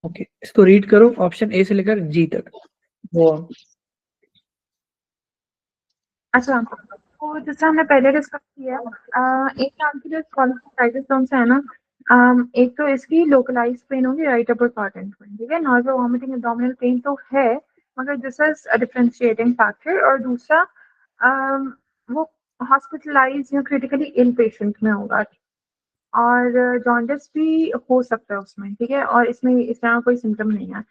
Okay, इसको read करो option A से लेकर जी तक। वो अच्छा, तो जैसे हमने पहले डिस्कस किया एक नाम की जो कॉन्फ्लिक्टाइटिस है ना, एक तो इसकी लोकलाइज पेन होगी राइट अपर पार्ट एंड में, ठीक है, नॉर्मल वॉमिटिंग एब्डोमिनल पेन तो है, मगर this is a differentiating factor. और दूसरा वो हॉस्पिटलाइज या क्रिटिकली इल पेशेंट में होगा, और जॉन्डिस भी हो सकता है उसमें, ठीक है, और इसमें इस तरह कोई सिम्टम नहीं है।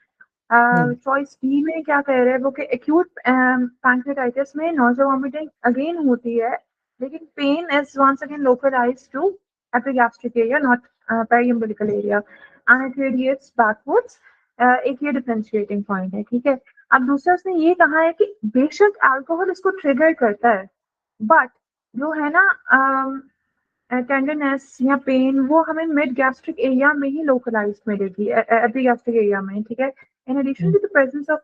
चॉइस बी में क्या कह रहे हैं वो कि एक्यूट पैंक्रेटाइटिस में नॉज़िया वॉमिटिंग अगेन होती है, लेकिन pain is once again localised to epigastric area, not periumbilical area, and it radiates backwards. एक ये डिफरेंशिएटिंग पॉइंट है, ठीक है। अब दूसरा उसने ये कहा है कि बेशक अल्कोहल इसको ट्रिगर करता है, बट जो है ना टेंडरनेस या पेन वो हमें मिड गैस्ट्रिक एरिया में ही लोकलाइज मिलेगी, एपिगैस्ट्रिक एरिया में, ठीक है। In addition to the presence of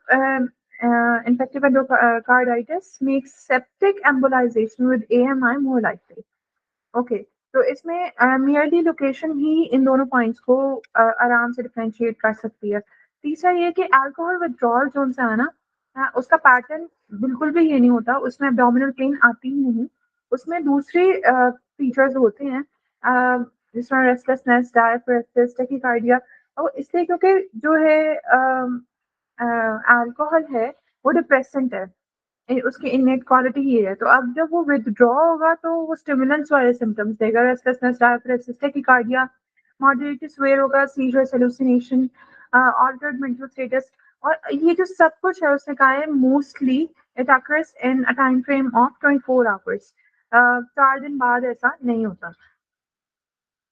infective endocarditis makes septic embolization with AMI more likely. Okay, तो इसमें merely लोकेशन ही इन दोनों पॉइंट्स को आराम से डिफरेंशिएट कर सकती है। तीसरा ये कि अल्कोहल विथड्रॉल जो सा है ना, उसका पैटर्न बिल्कुल भी ये नहीं होता, उसमें एब्डोमिनल पेन आती ही नहीं, उसमें दूसरे फीचर्स होते हैं, जिसमें रेस्टलेसनेस, डायफरेसिस, टैकीकार्डिया, और इसलिए क्योंकि जो है अल्कोहल है वो डिप्रेसेंट है, उसकी इनेट क्वालिटी ही है। तो अब जब वो विथड्रॉ होगा तो वो स्टिमुलेंट्स वाले सिम्टम्स देगा, restlessness, diaphoresis, tachycardia, moderate severe होगा, seizures, hallucination, altered mental status, और ये जो सब कुछ है उसने कहा है mostly it occurs in a time frame of 24 hours, 4 दिन बाद ऐसा नहीं होता।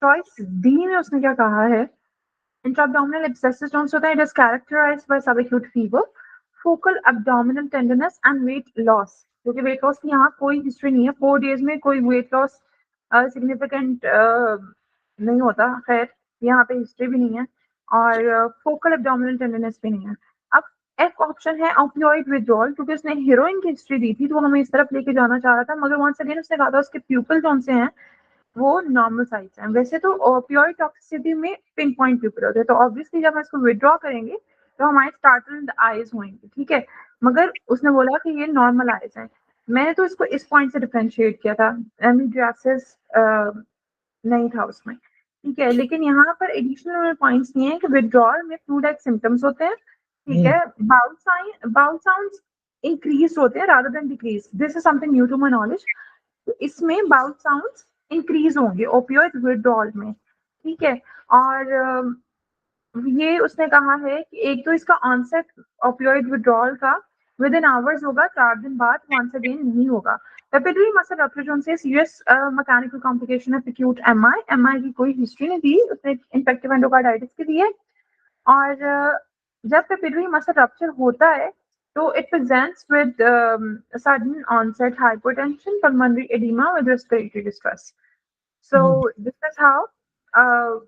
चॉइस डी में उसने क्या कहा है, intra-abdominal abscesses don't होता है, it is characterized by subacute fever, focal abdominal tenderness and weight loss, क्योंकि वेट लॉस की यहाँ कोई हिस्ट्री नहीं है, 4 डेज में कोई वेट लॉस सिग्निफिकेंट नहीं होता, खैर यहाँ पे हिस्ट्री भी नहीं है, और फोकल एब्डोमिनल टेंडरनेस भी नहीं है। अब एक ऑप्शन है ऑपियोइड विड्रॉल, क्योंकि उसने हीरोइन की हिस्ट्री दी थी तो वो हमें इस तरफ लेके जाना चाह रहा था, मगर वंस अगेन उसने कहा था उसके प्यूपल कौन से हैं, वो नॉर्मल साइज है। वैसे तो ओपियोइड टॉक्सिसिटी में पिन पॉइंट प्यूपिल होते हैं, तो ऑब्वियसली जब हम इसको विड्रॉ करेंगे तो हमारे स्टार्टल्ड आईज होंगे, ठीक है, मगर उसने बोला कि ये नॉर्मल आईज हैं। मैंने तो इसको इस पॉइंट से डिफरेंशिएट किया था, एमीड्रासिस नहीं था उसमें, ठीक है, लेकिन यहाँ पर एडिशनल पॉइंट्स ये हैं कि विड्रॉल में फ्लू लाइक सिम्टम्स होते हैं, ठीक है, बाउल साउंड्स इंक्रीज होते हैं rather than decrease, this is something new to my knowledge. तो इसमें बाउल साउंड्स इंक्रीज होंगे ओपियोइड विड्रॉल में, ठीक है। और ये उसने कहा है कि एक तो इसका ऑनसेट ओपियोइड विड्रॉल का विद इन आवर्स होगा, 4 दिन बाद वंस अगेन नहीं होगा। पेपिलरी मसल रप्चर जो उनसे सीरियस मैकेनिकल कॉम्प्लिकेशन है, एक्यूट एमआई की कोई हिस्ट्री नहीं दी, उसने इन्फेक्टिव एंडोकार्डाइटिस की दी है। और जब पेपिलरी मसल रप्चर होता है तो it presents with sudden onset hypertension, pulmonary edema with respiratory distress. So this is how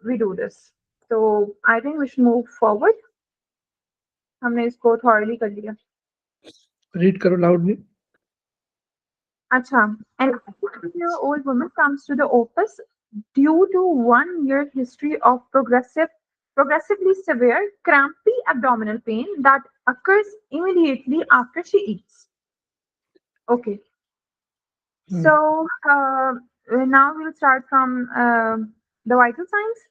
we do this. So I think we should move forward. हमने इसको thoroughly कर लिया। रीड करो लाउडली। अच्छा, an 80-year-old woman comes to the office due to 1 year history of progressively severe crampy abdominal pain that occurs immediately after she eats. Okay, so now we'll start from the vital signs.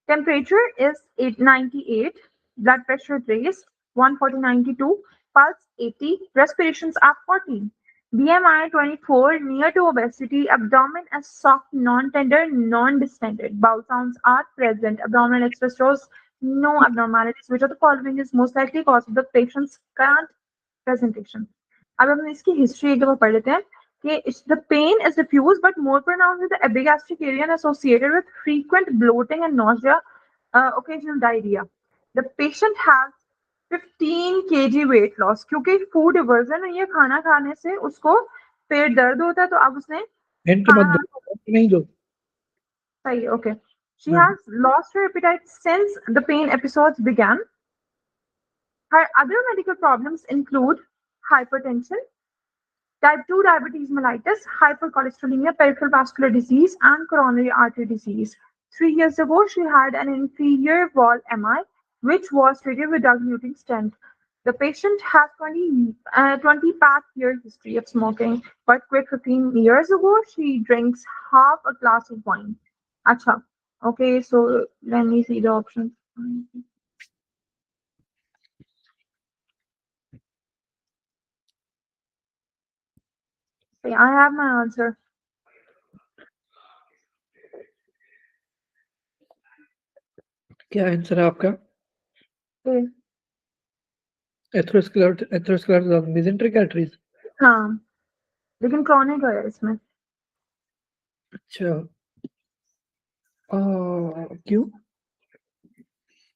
Temperature is 98, blood pressure raised 140/92, pulse 80, respirations are 14. BMI 24, near to obesity, abdomen is soft, non-tender, non-distended. Bowel sounds are present. Abdominal express shows no abnormalities. Which of the following is most likely cause of the patient's current presentation? अब हम इसकी history एक दफा पढ़ लेते हैं कि the pain is diffuse but more pronounced in the epigastric area and associated with frequent bloating and nausea, occasional diarrhea. The patient has 15 kg weight loss, क्योंकि फूड वर्जन है, ये खाना खाने से उसको पेट दर्द होता है, तो अब उसने हिंट मत खाना दो, नहीं दो। सही है, okay. She has lost her appetite since the pain episodes began. Her other medical problems include hypertension, type 2 diabetes mellitus, hypercholesterolemia, peripheral vascular disease, and coronary artery disease. 3 years ago, she had an inferior wall MI. which was treated with drug-eluting stent. The patient has 20 past year history of smoking, but quit 15 years ago. She drinks half a glass of wine. Acha. Okay, so let me see the options. Okay, I have my answer. क्या answer है आपका? Okay. Atherosclerosis of mesenteric arteries. हाँ, लेकिन chronic है इसमें। अच्छा, क्यों?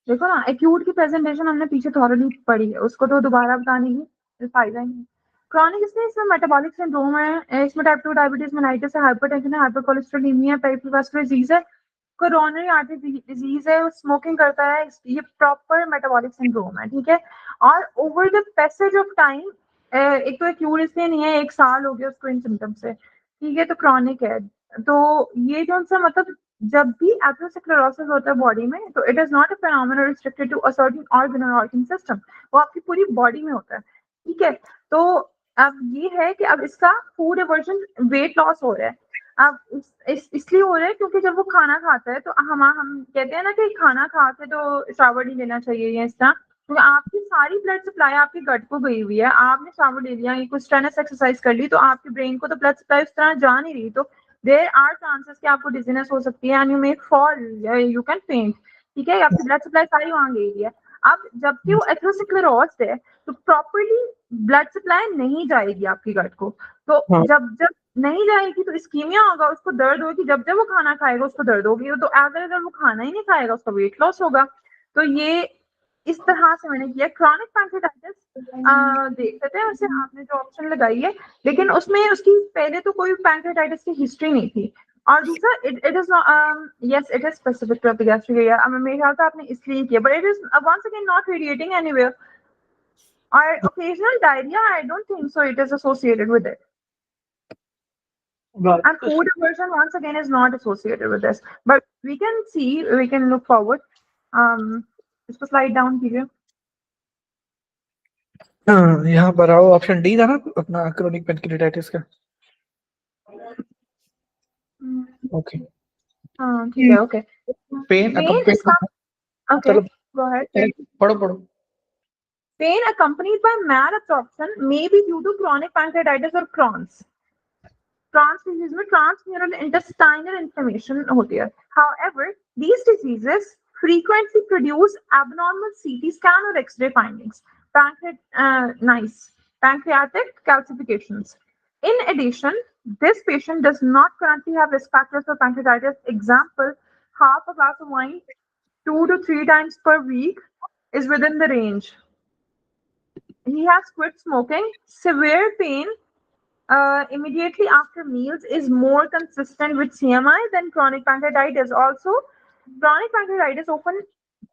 देखो ना, एक्यूट की प्रेजेंटेशन हमने पीछे थॉरली पढ़ी है, उसको तो दोबारा बताने की फायदा ही नहीं। क्रॉनिक इसमें मेटाबॉलिक सिंड्रोम है, इसमें टाइप 2 डायबिटीज, मेनाइटिस है, हाइपरटेंशन है, हाइपरकोलेस्टेरोलेमिया है, पेरिफेरल वास्कुलर डिजीज है, कोरोनरी आर्टरी डिजीज है, स्मोकिंग करता है, ये प्रॉपर मेटाबॉलिक सिंड्रोम है, ठीक है। और over the passage of time, एक तो एक्यूट इसलिए नहीं है, 1 साल हो गया उसको इन सिम्टम से, ठीक है, तो क्रॉनिक है। तो ये जो सा मतलब जब भी एथेरोस्क्लेरोसिस होता है बॉडी में, तो it is not a phenomena restricted to a certain organ और ऑर्गन सिस्टम, वो आपकी पूरी बॉडी में होता है, ठीक है। तो अब ये है कि अब इसका फूड एवर्जन, वेट लॉस हो रहा है। अब इसलिए हो रहा है क्योंकि जब वो खाना खाता है तो हम कहते हैं ना कि खाना खा के तो शावर नहीं लेना चाहिए या इस तरह, क्योंकि आपकी सारी ब्लड सप्लाई आपके गट को गई हुई है, आपने शावर ले लिया, कुछ स्ट्रेनस एक्सरसाइज कर ली, तो आपके ब्रेन को तो ब्लड सप्लाई उस तरह जा नहीं रही, तो देयर आर चांसेस कि आपको डिजीनेस हो सकती है and you may fall, you can फेंट, ठीक है, आपकी ब्लड सप्लाई सारी वहां गई हुई है। अब जबकि वो एथेरोस्क्लेरोसिस है तो प्रॉपरली ब्लड सप्लाई नहीं जाएगी आपकी गट को, तो हाँ। जब जब नहीं जाएगी तो इस्कीमिया होगा, उसको दर्द होगी, जब जब वो खाना खाएगा उसको दर्द होगी, तो अगर वो खाना ही नहीं खाएगा उसका वेट लॉस होगा। तो ये इस तरह से मैंने किया। क्रॉनिक पैंक्रेटाइटिस देख सकते हैं, वैसे आपने जो ऑप्शन लगाई है, लेकिन उसमें उसकी पहले तो कोई पैंक्रेटाइटिस की हिस्ट्री नहीं थी, और दूसरा it is yes it is specific to epigastric area, मेरे ख्याल से आपने इसलिए किया, but it is once again not radiating anywhere, और occasional diarrhea, I don't think so it is associated with it. And food aversion once again is not associated with this, but we can see, we can look forward. इसको slide down कीजिए। यहाँ पर आओ, option D था ना अपना, chronic pancreatitis का। Okay, हाँ ठीक है, ओके। पेन इसका okay, चलो go ahead. पढ़ो। Pain accompanied by malabsorption may be due to chronic pancreatitis or Crohn's. Crohn's disease में transmural intestinal inflammation होती है. However, these diseases frequently produce abnormal CT scan or X-ray findings. Pancreatic calcifications. In addition, this patient does not currently have risk factors for pancreatitis. Example, half a glass of wine 2 to 3 times per week is within the range. He has quit smoking. Severe pain immediately after meals is more consistent with CMI than chronic pancreatitis. Also, chronic pancreatitis often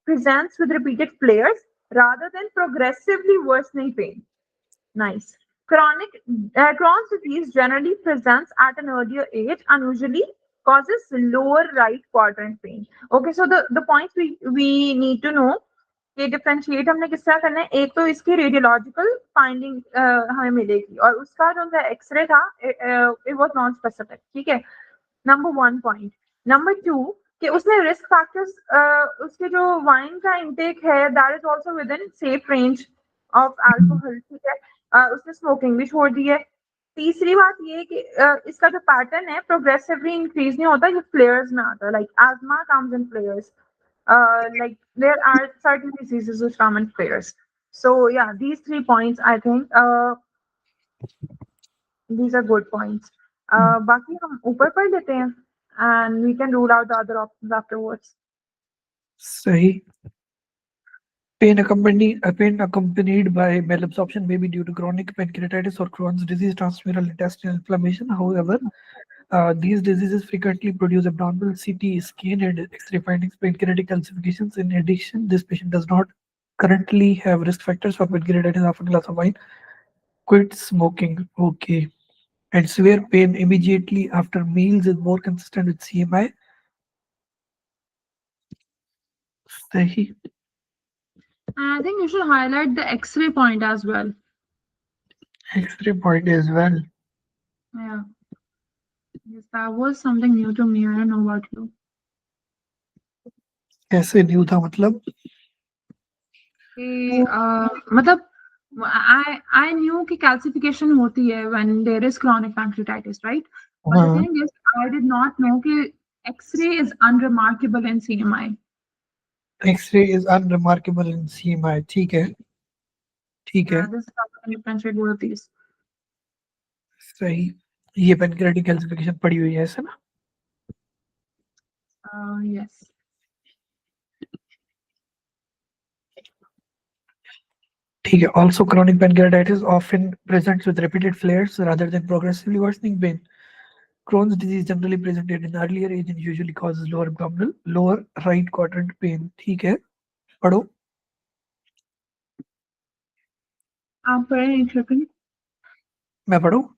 presents with repeated flares rather than progressively worsening pain. Nice. Crohn's disease generally presents at an earlier age and usually causes lower right quadrant pain. Okay, so the points we need to know कि differentiate हमने किस तरह करना है। एक तो इसकी radiological finding हमें मिलेगी, और उसका जो एक्सरे था इट वाज नॉन स्पेसिफिक, ठीक है, नंबर 1 पॉइंट। नंबर 2 कि उसने रिस्क फैक्टर्स, उसके जो वाइन का इंटेक है that is also with in safe range of alcohol, ठीक है, उसने स्मोकिंग भी छोड़ दी है। तीसरी बात ये कि इसका जो पैटर्न है प्रोग्रेसिवली इंक्रीज नहीं होता, ये फ्लेयर्स में आता है, like ESMA comes in फ्लेयर्स, like there are certain diseases which come in pairs. So yeah, these 3 points I think these are good points. बाकी हम ऊपर पढ़ लेते हैं and we can rule out the other options afterwards. सही। Pain accompanied by malabsorption may be due to chronic pancreatitis or Crohn's disease, transmural intestinal inflammation. However, these diseases frequently produce abnormal CT scan and X-ray findings, pancreatic calcifications. In addition, this patient does not currently have risk factors for pancreatitis, half a glass of wine, quit smoking. Okay. And severe pain immediately after meals is more consistent with CMI. सही। And I think you should highlight the X-ray point as well. X-ray point as well. Yeah. Yes, that was something new to me. I don't know about you. कैसे new था मतलब? कि मतलब I knew कि calcification होती है when there is chronic pancreatitis, right? But the हाँ, thing is, I did not know कि X-ray is unremarkable in CMI. X-ray is unremarkable in CMI. ठीक है, ठीक है, This is how we can differentiate both of these. सही। ये pancreatic calcification पड़ी हुई है ऐसा ना? Yes. ठीक है। Also, chronic pancreatitis often presents with repeated flares rather than progressively worsening pain. Crohn's disease generally presented in earlier age and usually causes lower abdominal, lower right quadrant pain. ठीक है, पढ़ो। आप पढ़े एक सेकंड। मैं पढ़ूं? हम्म।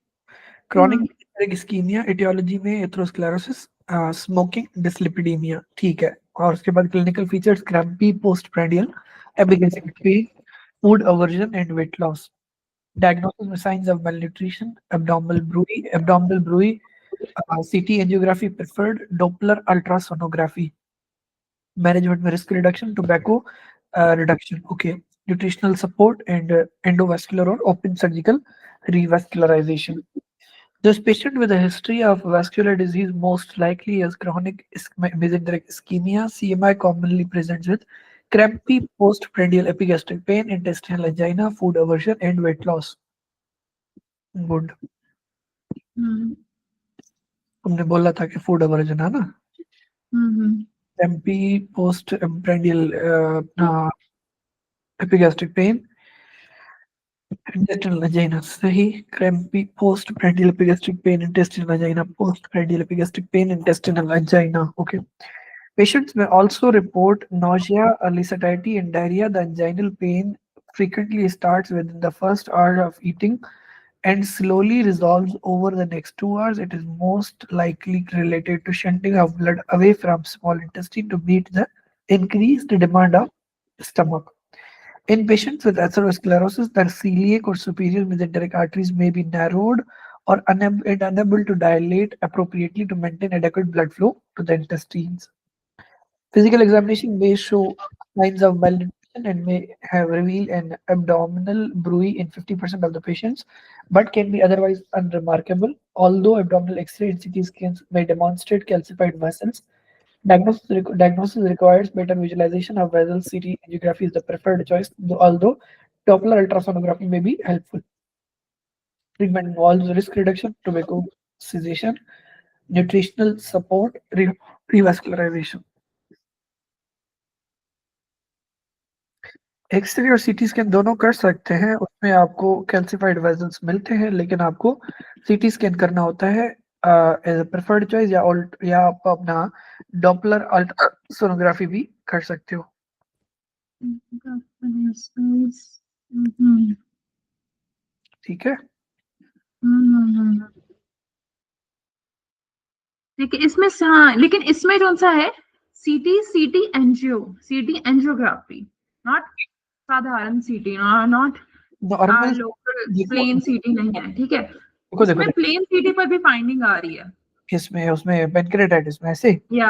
chronic ischemia etiology में एथेरोस्क्लेरोसिस, स्मोकिंग, डिसलिपिडीमिया। ठीक है। और उसके बाद clinical features crampy postprandial, epigastric pain, food aversion and weight loss. Diagnosis with signs of malnutrition, abdominal bruit, CT angiography preferred, Doppler ultrasonography. Management में risk reduction, tobacco reduction. Okay. Nutritional support and endovascular or open surgical revascularization. This patient with a history of vascular disease most likely has chronic mesenteric ischemia. CMI commonly presents with crampy postprandial epigastric pain, intestinal angina, food aversion, and weight loss. Good. हम्म। तुमने बोला था कि food aversion है ना? हम्म। MP postprandial epigastric pain, intestinal angina. सही। crampy post prandial epigastric pain, intestinal angina, post prandial epigastric pain, intestinal angina. Okay. Patients may also report nausea, early satiety, and diarrhea. The anginal pain frequently starts within the first hour of eating and slowly resolves over the next 2 hours. It is most likely related to shunting of blood away from small intestine to meet the increased demand of stomach. In patients with atherosclerosis, the celiac or superior mesenteric arteries may be narrowed or unable to dilate appropriately to maintain adequate blood flow to the intestines. Physical examination may show signs of malnutrition and may have revealed an abdominal bruit in 50% of the patients, but can be otherwise unremarkable. Although abdominal X-ray and CT scans may demonstrate calcified vessels, diagnosis requires better visualization of vessels. CT angiography is the preferred choice, although Doppler ultrasonography may be helpful. Treatment involves risk reduction, tobacco cessation, nutritional support, revascularization. X-ray और CT scan दोनों कर सकते हैं, उसमें आपको calcified vessels मिलते हैं, लेकिन आपको सीटी स्कैन करना होता है एज अ प्रेफर्ड चॉइस, या आप अपना डॉपलर अल्ट्रासोनोग्राफी भी कर सकते हो। ठीक है। लेकिन इसमें हाँ, लेकिन इसमें कौन सा है? सीटी एंजियोग्राफी, नॉट साधारण सीटी, नॉट नॉर्मल। लोकल देखो प्लेन सीटी नहीं है, ठीक है? देखो देखो इसमें देखो, प्लेन सीटी पर भी फाइंडिंग आ रही है। इसमें उसमें पेनक्रेटाइटिस में ऐसे, या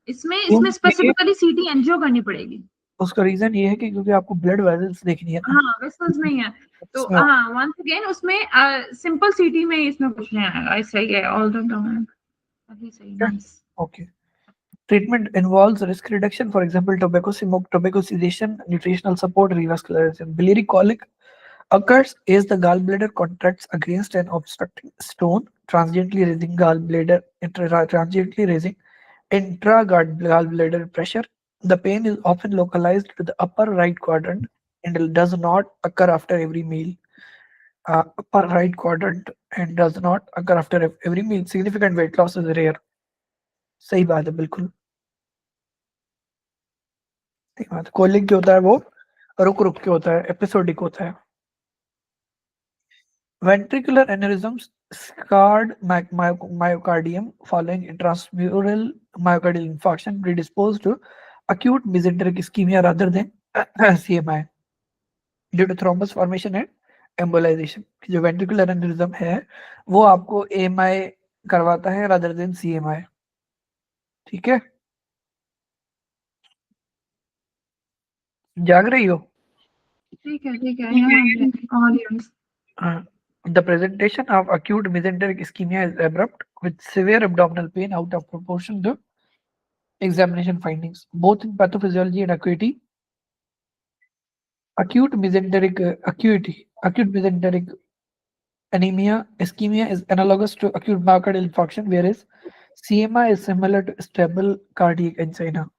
इसमें इसमें क्योंकि स्पेसिफिकली सीटी एंजियो करनी पड़ेगी। उसका रीजन ये है कि क्योंकि आपको ब्लड वेसल्स देखनी है ना। हाँ, वेसल्स नहीं है तो इसमें हाँ, वंस अगेन उसमें सिंपल सीटी में इसमें कुछ नहीं आएगा। सही है, ऑल द अभी सही, nice. Okay. Treatment involves risk reduction, for example, tobacco cessation, nutritional support, revascularization. Biliary colic occurs as the gallbladder contracts against an obstructing stone, transiently raising intra-gallbladder pressure. The pain is often localized to the upper right quadrant and does not occur after every meal. Upper right quadrant and does not occur after every meal. Significant weight loss is rare. सही बात है बिल्कुल। सही बात है। Colic जो होता है वो रुक रुक के होता है, एपिसोडिक होता है। Ventricular aneurysms, scarred myocardium following intramural myocardial infarction predisposed to acute mesenteric ischemia rather than CMI due to thrombus formation and embolization. जो वेंट्रिकुलर एनेरिज्म है वो आपको AMI करवाता है रादर देन CMI। ठीक है, जाग रही हो? ठीक है यहाँ audience. The presentation of acute mesenteric ischemia is abrupt with severe abdominal pain out of proportion to examination findings, both in pathophysiology and acuity. Acute mesenteric anemia ischemia is analogous to acute myocardial infarction, whereas CMI is similar to stable cardiac angina.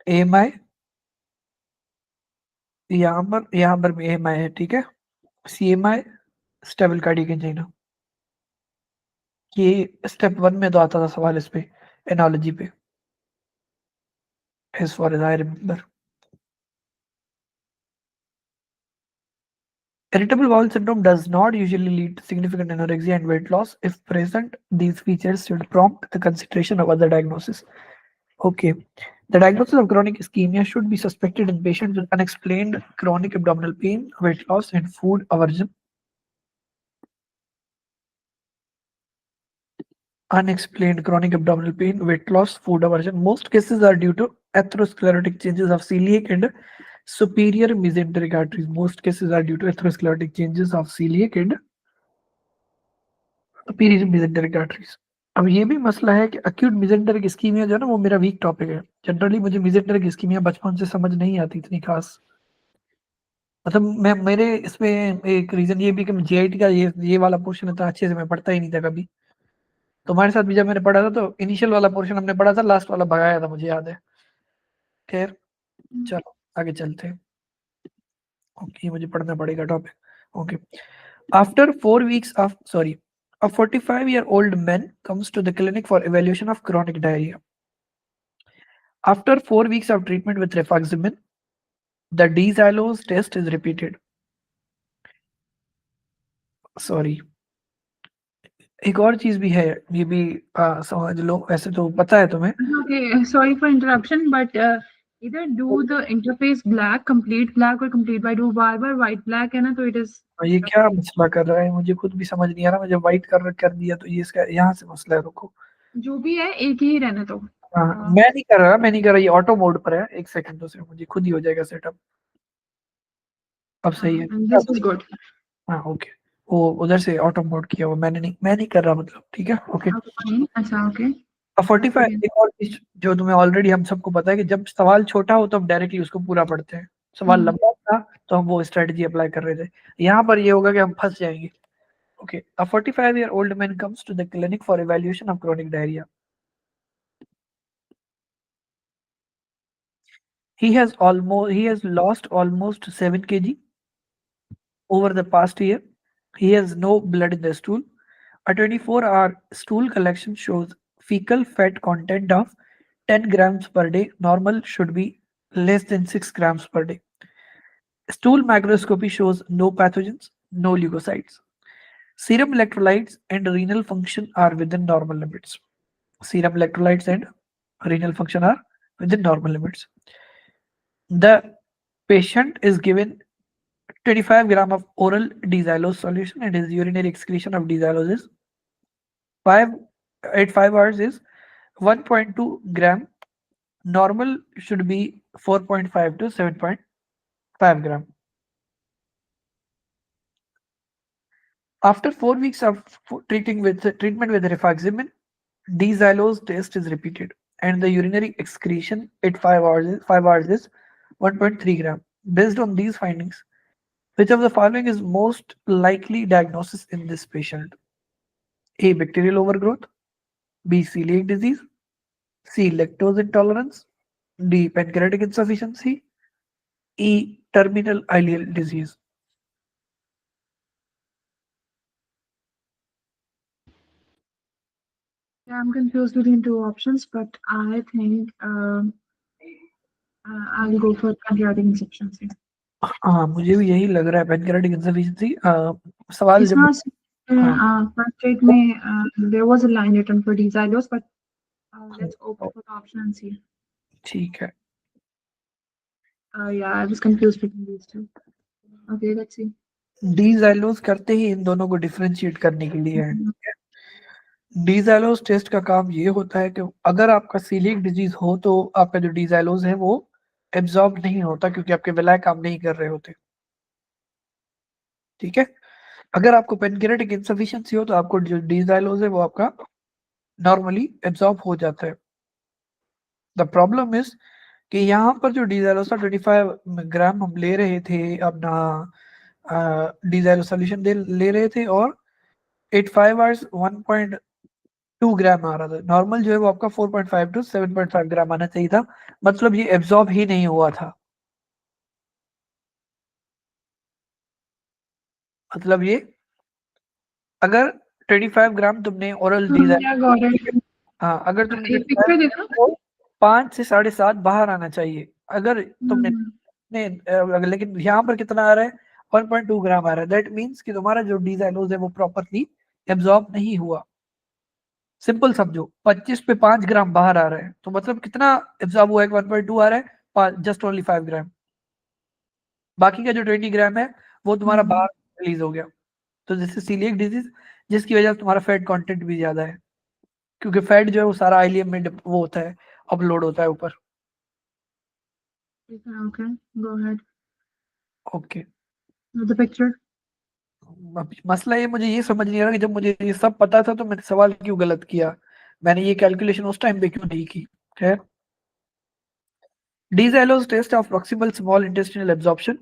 AMI यहाँ पर भी AMI है, ठीक है। CMI stable cardiac angina. ये step 1 में तो आता था सवाल इस पे, एनालॉजी पे, as far as I remember. Irritable bowel syndrome does not usually lead to significant anorexia and weight loss. If present, these features should prompt the consideration of other diagnosis. Okay. The diagnosis of chronic ischemia should be suspected in patients with unexplained chronic abdominal pain, weight loss, and food aversion. Unexplained chronic abdominal pain, weight loss, food aversion. Most cases are due to atherosclerotic changes of celiac and superior mesenteric arteries. Most cases are due to atherosclerotic changes of celiac and superior mesenteric arteries. अब ये भी मसला है कि acute mesenteric ischemia जो है ना वो मेरा वीक टॉपिक है। जनरली मुझे mesenteric ischemia बचपन से समझ नहीं आती इतनी खास। मतलब मैं मेरे इसमें एक रीजन ये भी कि JIT का ये वाला पोर्शन इतना अच्छे से मैं पढ़ता ही नहीं था कभी। तुम्हारे साथ भी जब मैंने पढ़ा था तो इनिशियल वाला पोर्शन हमने पढ़ा था, लास्ट वाला भगाया था, मुझे याद है। खैर चलो आगे चलते हैं। ओके, मुझे पढ़ना पड़ेगा topic. Okay, after 4 weeks of a 45-year-old man comes to the clinic for evaluation of chronic diarrhea. After 4 weeks of treatment with rifaximin, the D-xylose test is repeated. Sorry, एक और चीज भी है, ये भी समझ लो, वैसे तो पता है तुम्हें। Okay, sorry for interruption, but either do the interface black, complete black or complete white. वो बार-बार white black है ना, तो it is ये क्या मसला कर रहा है, मुझे खुद भी समझ नहीं आ रहा। मुझे व्हाइट कर दिया तो ये इसका यहाँ से मसला है। रुको, जो भी है एक ही रहने दो। हाँ, मैं नहीं कर रहा, ये ऑटो मोड पर है। एक सेकंड, तो सिर्फ मुझे खुद ही हो जाएगा सेटअप। अब सही है? This is good. हाँ ओके, वो उधर से ऑटो मोड किया हुआ, मैं नहीं कर रहा, मतलब ठीक है। ओके, अच्छा ओके। 45 एक और चीज जो तुम्हें ऑलरेडी हम सबको पता है कि जब सवाल छोटा हो तो हम डायरेक्टली उसको पूरा पढ़ते हैं। सवाल लंबा था तो हम वो स्ट्रेटजी अप्लाई कर रहे थे। यहाँ पर ये होगा कि हम फंस जाएंगे। Okay, a 45-year-old man comes to the clinic for evaluation of chronic diarrhea. He has lost almost 7 kg over the past year. He has no blood in the stool. A 24-hour stool collection shows fecal fat content of 10 grams per day. Normal should be less than 6 grams per day. Stool macroscopy shows no pathogens, no leukocytes. Serum electrolytes and renal function are within normal limits. Serum electrolytes and renal function are within normal limits. The patient is given 25 gram of oral D-xylose solution and his urinary excretion of D-xylose is 5 hours is 1.2 gram. Normal should be 4.5 to 7.5 gram. After 4 weeks of treatment with rifaximin, D-xylose test is repeated and the urinary excretion at 5 hours is 1.3 gram. Based on these findings, which of the following is most likely diagnosis in this patient? A. Bacterial overgrowth. B. Celiac disease. C. Lactose intolerance. D. Pancreatic insufficiency. E. Terminal ileal disease. I'm confused between two options, but I think I'll go for pancreatic insufficiency. हाँ, मुझे भी यही लग रहा है, pancreatic insufficiency। सवाल जब इसमें फर्स्ट एड में there was a line written for D-xylose, but Let's open for the option and see. ठीक है, Yeah, I was confused between these two. Okay, let's see. डीजैलोज करते ही इन दोनों को डिफरेंशिएट करने के लिए है। Mhm. डीजैलोज टेस्ट का काम ये होता है कि अगर आपका सीलिएक डिजीज हो तो आपका जो डीजैलोज है वो एब्जॉर्ब नहीं होता क्योंकि आपके विलाय काम नहीं कर रहे होते। ठीक है, अगर आपको पेनक्रियाटिक इंसफिशिएंसी हो तो आपको जो डीजैलोज है वो आपका नॉर्मली एब्जॉर्ब हो जाता है। द प्रॉब्लम इज कि यहाँ पर जो डीजैलोज था 25 ग्राम हम ले रहे थे अपना डीजैलो सोल्यूशन ले रहे थे और 85 आवर्स 1.2 ग्राम आ रहा था। नॉर्मल जो है वो आपका 4.5 टू 7.5 ग्राम आना चाहिए था, मतलब ये एब्जॉर्ब ही नहीं हुआ था। मतलब ये अगर 25 ग्राम तुमने ओरल Yeah, got it. हाँ, अगर तुमने ये 25 पिक्चर देखो। तो 5 से 7.5 बाहर आना चाहिए। अगर तुमने हम्म, लेकिन यहाँ पर कितना आ रहा है 1.2 ग्राम आ रहा है। दैट मीन्स कि तुम्हारा जो डीजैलोज है वो प्रॉपरली एब्जॉर्ब नहीं हुआ। सिंपल समझो, 25 पे 5 ग्राम बाहर आ रहा है तो मतलब कितना एब्जॉर्ब हुआ है? 1.2 आ रहा है, जस्ट ओनली 5 ग्राम। बाकी का जो 20 ग्राम है वो तुम्हारा हम्म, बाहर रिलीज हो गया। तो जैसे सीलिएक डिजीज, जिसकी वजह से तुम्हारा फैट कंटेंट भी ज्यादा है, क्योंकि फैट जो है वो सारा आइलियम में वो होता है, अपलोड होता है ऊपर। okay, go ahead okay, with the picture. मसला ये मुझे ये समझ नहीं आ रहा कि जब मुझे ये सब पता था तो मैंने सवाल क्यों गलत किया, मैंने ये कैलकुलेशन उस टाइम पे क्यों नहीं की। खैर, D xylose test of proximal small intestinal absorption,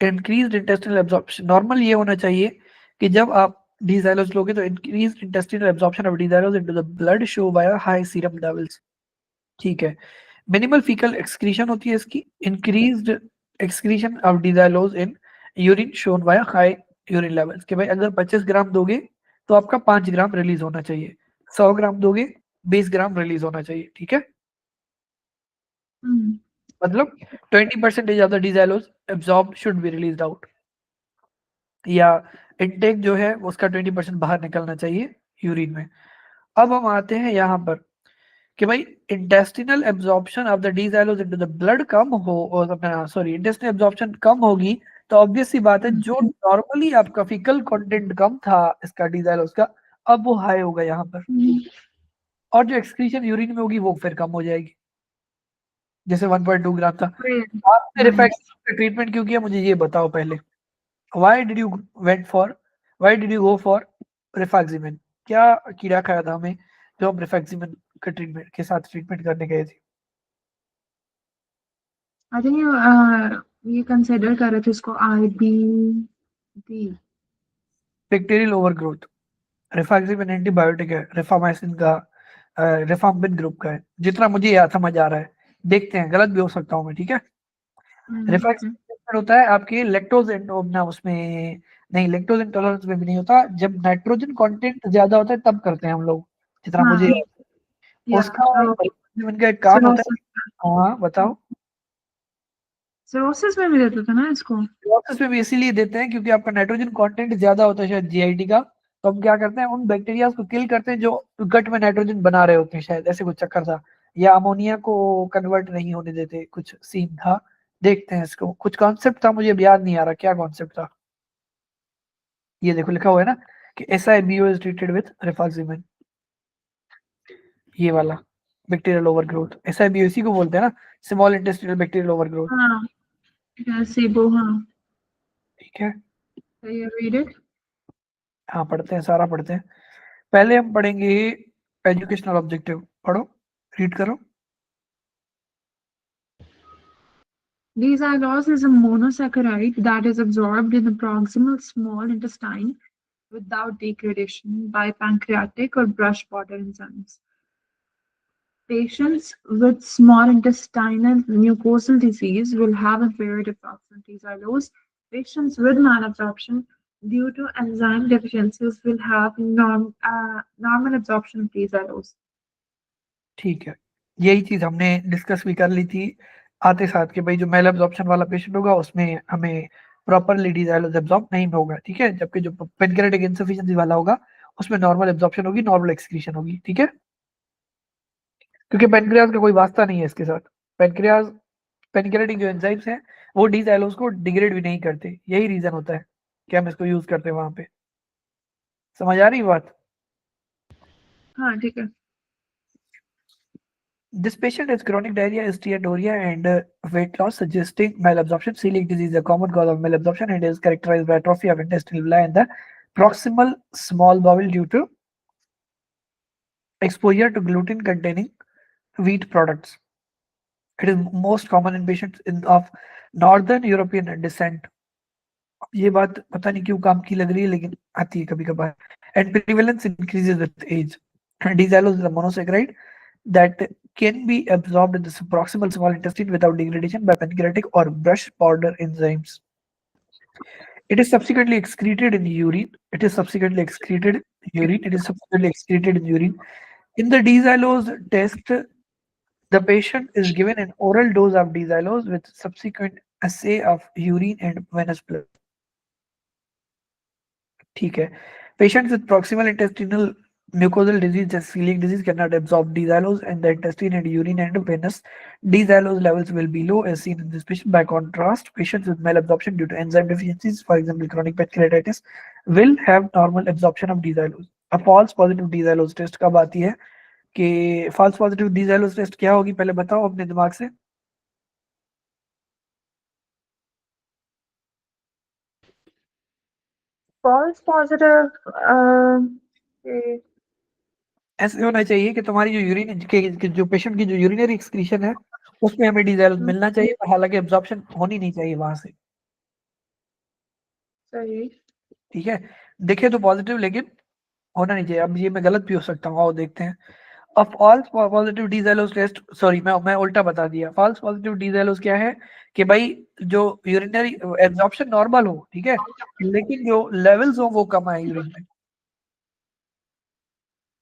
increased intestinal absorption. Normal ये होना चाहिए कि जब आप डीजैलोज लोगे तो increased intestinal absorption of D xylose into the blood show by high serum levels. ठीक है, मिनिमल फीकल एक्सक्रीशन होती है इसकी, increased excretion of D xylose in urine shown by high urine levels. कि भाई अगर 25 ग्राम दोगे तो आपका 5 ग्राम रिलीज होना चाहिए, 100 ग्राम दोगे 20 ग्राम रिलीज होना चाहिए। ठीक है, हम्म, मतलब 20% of the D xylose absorb should be released out, या इनटेक जो है उसका 20% बाहर निकलना चाहिए यूरिन में। अब हम आते हैं यहाँ पर कि भाई intestinal absorption of the D xylose into the blood कम हो, और अपना सॉरी इंटेस्टिनल एब्जॉर्प्शन कम होगी तो ऑब्वियस सी बात है जो नॉर्मली आपका फीकल कंटेंट कम था इसका डीजैलोज का, अब वो हाई होगा यहाँ पर, हम्म, और जो एक्सक्रीशन यूरिन में होगी वो फिर कम हो जाएगी, जैसे 1.2 ग्राम था। great, आपने nice. रिफैक्सिन का ट्रीटमेंट क्यों किया मुझे ये बताओ पहले। Why did you went for why did you go for rifaximin? क्या कीड़ा खाया था हमें जो हम रिफैक्सिमिन के ट्रीटमेंट के साथ ट्रीटमेंट करने गए थे? I think ये कंसिडर कर रहे थे इसको IBD. Bacterial overgrowth. Rifaximin antibiotic है, रिफामाइसिन का रिफाम्पिन ग्रुप का है, जितना मुझे याद समझ आ रहा है। देखते हैं, गलत भी हो सकता हूँ मैं। ठीक है, Okay. रिफैक्सिमिन होता है आपके लैक्टोज ना उसमें नहीं, लैक्टोज इंटॉलरेंस में भी नहीं होता। जब नाइट्रोजन कंटेंट ज्यादा होता है तब करते हैं हम लोग, जितना मुझे हाँ, याद है। yeah, उसका so रिफैक्सिमिन का एक काम होता cirrhosis. है। हाँ बताओ। cirrhosis में भी देते थे ना इसको. प्रोसेस में भी इसीलिए देते हैं क्योंकि आपका नाइट्रोजन कंटेंट ज्यादा होता है शायद जीआईटी का, तो हम क्या करते हैं उन बैक्टीरिया को किल करते हैं जो गट में नाइट्रोजन बना रहे होते हैं, शायद ऐसे कुछ चक्कर था, या अमोनिया को कन्वर्ट नहीं होने देते, कुछ सीन था। देखते हैं इसको, कुछ कॉन्सेप्ट था मुझे अब याद नहीं आ रहा क्या कॉन्सेप्ट था। ये देखो लिखा हुआ है ना कि SIBO is treated with rifaximin, ये वाला बैक्टीरियल ओवरग्रोथ। SIBO इसी को बोलते हैं ना, स्मॉल इंटेस्टिनल बैक्टीरियल ओवरग्रोथ। हाँ, सेबो. हाँ, ठीक है, you read it. हाँ पढ़ते हैं, सारा पढ़ते हैं। पहले हम पढ़ेंगे एजुकेशनल ऑब्जेक्टिव, पढ़ो, रीड करो। Xylose is a monosaccharide that is absorbed in the proximal small intestine without degradation by pancreatic or brush border enzymes. Patients with small intestinal mucosal disease will have impaired absorption of xylose. Patients with malabsorption due to enzyme deficiencies will have normal absorption of xylose. ठीक है, यही चीज हमने discuss भी कर ली थी आते साथ कि भाई जो मेल एब्जॉर्प्शन वाला पेशेंट होगा उसमें हमें प्रॉपरली डिजाइलोज एब्जॉर्ब नहीं होगा। ठीक है, जबकि जो पेनक्रेटिक इंसफिशिएंसी वाला होगा उसमें नॉर्मल एब्जॉर्प्शन होगी, नॉर्मल एक्सक्रीशन होगी। ठीक है, क्योंकि पेनक्रियाज का कोई वास्ता नहीं है इसके साथ। पेनक्रियाज पेनक्रियाटिक जो एंजाइम्स हैं वो डी जाइलोज को डिग्रेड भी नहीं करते, यही रीजन होता है कि हम इसको यूज करते हैं वहां पे। समझ आ रही बात? हाँ ठीक है। This patient has chronic diarrhea, steatorrhea, and weight loss, suggesting malabsorption. Celiac disease is a common cause of malabsorption and is characterized by atrophy of intestinal villi in the proximal small bowel due to exposure to gluten-containing wheat products. It is most common in patients of Northern European descent. ये बात पता नहीं क्यों काम की लग रही है, लेकिन आती है कभी कभार। And prevalence increases with age. D-xylose is a monosaccharide that can be absorbed in the proximal small intestine without degradation by pancreatic or brush border enzymes. It is subsequently excreted in urine. It is subsequently excreted in urine. It is subsequently excreted in urine. In the D-xylose test, the patient is given an oral dose of D-xylose with subsequent assay of urine and venous blood. ठीक है। Patients with proximal intestinal mucosal disease and celiac disease cannot absorb D-xylose and the intestine and urine and venous D-xylose levels will be low as seen in this patient. By contrast, patients with malabsorption due to enzyme deficiencies, for example chronic pancreatitis, will have normal absorption of D-xylose. A false positive D-xylose test कब आती है? कि false positive D-xylose test क्या होगी पहले बताओ अपने दिमाग से। फॉल्स पॉजिटिव ऐसे होना चाहिए कि तुम्हारी जो यूरिन के जो पेशेंट की जो यूरिनरी एक्सक्रीशन है उसमें हमें डी-xylose मिलना चाहिए, पर हालांकि एब्जॉर्प्शन होनी नहीं चाहिए वहां से। सही। ठीक है, दिखे तो पॉजिटिव लेकिन होना नहीं चाहिए। अब ये मैं गलत भी हो सकता हूँ, आओ देखते हैं। अब फॉल्स पॉजिटिव डी-xylose टेस्ट, सॉरी मैं उल्टा बता दिया। फॉल्स पॉजिटिव डी-xylose क्या है कि भाई जो यूरिनरी एब्जॉर्प्शन नॉर्मल हो, ठीक है, लेकिन जो लेवल्स हो वो कम आए यूरिन में,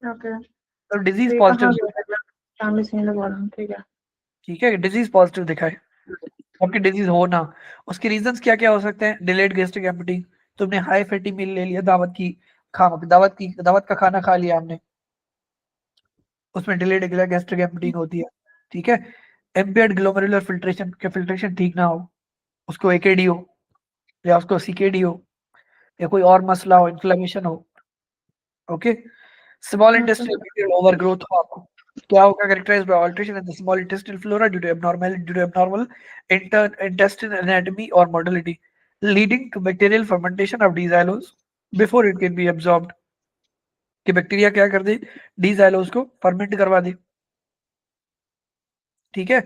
ओके। तो तो डिजीज ये कहाँ पॉजिटिव। गया था? फैमिली सीन लगा रहा हूँ, ठीक है। ठीक है, डिजीज पॉजिटिव दिखाए आपकी डिजीज हो ना। उसके रीजंस क्या क्या हो सकते हैं? डिलेड गैस्ट्रिक एम्पटी, तुमने हाई फैटी मील ले लिया, दावत का खाना खा लिया हमने, उसमें डिलेड गैस्ट्रिक एम्पटीन होती है। ठीक है, एम्पेयर्ड ग्लोमेरुलर फिल्ट्रेशन के फिल्ट्रेशन ठीक ना हो, उसको एकेडी हो या उसको सीकेडी हो या कोई और मसला हो, इन्फ्लेमेशन हो। Okay, small okay. Intestinal overgrowth हो आपको, क्या होगा? Characterized by alteration in the small intestinal flora due to abnormal intestinal anatomy or motility leading to bacterial fermentation of D-xylose before it can be absorbed। कि bacteria क्या कर दे? D-xylose को ferment करवा दे। ठीक है,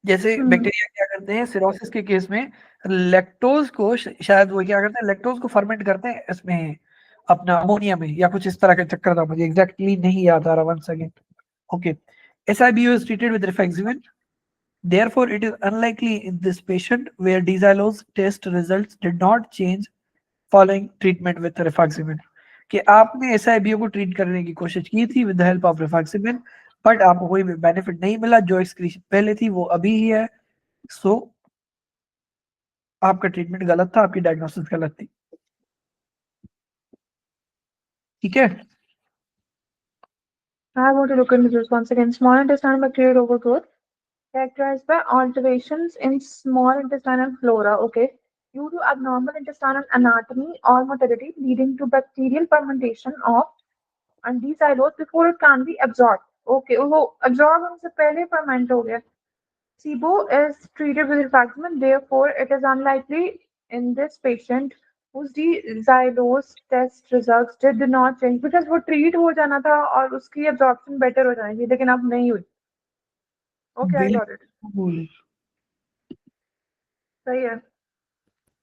जैसे बैक्टीरिया क्या करते हैं सिरोसिस के केस में, लैक्टोज को शायद वो क्या करते हैं, लैक्टोज को फर्मेंट करते हैं इसमें अपना अमोनिया में, या कुछ इस तरह का चक्कर था, मुझे एग्जैक्टली नहीं याद आ रहा। One second. Okay, SIBO is treated with rifaximin. Therefore, it is unlikely in this patient where D-xylose test results did not change following treatment with rifaximin। कि आपने SIBO को ट्रीट करने की कोशिश की थी with the help of rifaximin, but आपको कोई भी बेनिफिट नहीं मिला, जो एक्सक्रीशन पहले थी वो अभी ही है। सो आपका ट्रीटमेंट गलत था, आपकी डायग्नोसिस गलत थी। ठीक है, I want to look into this once again. Small intestinal bacterial overgrowth characterized by alterations in small intestinal flora, okay, due to abnormal intestinal anatomy or motility leading to bacterial fermentation of and D-xylose before it can be absorbed. Okay, वो absorb होने से पहले ferment हो गया। SIBO is treated with rifaximin, therefore it is unlikely in this patient whose D-xylose test results did not change because वो treat हो जाना था और उसकी absorption better हो जानी थी, लेकिन अब नहीं हुई। Okay, I got it. बिल्कुल। सही है।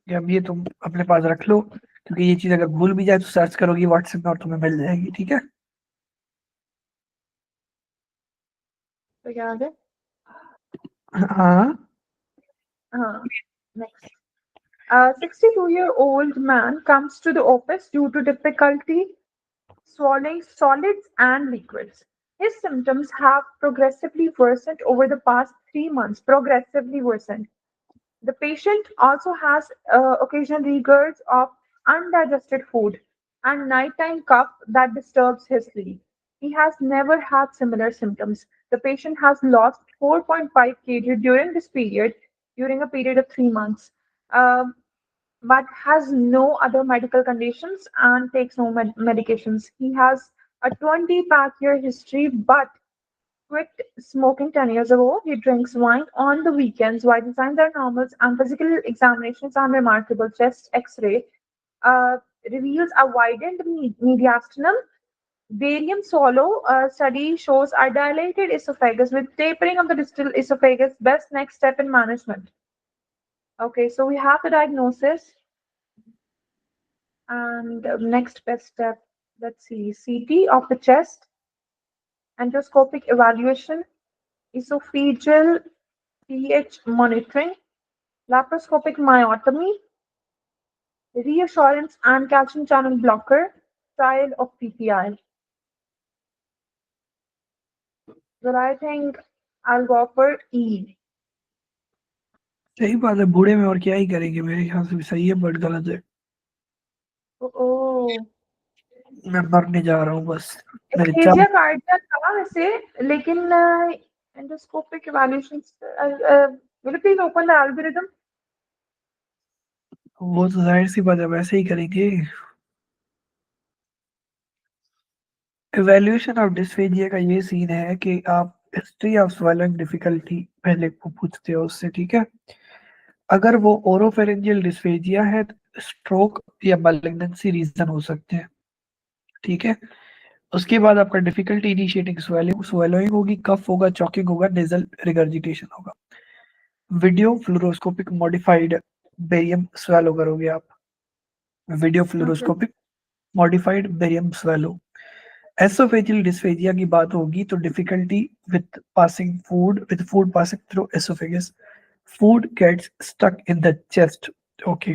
अब ये तुम अपने पास रख लो, क्योंकि ये चीज अगर भूल भी जाए तो सर्च करोगी व्हाट्सएप में और तुम्हें मिल जाएगी। ठीक है, तो क्या आगे? हाँ। हाँ, next. A 62-year-old man comes to the office due to difficulty swallowing solids and liquids. His symptoms have progressively worsened over the past 3 months. Progressively worsened. The patient also has occasional regurgs of undigested food and nighttime cough that disturbs his sleep. He has never had similar symptoms. The patient has lost 4.5 kg during this period, during a period of 3 months, but has no other medical conditions and takes no medications. He has a 20-pack-year history, but quit smoking 10 years ago. He drinks wine on the weekends. Vital signs are normal and physical examinations are remarkable. Chest X-ray reveals a widened mediastinum. Barium swallow study shows a dilated esophagus with tapering of the distal esophagus. Best next step in management. Okay, so we have the diagnosis and next best step. Let's see, CT of the chest, endoscopic evaluation, esophageal pH monitoring, laparoscopic myotomy, reassurance and calcium channel blocker, trial of PPI. But I think I'll go for E. सही बात है, बूढ़े में और क्या ही करेंगे, मेरे ख्याल से भी सही है बट गलत है। ओह, मैं मरने जा रहा हूँ बस। मेरे एस्थेसिया कार्डिया था वैसे, लेकिन endoscopic evaluation will you please open the algorithm? वो तो जाहिर सी बात है, वैसे ही करेंगे। इवैल्यूएशन ऑफ डिस्फेजिया का ये सीन है कि आप हिस्ट्री ऑफ स्वेलिंग डिफिकल्टी पहले पूछते हो उससे, ठीक है। अगर वो ओरोफेरेंजियल डिस्फेजिया है तो स्ट्रोक या मैलिग्नेंसी रीजन हो सकते हैं, ठीक है। उसके बाद आपका डिफिकल्टी इनिशिएटिंग स्वेलोइंग होगी, कफ होगा, चॉकिंग होगा, नेजल रिगर्जिटेशन होगा। Video fluoroscopic modified barium swallow करोगे आप, video fluoroscopic modified barium swallow. Oesophageal dysphagia की बात होगी तो difficulty with passing food, with food passing through oesophagus, food gets stuck in the chest, okay.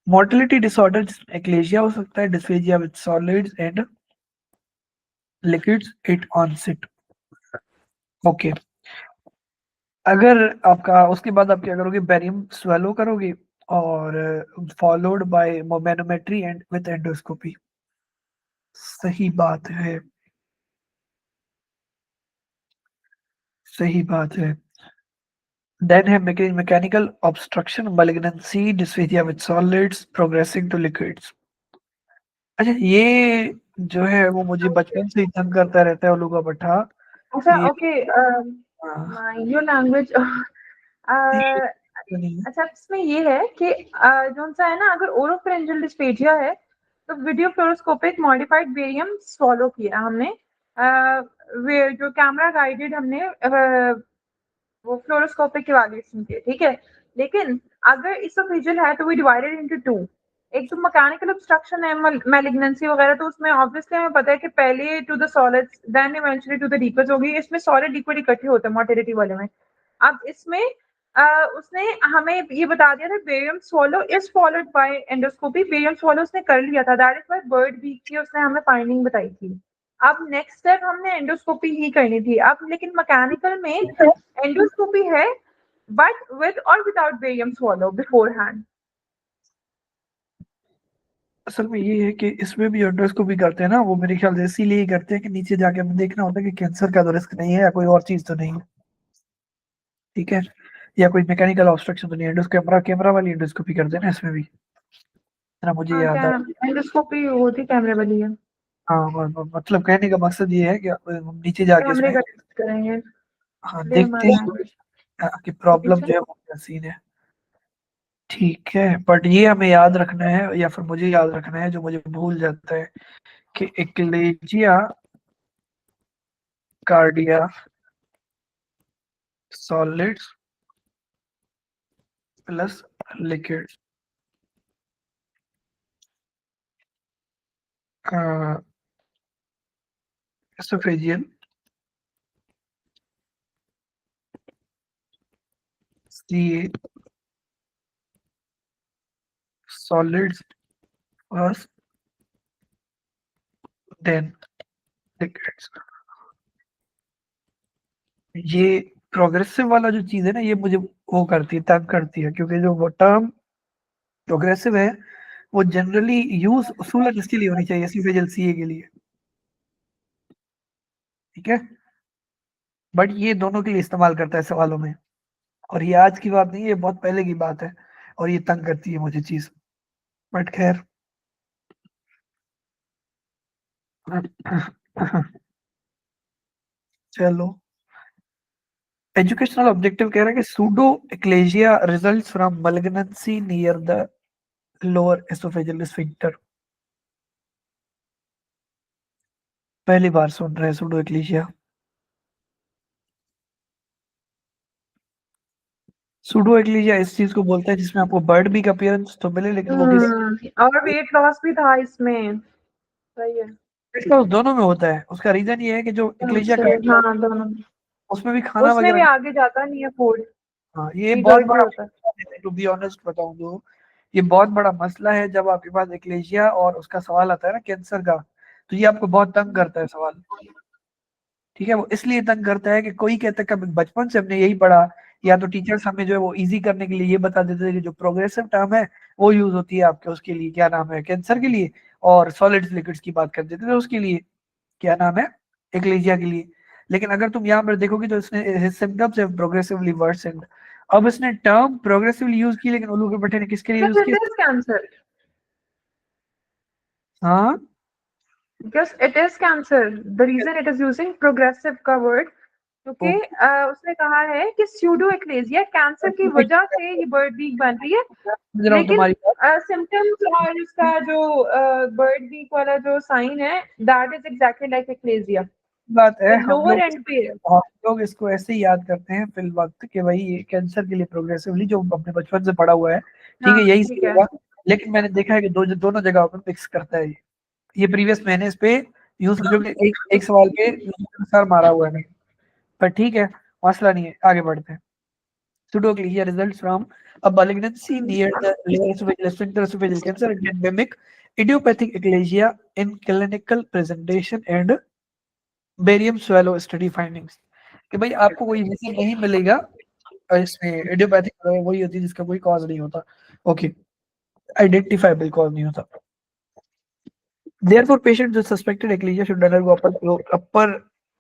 Motility disorder जिसमें एक्लेजिया हो सकता है, dysphagia with solids and liquids it onset, okay. अगर आपका उसके बाद आप क्या करोगे, बेरियम स्वेलो करोगे और followed by manometry and with endoscopy. सही बात है, सही बात है। देन है mechanical obstruction, malignancy, dysphagia with solids progressing to liquids। अच्छा, ये जो है वो मुझे बचपन से ही तंग करता रहता है, उल्लू का पट्टा। अच्छा, ये ओके, हाँ, माइंड योर लैंग्वेज। नहीं, अच्छा, इसमें ये है कि जो सा है ना, अगर ओरोफेरेंजियल डिस्फेजिया है तो video fluoroscopic modified barium swallow किया हमने, जो कैमरा गाइडेड हमने वो फ्लोरोस्कोपिक इवैल्यूएशन किए, ठीक है। लेकिन अगर इसोफेजियल है तो वी डिवाइडेड इनटू टू। एक तो मैकेनिकल ऑब्स्ट्रक्शन है, मैलिग्नेंसी वगैरह, तो उसमें ऑब्वियसली हमें पता है कि पहले to the solids then eventually to the liquids होगी। इसमें सॉलिड लिक्विड इकट्ठे होते हैं मोटिलिटी वाले में। अब इसमें उसने हमें ये बता दिया था barium swallow is followed by endoscopy. Barium swallow उसने कर लिया था, that is why bird beak की उसने हमें फाइंडिंग बताई थी। अब नेक्स्ट स्टेप हमने एंडोस्कोपी ही करनी थी। अब लेकिन मैकेनिकल में एंडोस्कोपी है बट विद और without barium swallow beforehand. असल में ये है कि इसमें भी एंडोस्कोपी करते हैं ना, वो मेरे ख्याल से इसीलिए ही करते हैं कि नीचे जाके हमें देखना होता है कि कैंसर का तो रिस्क नहीं है या कोई और चीज तो नहीं है, ठीक है, या कोई मैकेनिकल ऑब्स्ट्रक्शन तो नहीं है। कैमरा कैमरा वाली एंडोस्कोपी करते हैं ना इसमें भी, ना मुझे हाँ, याद क्या आ। एंडोस्कोपी होती कैमरे वाली है। हाँ, मतलब कहने का मकसद ये है कि हम नीचे जाके कैमरे इसमें का टेस्ट करेंगे, हाँ क्लियर देखते माय हैं लैंग्वेज। कि प्रॉब्लम जो है वो क्या सीन है, ठीक है। बट ये हमें याद रखना है या फिर मुझे याद रखना है, जो मुझे भूल जाता है, कि achalasia cardia solids plus liquid, oesophageal see solids first then liquids. ये प्रोग्रेसिव वाला जो चीज है ना, ये मुझे वो करती है, तंग करती है, क्योंकि जो वो टर्म प्रोग्रेसिव है वो जनरली यूज उसूलन इसके लिए होनी चाहिए, एसोफेजियल सीए के लिए, ठीक है। बट ये दोनों के लिए इस्तेमाल करता है सवालों में, और ये आज की बात नहीं है, ये बहुत पहले की बात है, और ये तंग करती है मुझे चीज, बट खैर। चलो, एजुकेशनल ऑब्जेक्टिव कह रहा है कि pseudo achalasia results from malignancy near the lower oesophageal sphincter. पहली बार सुन रहे हैं सूडो एक्लेजिया। सूडो एक्लेजिया इस चीज को बोलता है जिसमें आपको बर्ड बी का अपीयरेंस तो मिले, लेकिन वो किसी और वेट लॉस भी था इसमें, सही है। इसका दोनों में होता है। उसका रीजन ये है कि जो एक्लेजिया अच्छा, का वेट लॉस, हाँ दोनों। उसमें भी खाना उसमें भी वगैरह। आगे जाता नहीं है फूड, हाँ, ये बहुत ईगर्ट भी बड़ा, होता है। टू बी ऑनेस्ट बताऊं तो ये बहुत बड़ा मसला है। जब आपके पास एक्लेजिया और उसका सवाल आता है ना कैंसर का, तो ये आपको बहुत तंग करता है सवाल। ठीक है, वो इसलिए तंग करता है कि कोई कहता है कि बचपन से हमने यही पढ़ा, या तो टीचर्स हमें जो है वो इजी करने के लिए ये बता देते थे कि जो प्रोग्रेसिव टर्म है वो यूज होती है आपके उसके लिए, क्या नाम है, कैंसर के लिए, और सॉलिड्स लिक्विड्स की बात कर देते थे उसके लिए, क्या नाम है, एक्लेजिया के लिए। लेकिन अगर तुम यहाँ पर देखोगे तो इसने सिम्टम्स हैव प्रोग्रेसिवली वर्सेंड। अब इसने टर्म प्रोग्रेसिवली यूज की, लेकिन उल्लू के भट्टे ने किसके लिए यूज Because किया? it is cancer. हाँ, Because it is cancer. The reason it is using progressive का word, क्योंकि ओके, उसने कहा है कि स्यूडो एक्लेजिया कैंसर की वजह से ये बर्ड वीक बन रही है, समझ रहा हूँ लेकिन तुम्हारी बात। सिम्टम्स और उसका जो बर्ड वीक वाला जो साइन है, दैट इज एग्जैक्टली लाइक एक्लेजिया, बात है, हम लोअर लोग एंड पे है। हम लोग इसको ऐसे ही याद करते हैं फिल वक्त कि भाई ये कैंसर के लिए प्रोग्रेसिवली, जो अपने बचपन से पढ़ा हुआ है, ठीक हाँ है, यही ठीक सही है। होगा। लेकिन मैंने देखा है कि दोनों जगहों पर मिक्स करता है ये प्रीवियस मैंने इस पे यूं समझो कि एक एक सवाल पे सर मारा हुआ है मैंने। पर ठीक है, मसला नहीं है, आगे बढ़ते हैं। Pseudogliia results from a malignancy near the liver esophageal sphincter esophageal cancer and can mimic idiopathic eclasia in clinical presentation and barium swallow study findings। कि भाई आपको कोई रीजन नहीं मिलेगा, और इसमें इडियोपैथिक वही होती है जिसका कोई कॉज नहीं होता, ओके, आइडेंटिफाइबल कॉज नहीं होता। Therefore, patients with suspected eclasia should undergo upper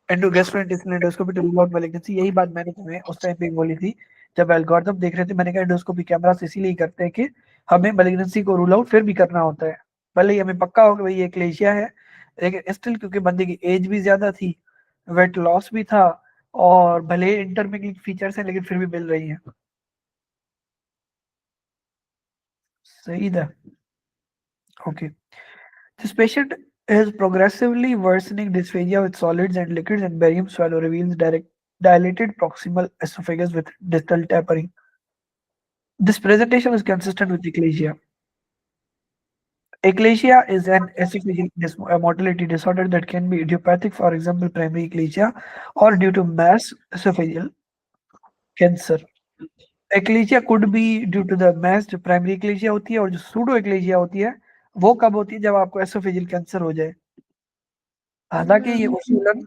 endogastrointestinal endoscopy to rule out malignancy। यही बात मैंने तुम्हें उस टाइम पे बोली थी जब एल्गोरिथम देख रहे थे। मैंने कहा एंडोस्कोपी कैमरा से इसीलिए करते हैं कि हमें मैलिग्नेंसी को रूल आउट फिर भी करना होता है, भले ही हमें पक्का हो कि भाई ये एक्लेशिया है, लेकिन स्टिल क्योंकि बंदे की एज भी ज्यादा थी, वेट लॉस भी था, और भले इंटरमिंगलिंग फीचर्स हैं लेकिन फिर भी मिल रही है। सही था, okay. This patient is progressively worsening dysphagia with solids and liquids, and barium swallow reveals dilated proximal esophagus with distal tapering. This presentation is consistent with eclasia. Eclasia is an esophageal motility disorder that can be idiopathic, for example, primary eclasia, or due to mass esophageal cancer. Eclasia could be due to the mass, जो primary eclasia होती है, और जो pseudo eclasia होती है वो कब होती है, जब आपको esophageal cancer हो जाए। हालांकि ये उसूलन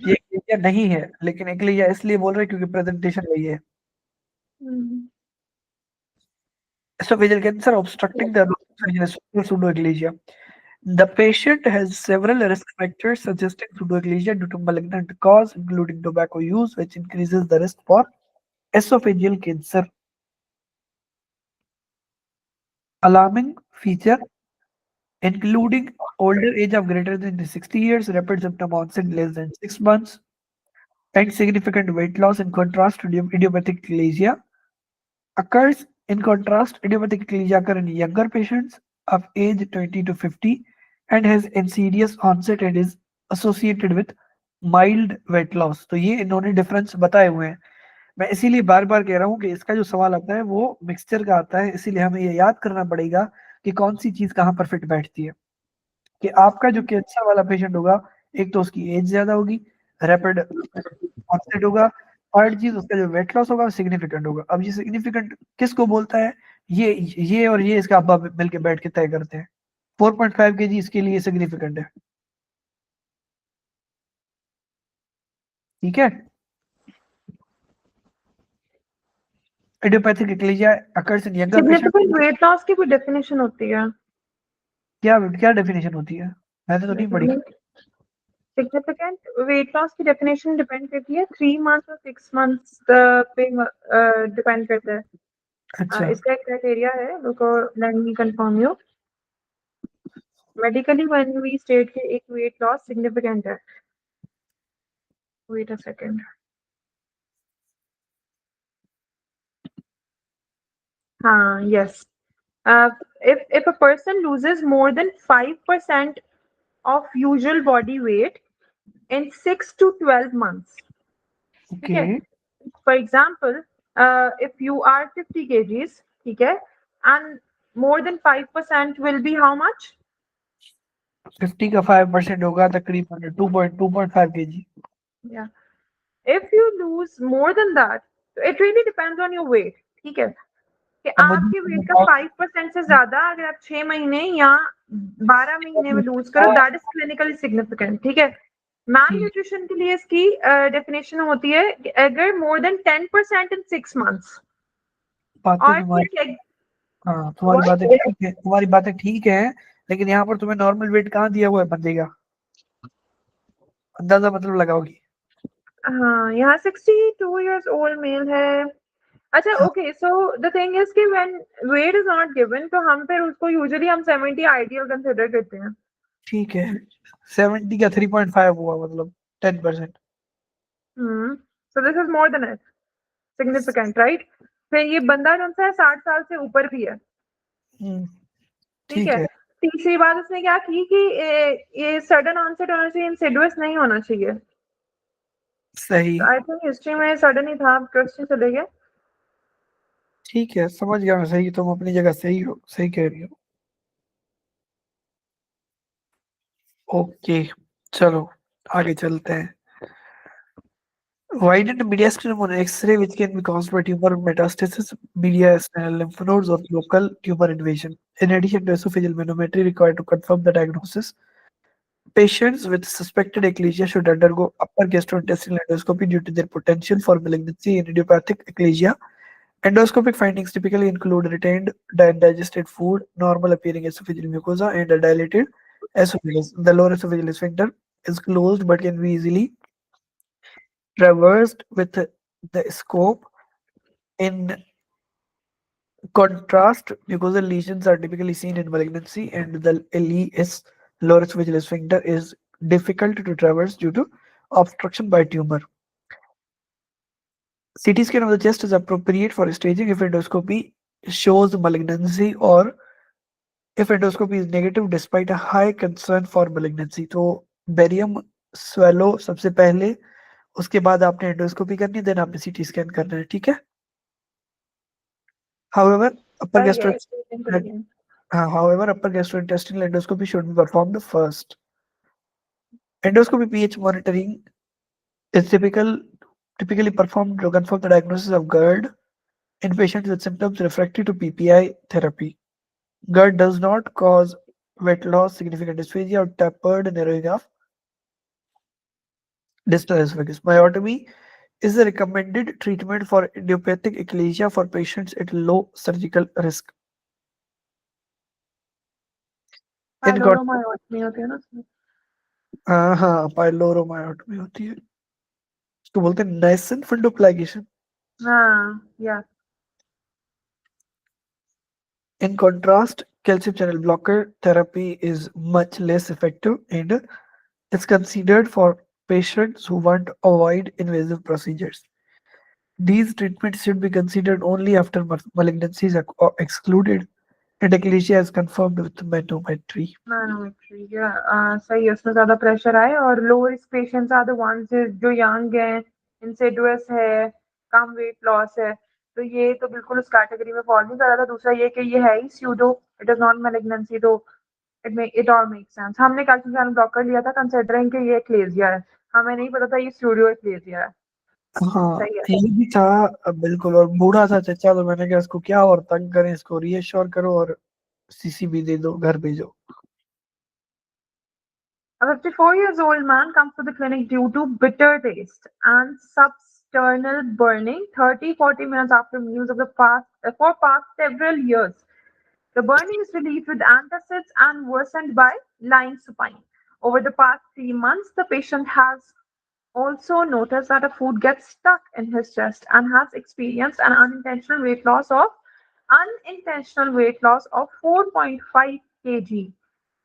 ये एक्लेजिया नहीं है, लेकिन एक्लेजिया इसलिए बोल रहे हैं क्योंकि प्रेजेंटेशन वही है। Esophageal cancer obstructing the pseudoeclasia. The patient has several risk factors suggesting pseudoeclasia due to malignant cause, including tobacco use, which increases the risk for esophageal cancer. Alarming feature including older age of greater than 60 years, rapid symptom onset less than 6 months, and significant weight loss in contrast to idiopathic eclasia. Occurs in contrast, idiopathic eclasia occur in younger patients of age 20 to 50 and has insidious onset and is associated with mild weight loss। तो ये इन्होंने difference बताए हुए हैं। मैं इसीलिए बार बार कह रहा हूँ कि इसका जो सवाल आता है वो मिक्सचर का आता है, इसीलिए हमें ये याद करना पड़ेगा कि कौन सी चीज कहाँ पर फिट बैठती है। कि आपका जो कैंसर वाला पेशेंट होगा, एक तो उसकी एज ज्यादा होगी, रैपिड ऑनसेट होगा, थर्ड चीज उसका जो वेट लॉस होगा सिग्निफिकेंट होगा। अब ये सिग्निफिकेंट किसको बोलता है, ये और ये इसका अब्बा मिलके बैठ के तय करते हैं। 4.5 kg इसके लिए सिग्निफिकेंट है, ठीक है। Idiopathic achalasia occurs in younger patient. Significant weight loss की कोई डेफिनेशन होती है? क्या क्या डेफिनेशन होती है, मैंने तो नहीं पढ़ी। सिग्निफिकेंट वेट लॉस की डेफिनेशन डिपेंड करती है 3 मंथ्स और 6 मंथ्स पे डिपेंड करता है। अच्छा इसका एक क्राइटेरिया है, रुको let me confirm you. Medically when we state कि एक वेट लॉस सिग्निफिकेंट है, वेट अ सेकंड। हाँ, yes. If a person loses more than 5% of usual body weight in 6 to 12 months, ठीक ओके। है? For example, if you are 50 kgs, ठीक है, and more than 5% will be how much? 50 का 5% होगा तकरीबन 2.5 kg। Yeah. If you lose more than that, it really depends on your weight, ठीक है? कि अब मुझे आपके ये वेट का बताओ 5% से ज्यादा अगर आप 6 महीने या 12 महीने में लूज करो, दैट इज क्लिनिकली सिग्निफिकेंट, ठीक है? मैल कि न्यूट्रिशन के लिए इसकी डेफिनेशन होती है कि अगर मोर देन 10% इन 6 मंथ्स बातें और तुम्हारी, ठीक हाँ तुम्हारी बातें ठीक है, तुम्हारी बातें ठीक है, लेकिन यहाँ पर तुम्हें नॉर्मल वेट कहाँ दिया हुआ है बंदे का, अंदाजा मतलब लगाओगी। हाँ, यहाँ 62 years old मेल है। अच्छा, हाँ okay, so the thing is कि when weight is not given तो हम फिर उसको यूजुअली हम 70 आइडियल कंसिडर करते हैं। ठीक है, 70 का 3.5 हुआ मतलब 10%। So this is more than it significant, right? फिर ये बंदा कौन सा है, 60 साल से ऊपर भी है, ठीक ठीक है? है। तीसरी बात उसने क्या की कि ये सडन ऑनसेट होना चाहिए, इंसिडियस नहीं होना चाहिए। सही। आई थिंक हिस्ट्री में सडन ही था, क्वेश्चन चले गए। ठीक है, समझ गया मैं, सही, तुम अपनी जगह सही हो, सही कह रही हो। ओके, चलो आगे चलते हैं। Widened mediastinum on X-ray, which can be caused by tumor metastasis, mediastinal lymph nodes, or local tumor invasion. In addition to esophageal manometry required to confirm the diagnosis, patients with suspected eclasia should undergo upper gastrointestinal endoscopy due to their potential for malignancy in idiopathic eclasia. Endoscopic findings typically include retained digested food, normal appearing esophageal mucosa, and a dilated esophagus. The lower esophageal sphincter is closed but can be easily traversed with the scope. In contrast, mucosal lesions are typically seen in malignancy, and the LES, lower esophageal sphincter, is difficult to traverse due to obstruction by tumor. CT scan of the chest is appropriate for staging if endoscopy shows malignancy or if endoscopy is negative despite a high concern for malignancy. तो barium swallow सबसे पहले, उसके बाद आपने endoscopy करनी है, then आपने CT scan करना है, ठीक है? However, upper सही है, gastrointestinal however, upper gastrointestinal endoscopy should be performed first. Endoscopy pH monitoring is typically performed to confirm the diagnosis of GERD in patients with symptoms refractory to PPI therapy. GERD does not cause weight loss, significant dysphagia, or tapered narrowing of distal esophagus. Myotomy is the recommended treatment for idiopathic eclasia for patients at low surgical risk. In con- पाइलोरोमायोटमी होती है ना उसमें। हाँ, पाइलोरोमायोटमी होती है, इसको बोलते हैं नाइसिन फंडोप्लाइगेशन। हाँ, या In contrast, calcium channel blocker therapy is much less effective and is considered for patients who want to avoid invasive procedures. These treatments should be considered only after malignancies are excluded and eclasia is confirmed with manometry. Manometry, या सही है, उसमें ज्यादा pressure आए और low risk patients are the ones जो young हैं, insidious है, कम वेट लॉस है, तो ये तो बिल्कुल उस कैटेगरी में फॉल नहीं कर रहा था। दूसरा ये कि ये है ही pseudo, it is not malignancy, तो इट ऑल मेक सेंस। हमने कैल्शियम चैनल ब्लॉकर लिया था कंसिडरिंग कि ये एक्लेजिया है, हमें नहीं पता था ये स्यूडो एक्लेजिया है। हाँ, सही है। ये भी था। बिल्कुल, और बूढ़ा था चचा, तो मैंने कहा इसको क्या और तंग करें, इसको रीअश्योर करो और सीसी भी दे दो, घर भेजो। A 54-year-old man comes to the clinic due to bitter taste and substernal burning 30-40 minutes after meals of the past several years. The burning is relieved with antacids and worsened by lying supine. Over the past 3 months, the patient has also noticed that a food gets stuck in his chest and has experienced an unintentional weight loss of 4.5 kg.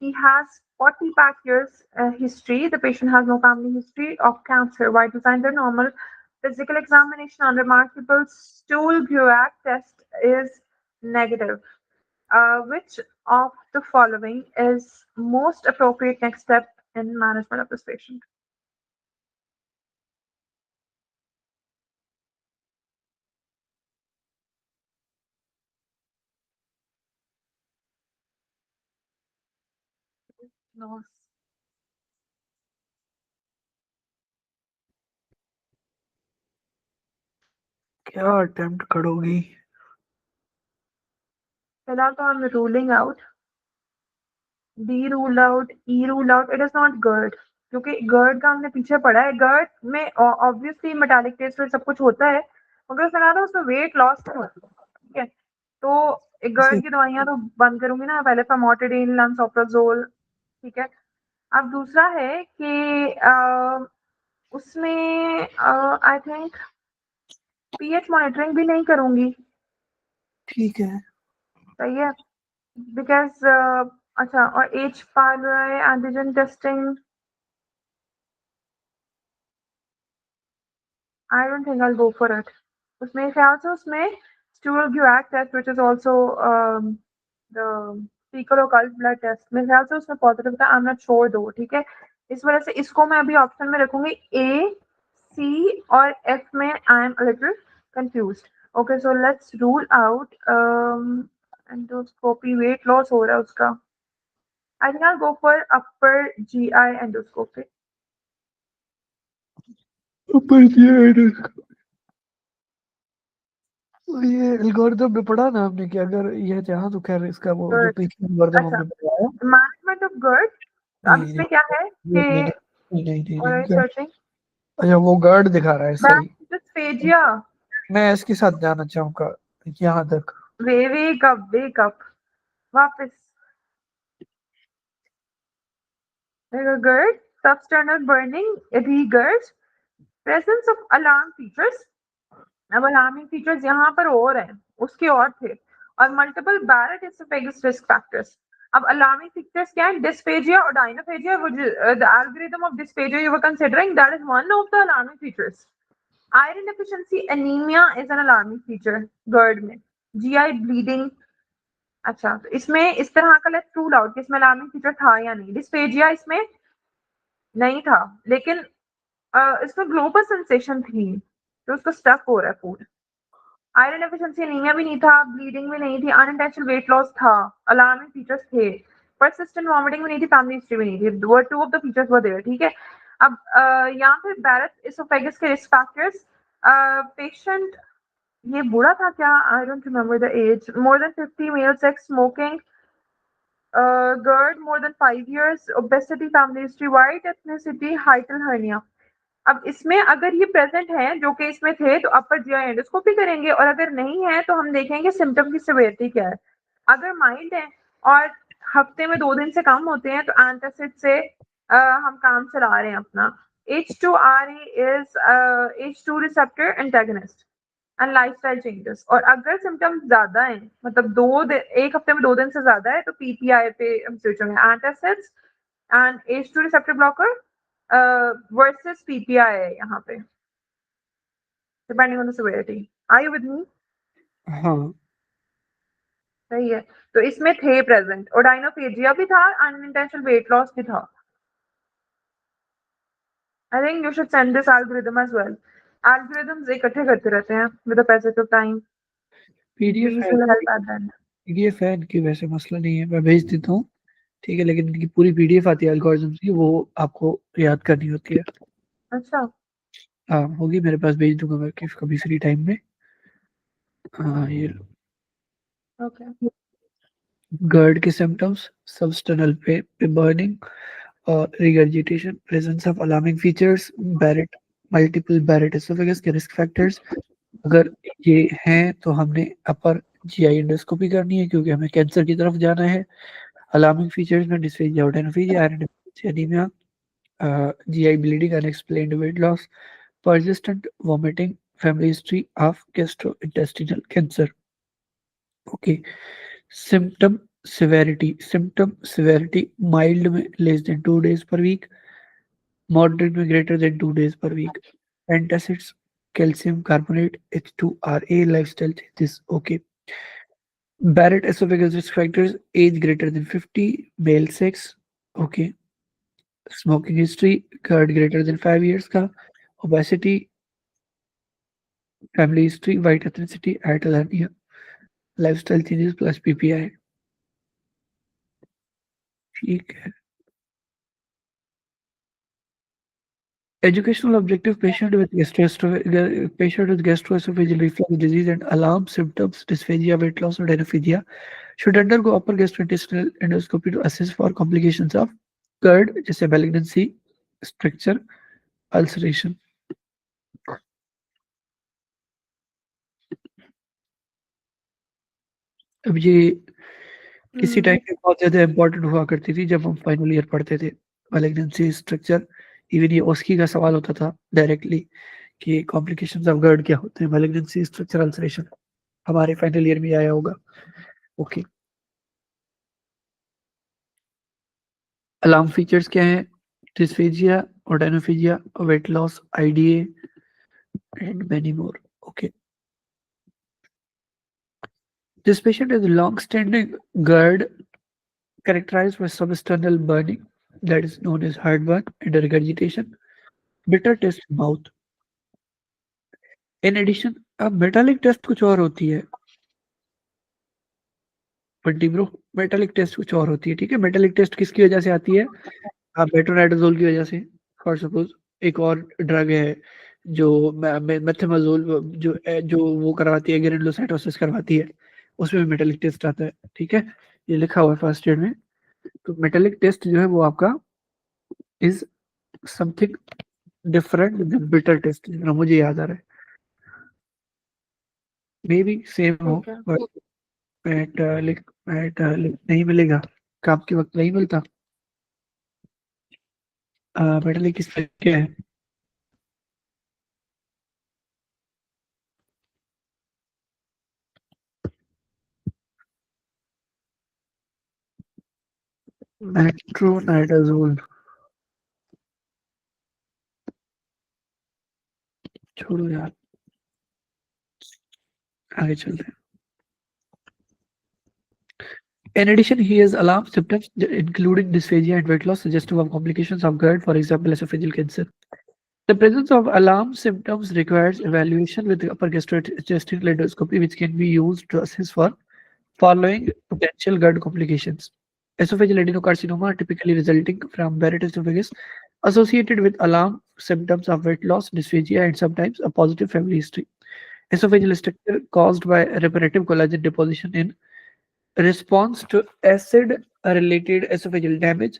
He has 40 pack years history. The patient has no family history of cancer. Vital signs are normal. Physical examination unremarkable. Stool Guyac test is negative. Which of the following is most appropriate next step in management of this patient? No. क्या attempt करोगी? फिलहाल तो I'm ruling out. D ruled out, E ruled out. It is not GERD क्योंकि GERD का हमने पीछे पढ़ा है. GERD में ऑब्वियसली मेटालिक टेस्ट और सब कुछ होता है, मगर उसमें ना उसमें वेट लॉस नहीं होता. ठीक है, तो GERD की दवाइयाँ तो बंद करूंगी ना पहले. फैमोटिडिन, लांसोप्राजोल. ठीक है. अब दूसरा है कि उसमें आई थिंक पीएच मॉनिटरिंग भी नहीं करूंगी. ठीक है. सही है. बिकॉज अच्छा, और एज पार रहा है. Antigen testing I don't think I'll go for it. उसमें ख्याल से उसमें stool Guyac test, which is also the fecal occult blood test, मेरे ख्याल से उसमें पॉजिटिव था. I'm not sure though. ठीक है, इस वजह से इसको मैं अभी ऑप्शन में रखूंगी. A, C और F में I am a little confused. Okay, so let's rule out endoscopy. weight loss हो रहा है उसका. I think I'll go for upper GI endoscopy. ऊपर ये एल्गोरिथम में पढ़ा ना हमने कि अगर ये चाहा तो खैर इसका वो जो Good. पीछे एल्गोरिथम अच्छा, हमने पढ़ाया. Management of GERD. अब नहीं नहीं इसमें क्या है नहीं नहीं कि नहीं नहीं नहीं और नहीं GERD. सर्चिंग अच्छा वो GERD दिखा रहा है. सही. बैक्टीरिया. मैं इसके साथ जाना चाहूंगा यहाँ तक. वेक अप वापस. GERD, substernal burning, rigors, presence of alarm features. अब अलार्मिंग फीचर्स यहाँ पर और हैं, उसके और थे. और multiple Barrett oesophagus risk factors. अब अलार्मिंग फीचर्स क्या है? डिस्फेजिया और odynophagia. The algorithm of dysphagia you were considering, that is one of the alarming features. Iron deficiency anaemia is an alarming feature GERD में. GI bleeding. अच्छा, तो इसमें इस तरह का लेट्स रूल आउट कि इसमें अलार्मिंग फीचर था या नहीं. डिस्फेजिया इसमें नहीं था, लेकिन इसमें ग्लोबल सेंसेशन थी, तो उसको स्टक हो रहा है फूड. आयरन डेफिशिएंसी एनीमिया भी नहीं था, ब्लीडिंग भी नहीं थी, अनइंटेंशनल वेट लॉस था, अलार्मिंग फीचर्स थे. परसिस्टेंट वॉमिटिंग भी नहीं थी, फैमिली हिस्ट्री भी नहीं थी. Were two of the features were there. ठीक है. अब यहाँ पे बैरेट एसोफेगस के रिस्क फैक्टर्स. पेशेंट ये बूढ़ा था क्या? I don't remember the age. More than 50, male sex, smoking, GERD more than 5 years, obesity, family history, white ethnicity, hiatal hernia. अब इसमें अगर ये प्रेजेंट है जो कि इसमें थे तो अपर जीआई एंडोस्कोपी करेंगे, और अगर नहीं है तो हम देखेंगे सिम्टम की सिवियरिटी क्या है. अगर माइल्ड है और हफ्ते में 2 दिन से कम होते हैं तो एंटासिड से हम काम चला रहे हैं अपना. H2RE is H2 receptor antagonist and lifestyle changes. और अगर सिम्टम्स ज्यादा हैं, मतलब एक हफ्ते में 2 दिन से ज्यादा है, तो पीपीआई पे हम स्विच होंगे. Antacids and H2 receptor blocker versus PPI है यहाँ पे, depending on the severity. Are you with me? हाँ. सही है. तो इसमें थे प्रेजेंट, और डायनोफेजिया भी था, अनइंटेंशनल वेट लॉस भी था. I think you should send this algorithm as well. Algorithms इकट्ठे करते रहते हैं with the passage of time. PDF this है. Will help at the end. PDF है इनकी, वैसे मसला नहीं है, मैं भेज देता हूँ. ठीक है, लेकिन इनकी पूरी पीडीएफ आती है एल्गोरिथम्स की, वो आपको याद करनी होती है. अच्छा. हाँ होगी मेरे पास, भेज दूंगा मैं कभी फ्री टाइम में. हाँ ये लो. ओके. GERD के सिम्टम्स: सबस्टर्नल पेन, बर्निंग और regurgitation, presence of alarming features, Barrett, multiple Barrett oesophagus के रिस्क फैक्टर्स. अगर ये हैं तो हमने अपर जीआई एंडोस्कोपी करनी है क्योंकि हमें कैंसर की तरफ जाना है. अलार्मिंग फीचर्स में डिस्फेजिया और डायनोफेजिया, iron anemia, GI bleeding, unexplained weight loss, persistent vomiting, family history of gastrointestinal cancer. Okay. Symptom severity mild में less than 2 days per week, moderate में greater than 2 days per week. Antacids, calcium carbonate, H2RA, lifestyle changes. Okay. Barrett esophagus risk factors, age greater than 50, male sex. Okay. Smoking history, GERD greater than 5 years का, obesity, family history, white ethnicity, hiatal hernia, lifestyle changes plus PPI. ठीक है. Educational objective: patient with gastroesophageal reflux disease and alarm symptoms, dysphagia, weight loss, or diaphagia should undergo upper gastrointestinal endoscopy to assess for complications of GERD, जैसे malignancy, stricture, ulceration. अब ये किसी time पे बहुत ज़्यादा important हुआ करती थी जब हम फाइनल ईयर पढ़ते थे. मैलिग्नेंसी, स्ट्रक्चर, इवन ये ओस्की का सवाल होता था डायरेक्टली कि कॉम्प्लिकेशंस ऑफ GERD क्या होते हैं. मैलिग्नेंसी, स्ट्रक्चर, अल्सरेशन हमारे फाइनल ईयर में आया होगा. ओके. अलार्म फीचर्स क्या हैं? Dysphagia, odynophagia, weight loss, IDA and many more. Okay. This patient is long-standing GERD characterized by substernal burning that is known as heartburn and regurgitation, bitter taste in mouth. In addition, अब metallic taste कुछ और होती है. Bunty bro, metallic taste कुछ और होती है. ठीक है. मेटालिक टेस्ट किसकी वजह से आती है? आप मेट्रोनाइट्रोजोल की वजह से. फॉर सपोज एक और ड्रग है जो मेथामोजोल, जो वो करवाती है, ग्रेनुलोसाइटोसिस करवाती है, उसमें भी मेटालिक टेस्ट आता है. ठीक है. ये लिखा हुआ है फर्स्ट एड में. तो मेटालिक टेस्ट जो है वो आपका is something different than bitter taste, जितना मुझे याद आ रहा है. मे बी सेम हो, बट मेटालिक नहीं मिलेगा. काम के वक्त नहीं मिलता. मेटालिक किस तरह क्या है? मेट्रोनाइडाजोल. छोड़ो यार, आगे चलते हैं. In addition, he has alarm symptoms including dysphagia and weight loss suggestive of complications of GERD, for example, esophageal cancer. The presence of alarm symptoms requires evaluation with upper gastrointestinal endoscopy, which can be used to assess for following potential GERD complications. Esophageal adenocarcinoma, typically resulting from Barrett esophagus, associated with alarm symptoms of weight loss, dysphagia, and sometimes a positive family history. Esophageal structure caused by reparative collagen deposition in response to acid-related esophageal damage,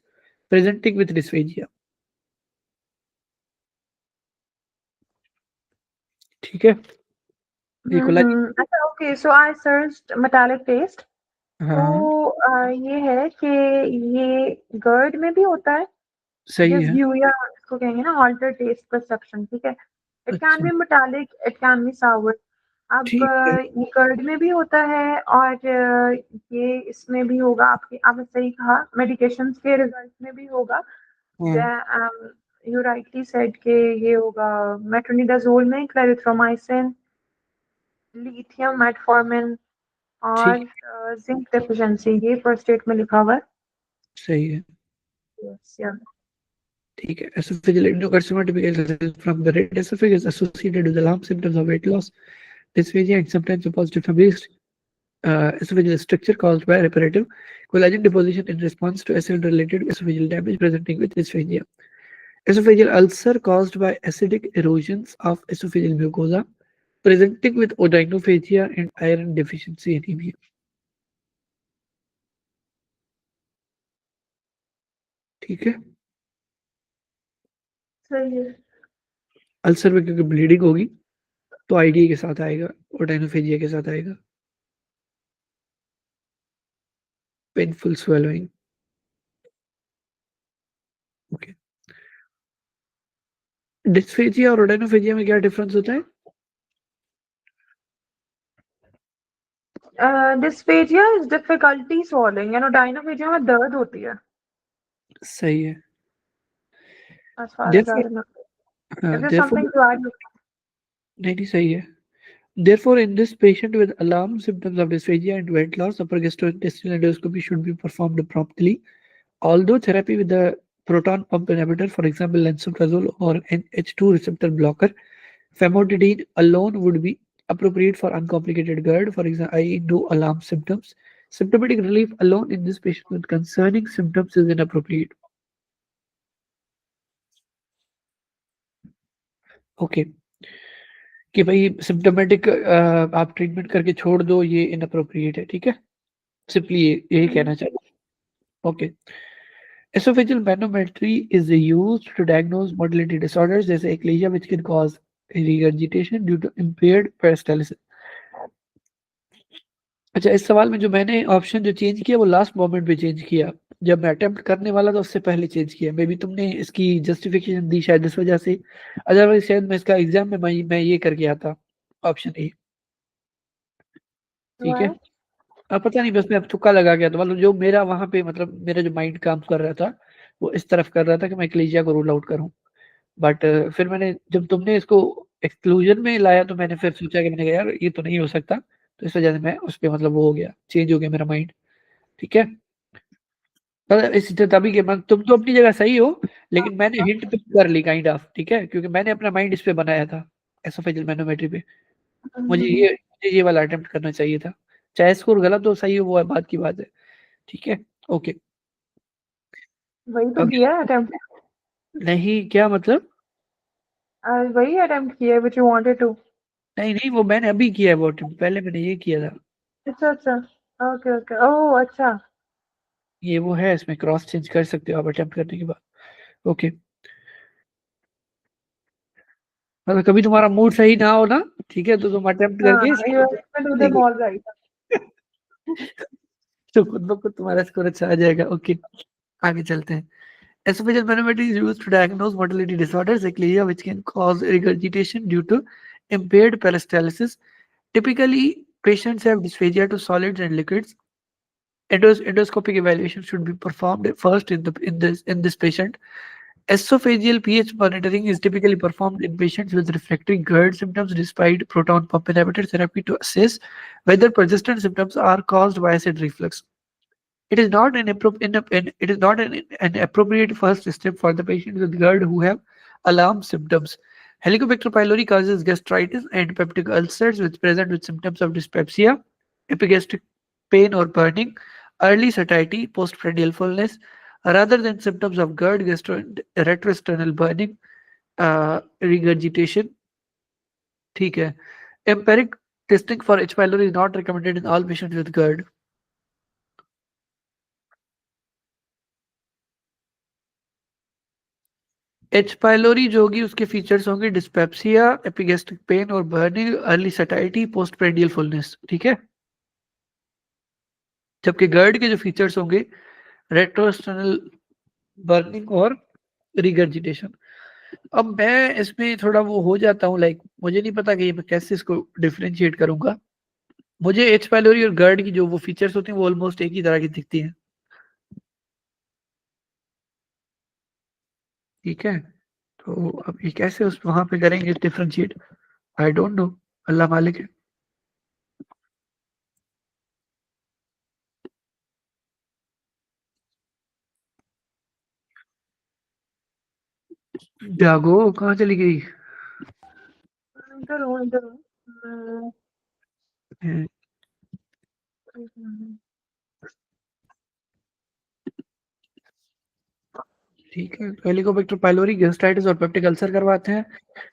presenting with dysphagia. ठीक है. ये collagen. अच्छा, okay. सो आई searched metallic taste. हाँ, तो ये है कि ये GERD में भी होता है. सही है. डिस्यूरिया इसको कहेंगे ना, ऑल्टर टेस्ट परसेप्शन. ठीक है. इट कैन अच्छा, be metallic, it can be sour. अब ठीक है. ये GERD में भी होता है और ये इसमें भी होगा. आपने सही कहा, मेडिकेशंस के रिजल्ट में भी होगा. हाँ, यू राइटली सेड कि ये होगा मेट्रोनिडाजोल में, क्लेरिथ्रोमाइसिन, लिथियम, मेटफॉर्मिन और ठीक, जिंक डेफिशिएंसी. ये फर्स्ट एड में लिखा हुआ है. सही है. यस, या. ठीक है. Esophageal adenocarcinoma typically results from the red esophagus associated with alarm symptoms of weight loss, dysphagia, and sometimes a positive family history. Esophageal structure caused by reparative collagen deposition in response to acid-related esophageal damage, presenting with dysphagia. Esophageal ulcer caused by acidic erosions of esophageal mucosa, presenting with odynophagia and iron deficiency anemia. ठीक है. सही है. Ulcer में क्योंकि bleeding होगी तो IDA के साथ आएगा, ओडाइनोफेजिया के साथ आएगा. Painful swallowing. डिस्फेजिया और रोडेनोफेजिया में क्या डिफरेंस होता है? Dysphagia is difficulty swallowing and odynophagia में दर्द होती है, सही है। as far as I Therefore, remember. Is हाँ, there therefore, something to add? नहीं नहीं सही है। Therefore, in this patient with alarm symptoms of dysphagia and weight loss, upper gastrointestinal endoscopy should be performed promptly. Although therapy with the proton pump inhibitor, for example, lansoprazole or an H2 receptor blocker, famotidine alone would be appropriate for uncomplicated GERD, for example, i.e. no alarm symptoms. Symptomatic relief alone in this patient with concerning symptoms is inappropriate. Okay. कि भाई symptomatic आप treatment करके छोड़ दो, ये inappropriate है, ठीक है? सिंपली यही कहना चाहिए। Okay. Esophageal manometry is used to diagnose motility disorders जैसे eclasia which can cause regurgitation due to impaired peristalsis. अच्छा, इस सवाल में जो मैंने ऑप्शन जो चेंज किया वो लास्ट मोमेंट पे चेंज किया, जब मैं अटेम्प्ट करने वाला था उससे पहले चेंज किया। मे बी तुमने इसकी जस्टिफिकेशन दी शायद इस वजह से, अदरवाइज शायद मैं इसका एग्जाम में मैं ये करके आता ऑप्शन ए। ठीक है। Why? अब पता नहीं, बस मैं अब तुक्का लगा गया था, मतलब जो मेरा वहां पे मतलब मेरा जो माइंड काम कर रहा था वो इस तरफ कर रहा था कि मैं एक्लेजिया को रूल आउट करूं। बट फिर मैंने जब तुमने इसको एक्सक्लूजन में लाया तो मैंने फिर सोचा कि मैंने कहा यार ये तो नहीं हो सकता, तो इस वजह से मैं उस पे मतलब वो हो गया, चेंज हो गया मेरा माइंड। ठीक है। इस तभी के तुम तो अपनी जगह सही हो, लेकिन मैंने हिंट पिक कर ली काइंड ऑफ, ठीक है, क्योंकि मैंने अपना माइंड इस पे बनाया था, एसोफेजियल मैनोमेट्री पे। मुझे ये वाला अटेम्प्ट करना चाहिए था। चाहे स्कोर गलत हो सही हो वो बात की बात है। ठीक है। ओके। वही तो अब किया है अटेम्प्ट, नहीं, क्या मतलब? वही अटेम्प्ट किया है व्हिच यू वांटेड टू। नहीं नहीं, वो मैंने अभी किया है, वो attempt, पहले मैंने ये किया था। अच्छा अच्छा, ओके ओके, ओह अच्छा। ये वो है, इसमें क्रॉस चेंज कर सकते हो आप अटेम्प्ट करने के बाद। ओके। मतलब कभी तुम्हारा मूड सही ना हो ना, ठीक है, तो तुम अटेम्प्ट हाँ, करके you have to them all right. तो खुद ब खुद तुम्हारा स्कोर अच्छा आ जाएगा। ओके, आगे चलते हैं। Esophageal manometry is used to diagnose motility disorders, eclasia, which can cause regurgitation due to impaired peristalsis. Typically, patients have dysphagia to solids and liquids. Endoscopic evaluation should be performed first in this patient. Esophageal pH monitoring is typically performed in patients with refractory GERD symptoms despite proton pump inhibitor therapy to assess whether persistent symptoms are caused by acid reflux. It is not an appropriate first step for the patient with GERD who have alarm symptoms. Helicobacter pylori causes gastritis and peptic ulcers with present with symptoms of dyspepsia, epigastric pain or burning, early satiety, postprandial fullness, rather than symptoms of GERD, retroesternal burning, regurgitation. ठीक है. Empiric testing for H. pylori is not recommended in all patients with GERD. H pylori जो होगी उसके features होंगे dyspepsia, epigastric pain और burning, early satiety, post prandial fullness. ठीक है। जबकि गर्ड के जो फीचर्स होंगे रेट्रोस्टर्नल बर्निंग और रिगर्जिटेशन। अब मैं इसमें थोड़ा वो हो जाता हूँ, लाइक मुझे नहीं पता कि मैं कैसे इसको डिफरेंशिएट करूंगा। मुझे एच पाइलोरी और गर्ड की जो वो फीचर्स होती हैं वो ऑलमोस्ट एक ही तरह की दिखती हैं। ठीक है। तो अब ये कैसे उस वहां पे करेंगे डिफरेंशिएट, आई डोंट नो, अल्लाह मालिक है। जागो, कहाँ चली गई? इधर हूँ इधर हूँ। है। ठीक है। तो हेलिकोबैक्टर पाइलोरी गैस्ट्राइटिस और पेप्टिक अल्सर करवाते हैं।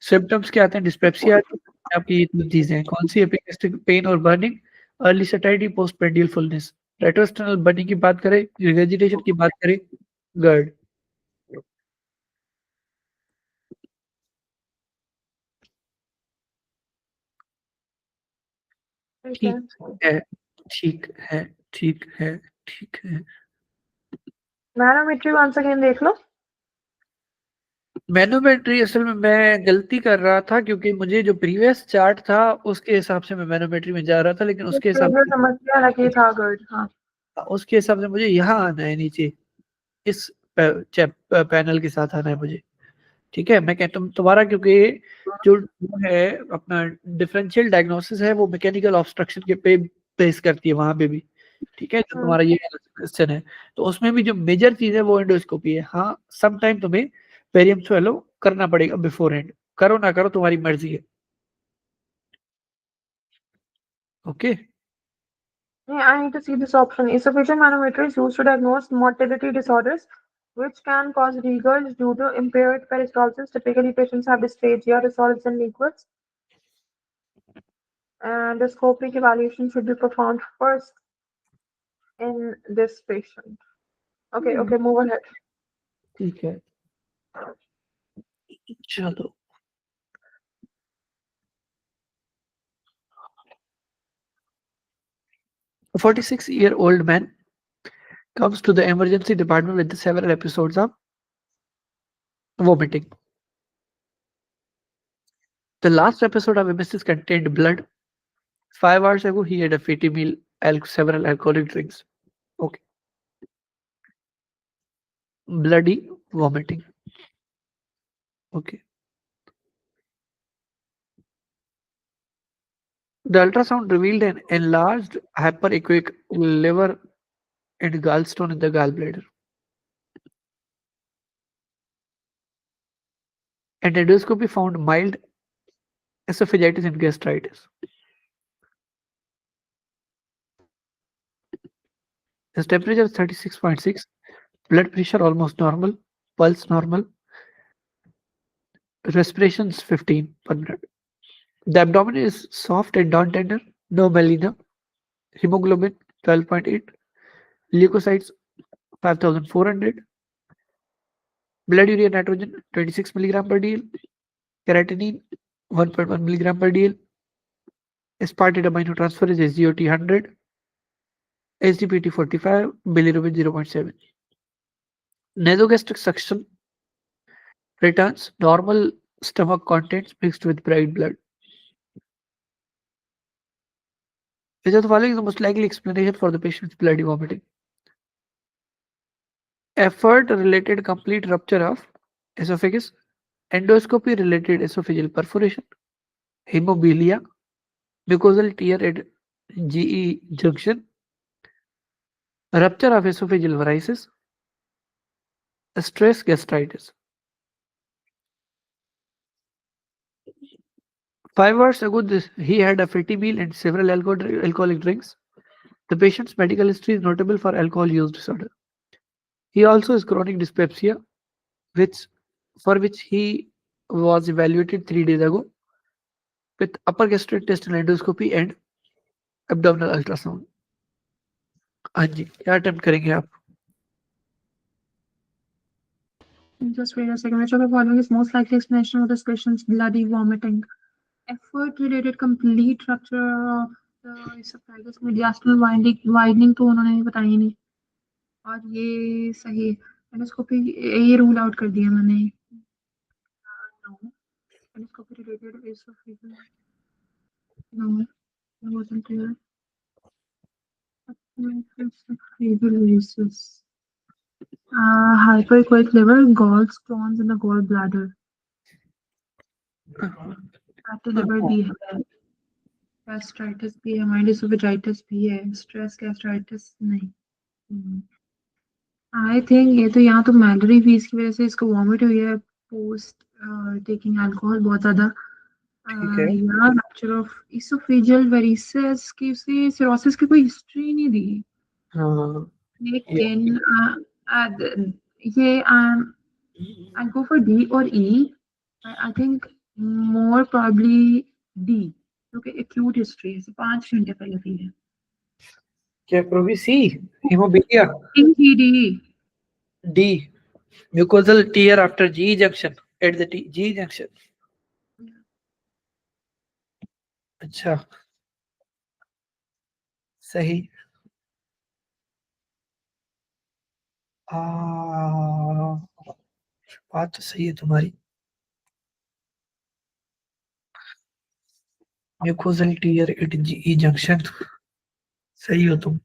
सिम्टम्स क्या आते हैं? डिस्पेप्सिया आपकी ये 3 चीजें हैं। कौन सी? एपिगैस्ट्रिक पेन और burning, early satisfactory, post prandial fullness. Retrosternal burning की बात करें, रिगर्जिटेशन की बात करें, गर्ड। ठीक है, ठीक है, ठीक है, ठीक है, ठीक है। मैनोमेट्री वंस अगेन देख लो। मैनोमेट्री असल में मैं गलती कर रहा था, क्योंकि मुझे जो प्रीवियस चार्ट था उसके हिसाब से मैं मैनोमेट्री में जा रहा था, लेकिन उसके हिसाब मुझे समझ गया लगे था गुड। हाँ से मुझे यहाँ आना है नीचे, इस पैनल के साथ आना है मुझे। ठीक है, मैं कहता हूँ तुम्हारा, क्योंकि जो वो है अपना डिफरेंशियल डायग्नोसिस है, वो मैकेनिकल ऑब्स्ट्रक्शन के पे बेस करती है वहां पे भी। ठीक है, जो तुम्हारा ये क्वेश्चन है, तो उसमें भी जो मेजर चीज है वो एंडोस्कोपी है। हाँ, सम टाइम तुम्हें पेरियम स्वेलो करना पड़ेगा बिफोर हैंड, करो ना करो तुम्हारी मर्जी है। Okay, Yeah, I need to see this option. Esophageal manometer is used to diagnose motility disorders, which can cause regurg due to impaired peristalsis. Typically, patients have dysphagia, solids and liquids. And the scopic evaluation should be performed first in this patient. Okay, move ahead. ठीक है, चलो। A 46-year-old man comes to the emergency department with several episodes of vomiting. The last episode of emesis contained blood. 5 hours ago, he had a fatty meal, several alcoholic drinks. Okay. Bloody vomiting. Okay. The ultrasound revealed an enlarged hyperechoic liver and gallstone in the gallbladder. And endoscopy found mild esophagitis and gastritis. His temperature is 36.6, blood pressure almost normal, pulse normal, respirations 15 per minute. The abdomen is soft and non-tender, no melena, hemoglobin 12.8, leukocytes 5400, blood urea nitrogen 26 milligram per dl, creatinine 1.1 milligram per dl, aspartate aminotransferase SGOT 100, SGPT 45, bilirubin 0.7. Nasogastric suction returns normal stomach contents mixed with bright blood. Which of the following is the most likely explanation for the patient's bloody vomiting? Effort-related complete rupture of esophagus, endoscopy-related esophageal perforation, hemobilia, mucosal tear at GE junction, rupture of esophageal varices, stress gastritis. 5 hours ago, he had a fatty meal and several alcoholic drinks. The patient's medical history is notable for alcohol use disorder. He also has chronic dyspepsia, for which he was evaluated 3 days ago with upper gastrointestinal endoscopy and abdominal ultrasound. हाँ जी, क्या attempt करेंगे आप? Just wait a second. Which of the following is most likely explanation of this patient's bloody vomiting? Effort-related complete rupture of the esophagus, mediastinal widening तो उन्होंने बताई नहीं, और ये सही एंडोस्कोपी ये रूल आउट कर दिया मैंने। No, endoscopy related esophageal, no, it wasn't clear. Varices. Hyperechoic liver, gallstones in the gallbladder. Fatty liver भी है, gastritis भी है, mild esophagitis भी है, stress gastritis नहीं। आई थिंक ये तो यहाँ तो मैलरी फीस की वजह से इसको वॉमिट हुई है पोस्ट टेकिंग अल्कोहल बहुत ज्यादा, ठीक है। या रप्चर ऑफ इसोफेजियल वेरिसेस की उसकी सिरोसिस की कोई हिस्ट्री नहीं दी, हाँ, लेकिन ये I'll go for D or E. I think more probably D, क्योंकि acute history है, 5 घंटे पहले की है। क्या करोगी? सी, hemobilia. D. D, mucosal tear after G junction, at the G junction. अच्छा, सही। बात तो सही है तुम्हारी। Mucosal tear it E junction, सही हो तुम।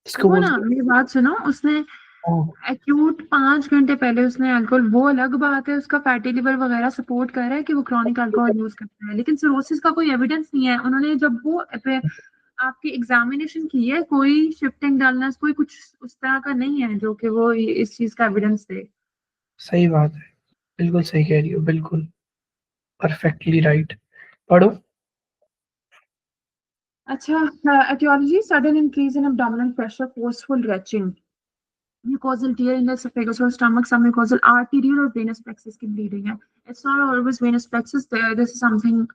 इसको वो ना बोलते मेरी बात सुनो, उसने हो। एक्यूट 5 घंटे पहले उसने अल्कोहल, वो अलग बात है, उसका फैटी लिवर वगैरह सपोर्ट कर रहा है कि वो क्रॉनिक अल्कोहल यूज करता है, लेकिन सिरोसिस का कोई एविडेंस नहीं है। उन्होंने जब वो आपकी एग्जामिनेशन की है, कोई शिफ्टिंग डलनेस कोई कुछ उस तरह का नहीं है जो कि वो इस चीज का एविडेंस दे। सही बात है, बिल्कुल सही कह रही हो, बिल्कुल परफेक्टली राइट। पढ़ो। अच्छा, etiology: sudden increase in abdominal pressure, forceful retching, mucosal tear in the esophagus or stomach, some mucosal arterial or venous plexus की bleeding है. It's not always venous plexus. This is something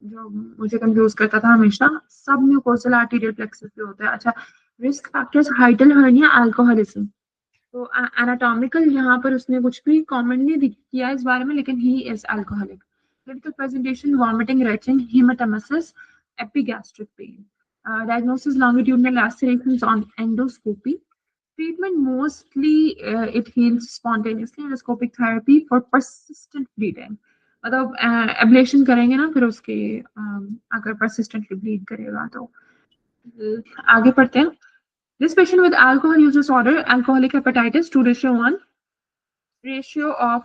जो मुझे confuse करता था हमेशा, सब mucosal arterial plexus पे होता है। अच्छा, risk factors: hydel hernia, alcoholism. तो एनाटॉमिकल यहाँ पर उसने कुछ भी कमेंट नहीं किया इस बारे में, लेकिन he is alcoholic. Clinical presentation: vomiting, retching, haematemesis, epigastric pain. Diagnosis: longitudinal lacerations on endoscopy. Treatment: mostly it heals spontaneously. Endoscopic therapy for persistent bleeding. मतलब एब्लेशन करेंगे ना फिर उसके अगर persistently bleed करेगा तो। आगे पढ़ते हैं। This patient with alcohol use disorder, alcoholic hepatitis, 2:1, ratio of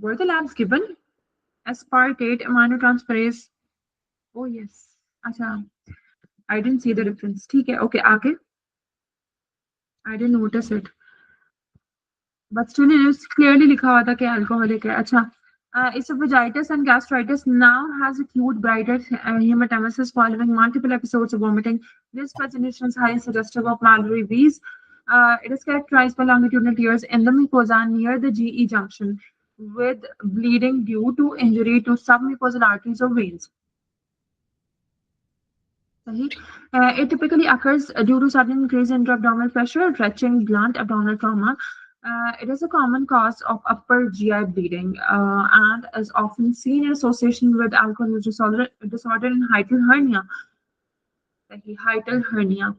were the labs given? Aspartate, aminotransferase. Oh yes. अच्छा, I didn't see the difference. ठीक है, okay, आगे। I didn't notice it. But still it's clearly लिखा हुआ था कि alcoholic है। अच्छा, esophagitis and gastritis, now has acute brighter hematemesis following multiple episodes of vomiting. This presentation is highly suggestive of Mallory-Weiss. It is characterized by longitudinal tears in the mucosa near the GE junction, with bleeding due to injury to submucosal arteries or veins. सही। It typically occurs due to sudden increase in abdominal pressure, retching, blunt abdominal trauma. It is a common cause of upper GI bleeding and is often seen in association with alcohol use disorder and hiatal hernia. Hiatal hernia.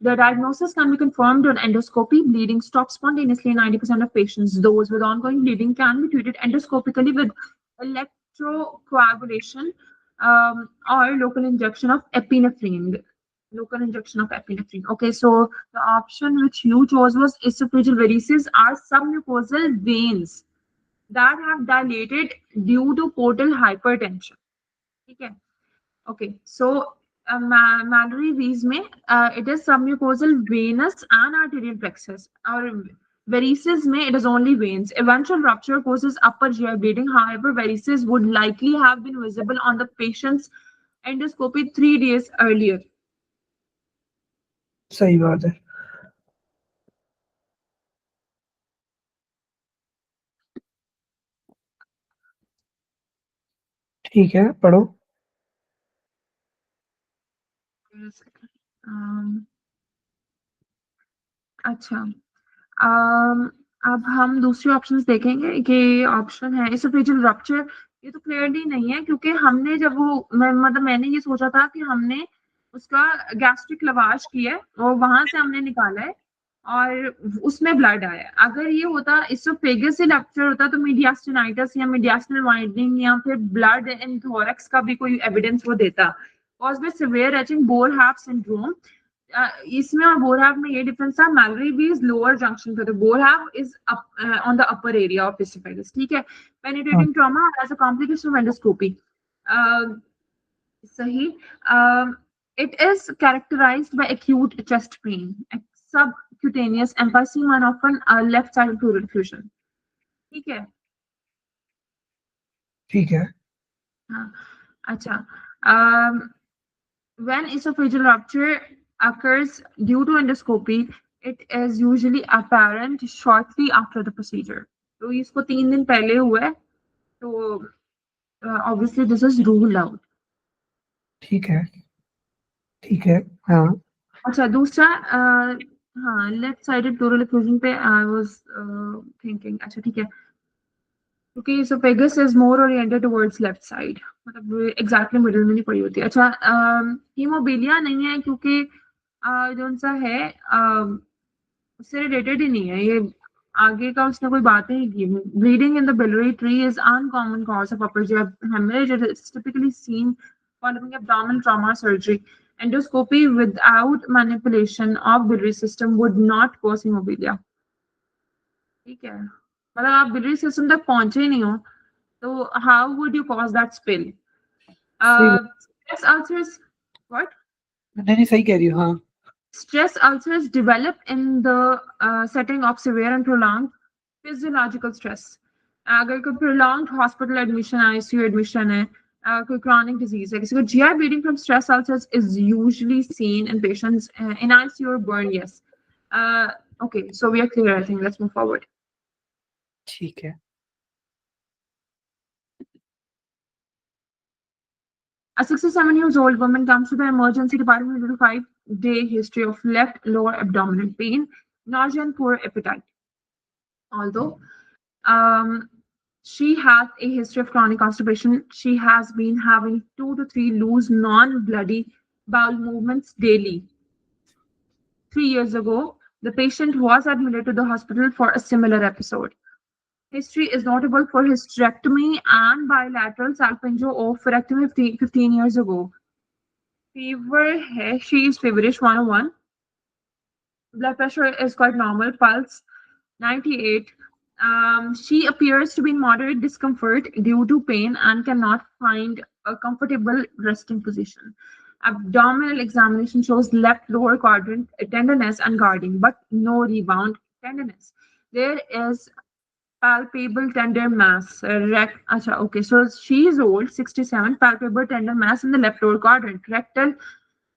The diagnosis can be confirmed on endoscopy. Bleeding stops spontaneously in 90% of patients. Those with ongoing bleeding can be treated endoscopically with electrocoagulation or local injection of epinephrine. Local injection of epinephrine. Okay, so the option which you chose was esophageal varices are submucosal veins that have dilated due to portal hypertension. Okay. Okay, so Mallory-Weiss में it is submucosal venous and arterial plexus. Or varices में it is only veins. Eventual rupture causes upper GI bleeding. However, varices would likely have been visible on the patient's endoscopy 3 days earlier. सही बात है। ठीक है, पढ़ो। अच्छा, अब हम दूसरे ऑप्शंस देखेंगे कि ऑप्शन है एसोफेजियल रप्चर। ये तो क्लियरली नहीं है, क्योंकि हमने जब वो मतलब मैंने ये सोचा था कि हमने उसका गैस्ट्रिक लवाश किया है और वहां से हमने निकाला है और उसमें ब्लड आया है। अगर ये होता इसोफेगस से रप्चर होता तो मीडियास्टिनाइटिस या मीडियास्टिनल वाइडनिंग या फिर ब्लड इन थोरैक्स का भी कोई एविडेंस वो देता। Caused by severe retching, Boerhaave syndrome. इसमें और बोरहैव में ये डिफरेंस था, मैलरी भी इज लोअर जंक्शन पे, तो Boerhaave is on the upper area of oesophagus. ठीक है। हाँ, penetrating trauma as a complication of endoscopy. सही। It is characterised by acute chest pain, subcutaneous emphysema and often left sided pleural effusion. ठीक है। ठीक है। हाँ, अच्छा। When esophageal rupture occurs due to endoscopy, it is usually apparent shortly after the procedure. तो इसको 3 दिन पहले हुआ है, तो obviously this is ruled out. ठीक है। ठीक है। हाँ। अच्छा, दूसरा हाँ, लेफ्ट साइडेड प्लूरल इफ्यूजन पे आई वाज थिंकिंग। अच्छा ठीक है, क्योंकि esophagus is more oriented towards left side, मतलब एग्जैक्टली मिडिल में नहीं पड़ी होती। अच्छा, हीमोबिलिया नहीं है, क्योंकि जो सा है उससे रिलेटेड ही नहीं है ये, आगे का उसने कोई बात ही नहीं की। Bleeding in the biliary tree is uncommon cause of upper GI hemorrhage. It is typically seen following abdominal trauma surgery. Endoscopy without manipulation of biliary system would not cause hemophilia. ठीक है, मतलब आप biliary system तक पहुंचे ही नहीं हो, तो how would you cause that spill? सही बात। Stress ulcers, what? नहीं नहीं, सही कह रही हो, हाँ। Stress ulcers develop in the setting of severe and prolonged physiological stress. अगर कोई prolonged hospital admission है, ICU admission है, कोई chronic disease है, किसी को GI bleeding from stress ulcers is usually seen in patients in ICU or burn, yes. Uh, okay, so we are clear, I think. Let's move forward. ठीक है। A 67-year-old woman comes to the emergency department with a 5-day history of left lower abdominal pain, nausea, and poor appetite. Although um, she has a history of chronic constipation, she has been having 2 to 3 loose, non-bloody bowel movements daily. 3 years ago, the patient was admitted to the hospital for a similar episode. History is notable for hysterectomy and bilateral salpingo-oophorectomy 15 years ago. Fever, she is feverish 101. Blood pressure is quite normal. Pulse 98. She appears to be in moderate discomfort due to pain and cannot find a comfortable resting position. Abdominal examination shows left lower quadrant tenderness and guarding, but no rebound tenderness. There is palpable tender mass. Okay, so she is old, 67, palpable tender mass in the left lower quadrant. Rectal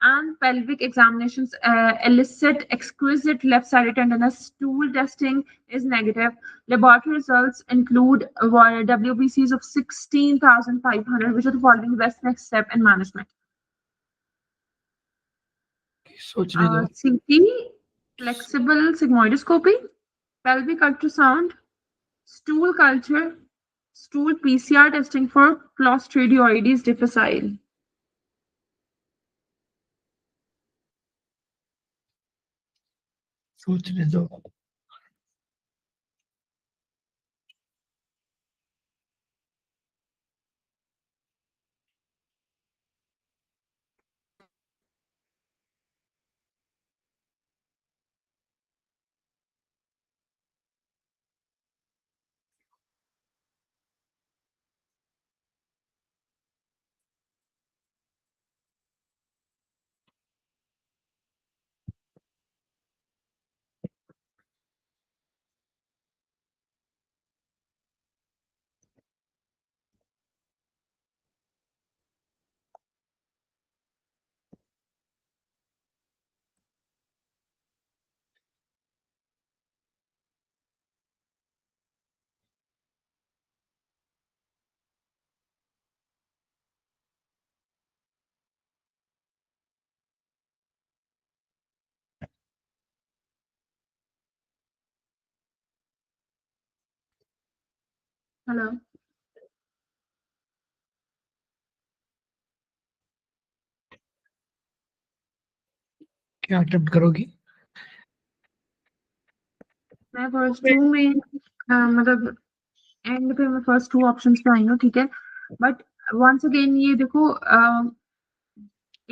and pelvic examinations elicit exquisite left-sided tenderness. Stool testing is negative. Laboratory results include WBCs of 16,500, which are the following best next step in management. सोचने दो। CT, flexible sigmoidoscopy, pelvic ultrasound, stool culture, stool PCR testing for Clostridioides difficile. सोचने दो। Hello. क्या attempt करोगी? मैं first to में मतलब and पे मैं फर्स्ट 2 ऑप्शंस पे आई हूँ, ठीक है? बट वंस अगेन ये देखो,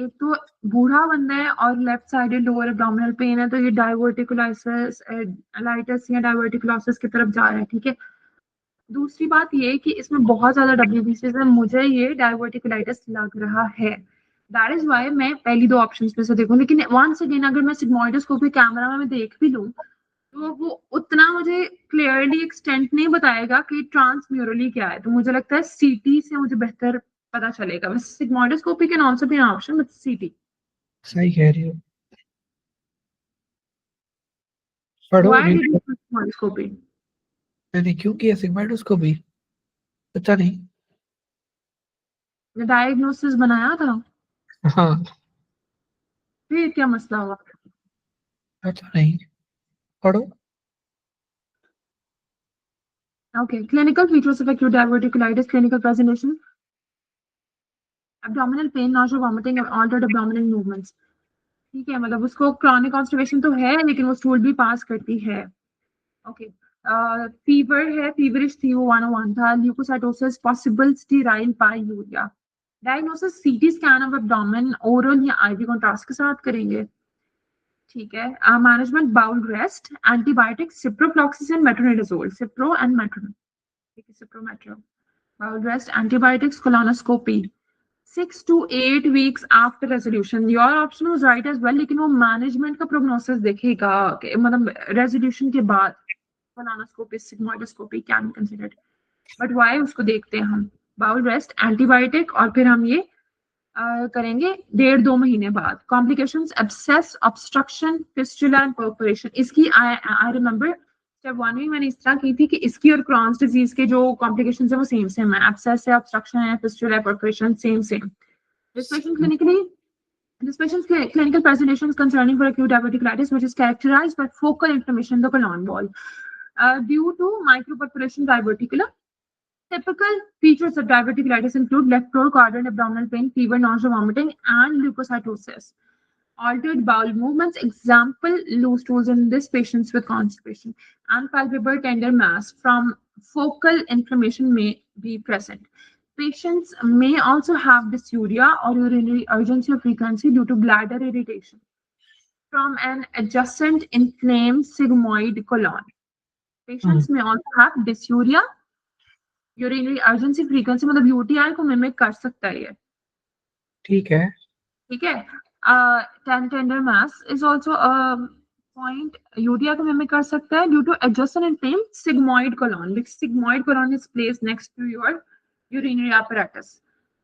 एक तो बूढ़ा बंदा है और left sided lower abdominal pain है, तो ये डाइवर्टिकुलाइसिस लाइटिस या डाइवर्टिकुलोसिस की तरफ जा रहा है, ठीक है? दूसरी बात ये है कि इसमें बहुत ज़्यादा WBCs है, मुझे ये डाइवर्टिकुलाइटिस लग रहा है। दैट इज़ व्हाई मैं पहली 2 ऑप्शंस में से देखूँ, लेकिन वंस अगेन अगर मैं सिग्मोइडोस्कोपी कैमरा में देख भी लूँ, तो वो उतना मुझे क्लियरली एक्सटेंट नहीं बताएगा कि ट्रांसम्यूरली क्या है, तो मुझे लगता है सीटी से मुझे बेहतर पता चलेगा। वैसे sigmoidoscopy can also be an option, but सीटी। सही कह रही हो। पढ़ो why did you read. Choose sigmoidoscopy? मैंने क्यों किया सिग्माइडोस्कोपी? पता नहीं। डायग्नोसिस बनाया था, हाँ। फिर क्या मसला हुआ? पता नहीं। पढ़ो। Okay, clinical features of acute diverticulitis, clinical presentation, abdominal pain, nausea, vomiting, and altered abdominal movements. ठीक है, मतलब उसको क्रॉनिक कॉन्स्टिपेशन तो है लेकिन वो स्टूल भी पास करती है। ओके, फीवर है, फीवरिश थी, वो 101 था। Leucocytosis, possible sterile pyuria. Diagnosis CT scan of abdomen, oral या आईवी कॉन्ट्रास्ट के साथ करेंगे। ठीक है, management bowel rest, antibiotic ciprofloxacin metronidazole, cipro and metro, ठीक है, cipro metro. Bowel rest, antibiotics, colonoscopy. 6 to 8 weeks after resolution, your option was right as well, लेकिन वो मैनेजमेंट का प्रोग्नोसिस देखेगा, मतलब रेजोल्यूशन के बाद colonoscopy, sigmoidoscopy can be considered, but why उसको देखते हैं हम। बाउल रेस्ट, एंटीबायोटिक, और फिर हम ये करेंगे 1.5-2 महीने बाद। Complications, abscess, obstruction, fistula and perforation. इसकी आई रिमेंबर स्टेप 1 में मैंने इस तरह की थी कि इसकी और क्रॉन्स डिजीज के जो कॉम्प्लिकेशंस है वो सेम सेम है, एब्सेस है, ऑब्स्ट्रक्शन है, फिस्टुला है, perforation same same. This patient clinically This patient's clinical presentation is concerning for acute diverticulitis, which is characterized by focal inflammation in the colon wall due to microperforation diverticula. Typical features of diverticulitis include left lower quadrant abdominal pain, fever, nausea, vomiting, and leukocytosis. Altered bowel movements, example, loose stools in this patients with constipation, and palpable tender mass from focal inflammation may be present. Patients may also have dysuria or urinary urgency or frequency due to bladder irritation from an adjacent inflamed sigmoid colon. Patients may also have dysuria, urinary urgency frequency, मतलब UTI को mimic कर सकता है ये, ठीक है। ठीक है। Tender mass is also point, UTI को मिमिक कर सकता है due to adjacent inflamed sigmoid colon, because sigmoid colon is placed next to your urinary apparatus.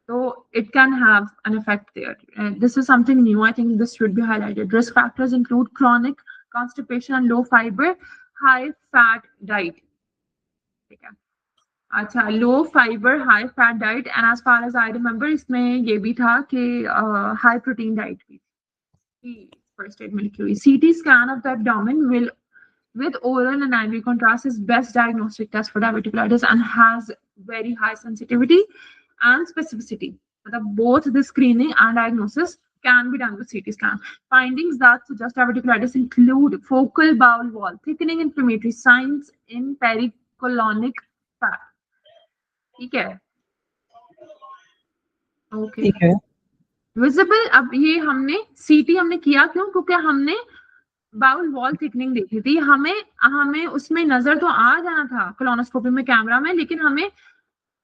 So it can have an effect there. This is something new. I think this should be highlighted. Risk factors include chronic constipation and low fiber, high fat diet. ठीक है, अच्छा, low fibre high fat diet, and as far as I remember इसमें ये भी था कि high protein diet भी थी। फर्स्ट एड मिल्की हुई। सीटी scan of the abdomen will with oral and IV contrast is best diagnostic test for diverticulitis and has very high sensitivity and specificity. Both the screening and diagnosis can be done with CT scan. Findings that suggest diverticulitis include focal bowel wall thickening, inflammatory signs in pericolonic fat. ठीक है, okay. ठीक है। Visible, अब ये हमने सीटी हमने किया क्यों, क्योंकि हमने बाउल वॉल थिकनिंग देखी थी, हमें हमें उसमें नजर तो आ जाना था कोलोनोस्कोपी में कैमरा में, लेकिन हमें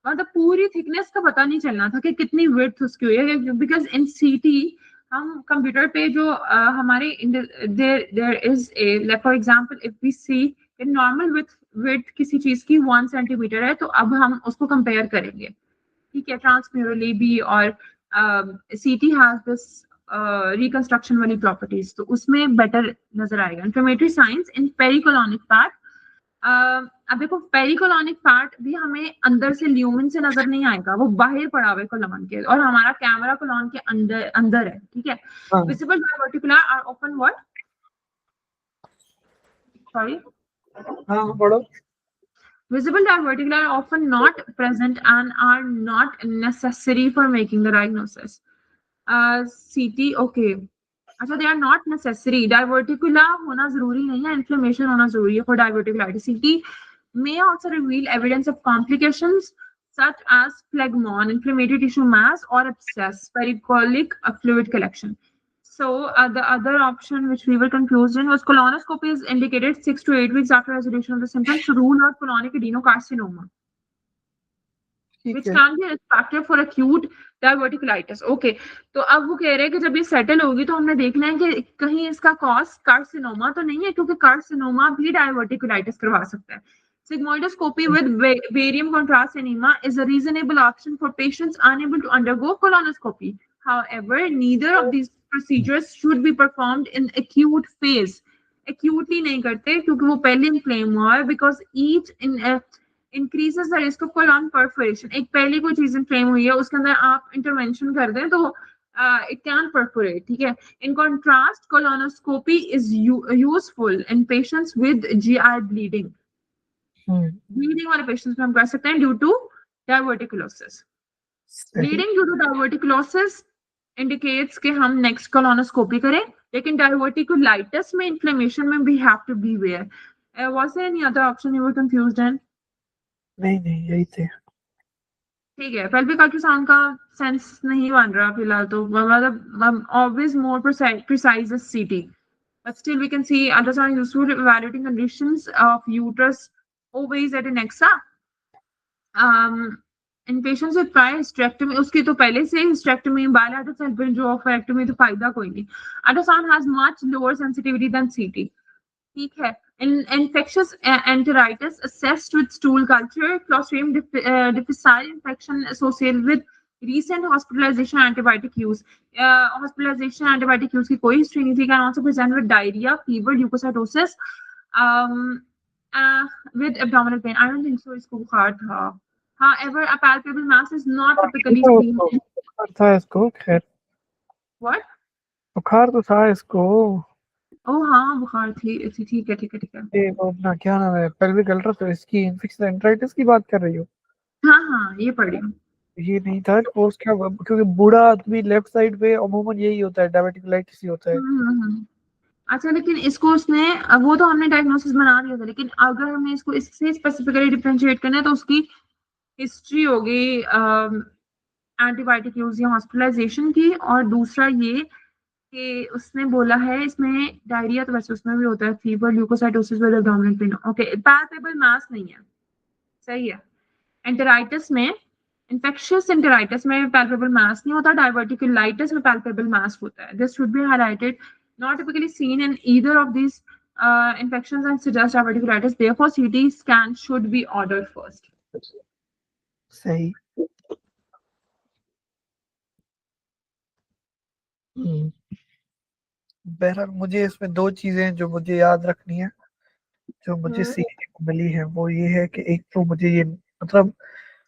मतलब पूरी थिकनेस का पता नहीं चलना था कि कितनी विड्थ उसकी हुई है, बिकॉज इन सीटी हम कंप्यूटर पे जो हमारे there is a, for example if we see normal width किसी चीज की 1 सेंटीमीटर है, तो अब हम उसको कंपेयर करेंगे, ठीक है, ट्रांसम्यूरली भी, और सीटी हैज दिस रिकंस्ट्रक्शन वाली प्रॉपर्टीज, तो उसमें बेटर नजर आएगा। इन्फ्लेमेटरी साइंस इन पेरिकोलॉनिक फैट, अब देखो पेरिकोलॉनिक फैट भी हमें अंदर से ल्यूमेन से नजर नहीं आएगा, वो बाहर पड़ा हुआ है कोलॉन के, और हमारा कैमरा कोलॉन के अंदर अंदर है, ठीक है। Visible diverticular are often what, sorry, हाँ पढ़ो। Visible diverticula are often not present and are not necessary for making the diagnosis. CT, okay. अच्छा, they are not necessary. Diverticula होना जरूरी नहीं है, inflammation होना जरूरी है for diverticulitis. CT may also reveal evidence of complications such as phlegmon, inflammatory tissue mass, or abscess, pericolic fluid collection. So the other option which we were confused in was colonoscopy is indicated 6 to 8 weeks after resolution of the symptoms to rule out colonic adenocarcinoma, which can be a factor for acute diverticulitis. Okay, तो अब वो कह रहे हैं कि जब ये settle होगी तो हमने देखना है कि कहीं इसका कॉज कार्सिनोमा तो नहीं है, क्योंकि कार्सिनोमा भी डायवर्टिकुलाइटिस करवा सकता है। Sigmoidoscopy with barium contrast enema is a reasonable option for patients unable to undergo colonoscopy. However, neither of these procedures should be performed in acute phase. Acutely नहीं करते क्योंकि वो पहले inflame हुआ है, because each increases the risk of colon perforation. एक पहले कोई चीज inflame हुई है, उसके अंदर आप intervention कर दें तो it can perforate, ठीक है। In contrast, colonoscopy is useful in patients with GI bleeding. Bleeding वाले patients में हम कर सकते हैं due to diverticulosis. Bleeding due to diverticulosis indicates कि हम नेक्स्ट कोलोनोस्कोपी करें, लेकिन डायवर्टिकुलाइटिस में इन्फ्लेमेशन में भी have to be aware. Was there any other option you were confused in? नहीं यही थे। ठीक है, पेल्विक अल्ट्रासाउंड का सेंस नहीं बन रहा फिलहाल, तो मतलब ऑब्वियस मोर प्रिसाइज इज सीटी, but still we can see ultrasound is useful in evaluating conditions of uterus, ovaries and nexa. In patients with prior hysterectomy, उसकी तो पहले से hysterectomy, bilateral salpingo-oophorectomy, तो फायदा कोई नहीं. Ultrasound has much lower sensitivity than CT. ठीक है. In infectious enteritis assessed with stool culture, Clostridium difficile infection associated with recent hospitalization antibiotic use. Hospitalization antibiotic use की कोई history नहीं थी. Can also present with diarrhea, fever, leukocytosis, um, with abdominal pain. I don't think so. इसको बुखार था. However, a palpable mass is not typically seen. बुखार था इसको, खैर What? बुखार तो था इसको। Oh हाँ, बुखार थी। ठीक है, ठीक है, ठीक है। ये वो अपना क्या नाम है, पेल्विक अल्ट्रा, तो इसकी इन्फेक्शन एंटराइटिस की बात कर रही हो? हाँ, ये पढ़ी हूँ। ये नहीं था वो उसका, क्योंकि बूढ़ा आदमी लेफ्ट साइड पे अमूमन यही होता है, डायबिटिकुलाइटिस ही होता है। अच्छा, लेकिन इसको उसने, वो तो हमने डायग्नोसिस बना दिया था, लेकिन अगर हमें इसको इससे स्पेसिफिकली डिफरेंशिएट करना है तो उसकी हिस्ट्री होगी एंटीबायोटिक यूज या हॉस्पिटलाइजेशन की, और दूसरा ये कि उसने बोला है इसमें डायरिया, तो वैसे उसमें भी होता है, fever, leucocytosis with abdominal pain. Okay, palpable mass नहीं है, सही है। एंटेराइटिस में, इन्फेक्शियस एंटेराइटिस में पैल्पेबल मास नहीं होता, डायवर्टिकुलाइटिस में पैल्पेबल मास होता है। This should be highlighted, not typically seen in either of these infections and suggest diverticulitis. Therefore, CT scan should be ordered first. सही। बहरहाल मुझे इसमें दो चीजें जो मुझे याद रखनी है, जो मुझे सीखने को मिली है, वो ये है कि एक तो मुझे ये, मतलब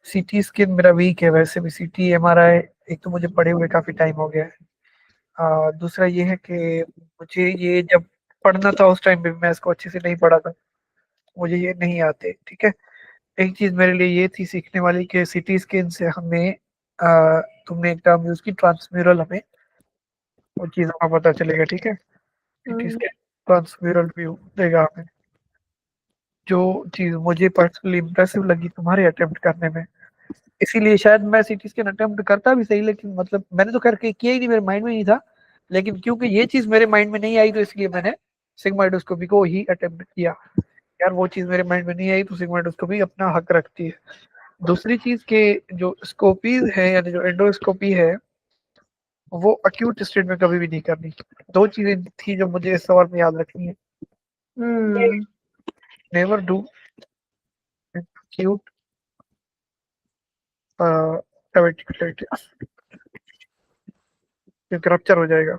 सीटी स्कैन मेरा वीक है, वैसे भी सीटी एमआरआई एक तो मुझे पढ़े हुए काफी टाइम हो गया है। दूसरा ये है कि मुझे ये जब पढ़ना था उस टाइम पे मैं इसको अच्छे से नहीं पढ़ा था, मुझे ये नहीं आते, ठीक है। एक चीज मेरे लिए ये थी सीखने वाली कि सीटी स्कैन से हमें तुमने एक टर्म यूज की ट्रांसम्यूरल, हमें वो चीजों का पता चलेगा, ठीक है। सीटी स्कैन ट्रांसम्यूरल व्यू देगा हमें। जो चीज मुझे पर्सनली इम्प्रेसिव लगी तुम्हारे अटेम्प्ट करने में, इसीलिए शायद मैं सीटी स्कैन अटेम्प्ट करता भी सही, लेकिन मतलब मैंने तो करके किया ही नहीं, मेरे माइंड में नहीं था, लेकिन क्योंकि ये चीज मेरे माइंड में नहीं आई तो इसलिए मैंने सिग्माइडोस्कोपी को ही अटेम्प्ट किया। यार वो चीज मेरे माइंड में नहीं आई तो सिग्माइडोस्कोपी अपना हक रखती है। दूसरी चीज के जो स्कोपीज है, यानी जो एंडोस्कोपी है, वो अक्यूट स्टेट में कभी भी नहीं करनी। दो चीजें थी जो मुझे इस सवाल में याद रखनी है। नेवर डू acute diverticulitis, क्योंकि रप्चर हो जाएगा।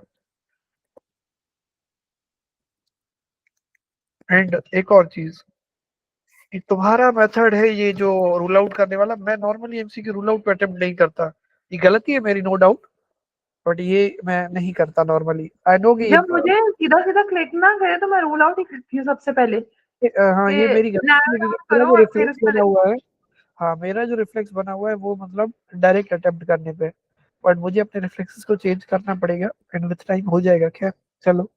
एंड एक और चीज, तुम्हारा मेथड है ये जो रूल आउट करने वाला, मैं नॉर्मली एमसीक्यू रूल आउट पे अटेम्प्ट नहीं करता, ये गलती है मेरी नो डाउट, बट ये मैं नहीं करता नॉर्मली। आई नो कि जब मुझे सीधा सीधा क्लिक ना करे तो मैं रूल आउट ही करती हूँ सबसे पहले, हाँ कि ये मेरी गलती नैरो है, क्योंकि डाउन मेरा करो जो और फिर रिफ्लेक्स उसका। बना हुआ है, हाँ मेरा जो रिफ्लेक्स बना हुआ है वो मतलब डायरेक्ट अटेम्प्ट करने पे, बट मुझे अपने रिफ्लेक्सेस को चेंज करना पड़ेगा, एंड विद टाइम हो जाएगा। क्या, चलो।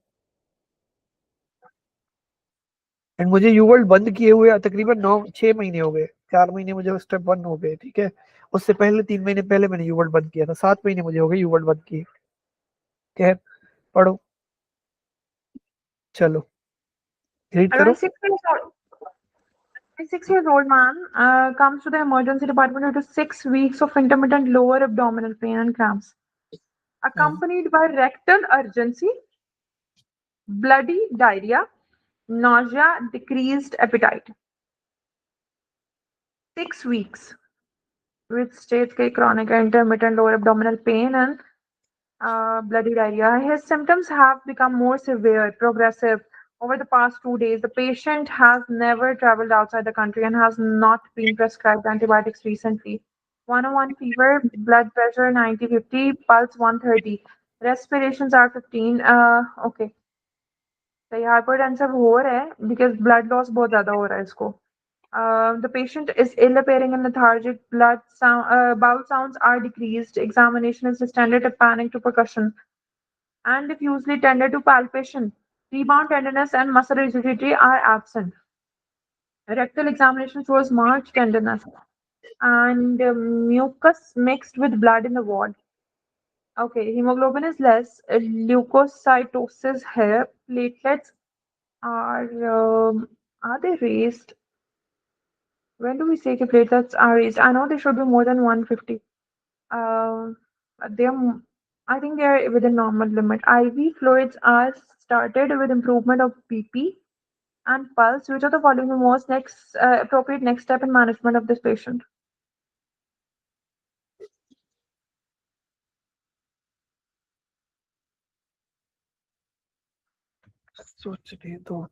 एंड मुझे यूवर्ल्ड बंद किए हुए तकरीबन 9-6 महीने हो गए, 4 महीने मुझे स्टेप 1 हो गए, ठीक है। उससे पहले 3 महीने पहले मैंने यूवर्ल्ड बंद किया था, 7 महीने मुझे हो गए यूवर्ल्ड बंद किए। खैर, पढ़ो, चलो रीड A करो। 26-year-old man comes to the emergency department due to 6 weeks of intermittent lower abdominal pain and cramps, accompanied by rectal urgency, bloody diarrhea, nausea, decreased appetite. 6 weeks with stage K chronic intermittent lower abdominal pain and bloody diarrhea. His symptoms have become more severe, progressive over the past 2 days. The patient has never traveled outside the country and has not been prescribed antibiotics recently. 101 fever, blood pressure 90/50, pulse 130, respirations are 15. Okay. तो ये hypertensive हो रहा है because blood loss बहुत ज्यादा हो रहा है इसको। The patient is ill appearing and lethargic. Bowel sounds are decreased. Examination is distended to panic to percussion, and diffusely tended to palpation. Rebound tenderness and muscle rigidity are absent. Rectal examination shows marked tenderness and mucus mixed with blood in the ward. Okay, hemoglobin is less. Leukocytosis here. Platelets are they raised? When do we say the platelets are raised? I know they should be more than 150. Uh, they're, I think they're within normal limit. IV fluids are started with improvement of BP and pulse. Which of the following the most next appropriate next step in management of this patient? सोचने दो।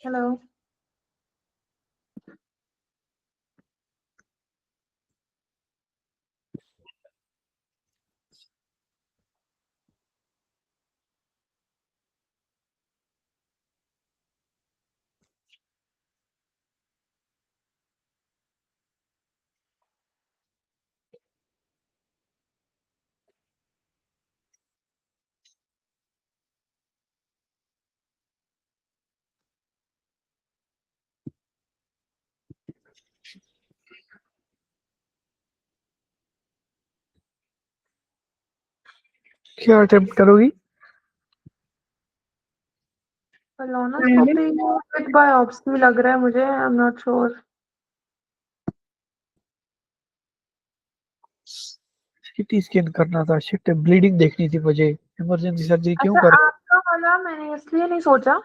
Hello. क्या attempt करोगी? Colonoscopy with biopsy लग रहा है मुझे. I'm not sure. CT scan करना था, शिट ब्लीडिंग देखनी थी मुझे, इमरजेंसी सर्जरी क्यों अच्छा, कर आपका वाला मैंने इसलिए नहीं सोचा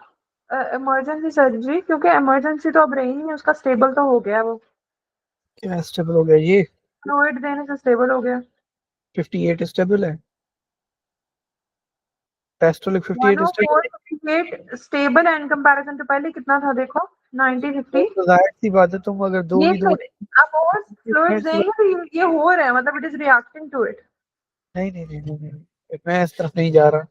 इमरजेंसी सर्जरी, क्योंकि इमरजेंसी तो अब रही नहीं है, उसका स्टेबल तो हो गया वो. क्या स्टेबल हो गया ये? फ्लूइड देने से स्टेबल हो गया. 58 स्टेबल है, टेस्टोलिक 58 स्टेबल है। 104.58 स्टेबल है इन कंपैरिजन टू पहले कितना था देखो 90-50. तो जाहिर सी बात है, तुम अगर दो ये ही दो अब और फ्लूइड्स देंगे तो ये हो रहा है, मतलब it is reacting to it. नहीं नहीं नहीं नहीं नहीं, मैं इस तरफ नहीं जा रहा।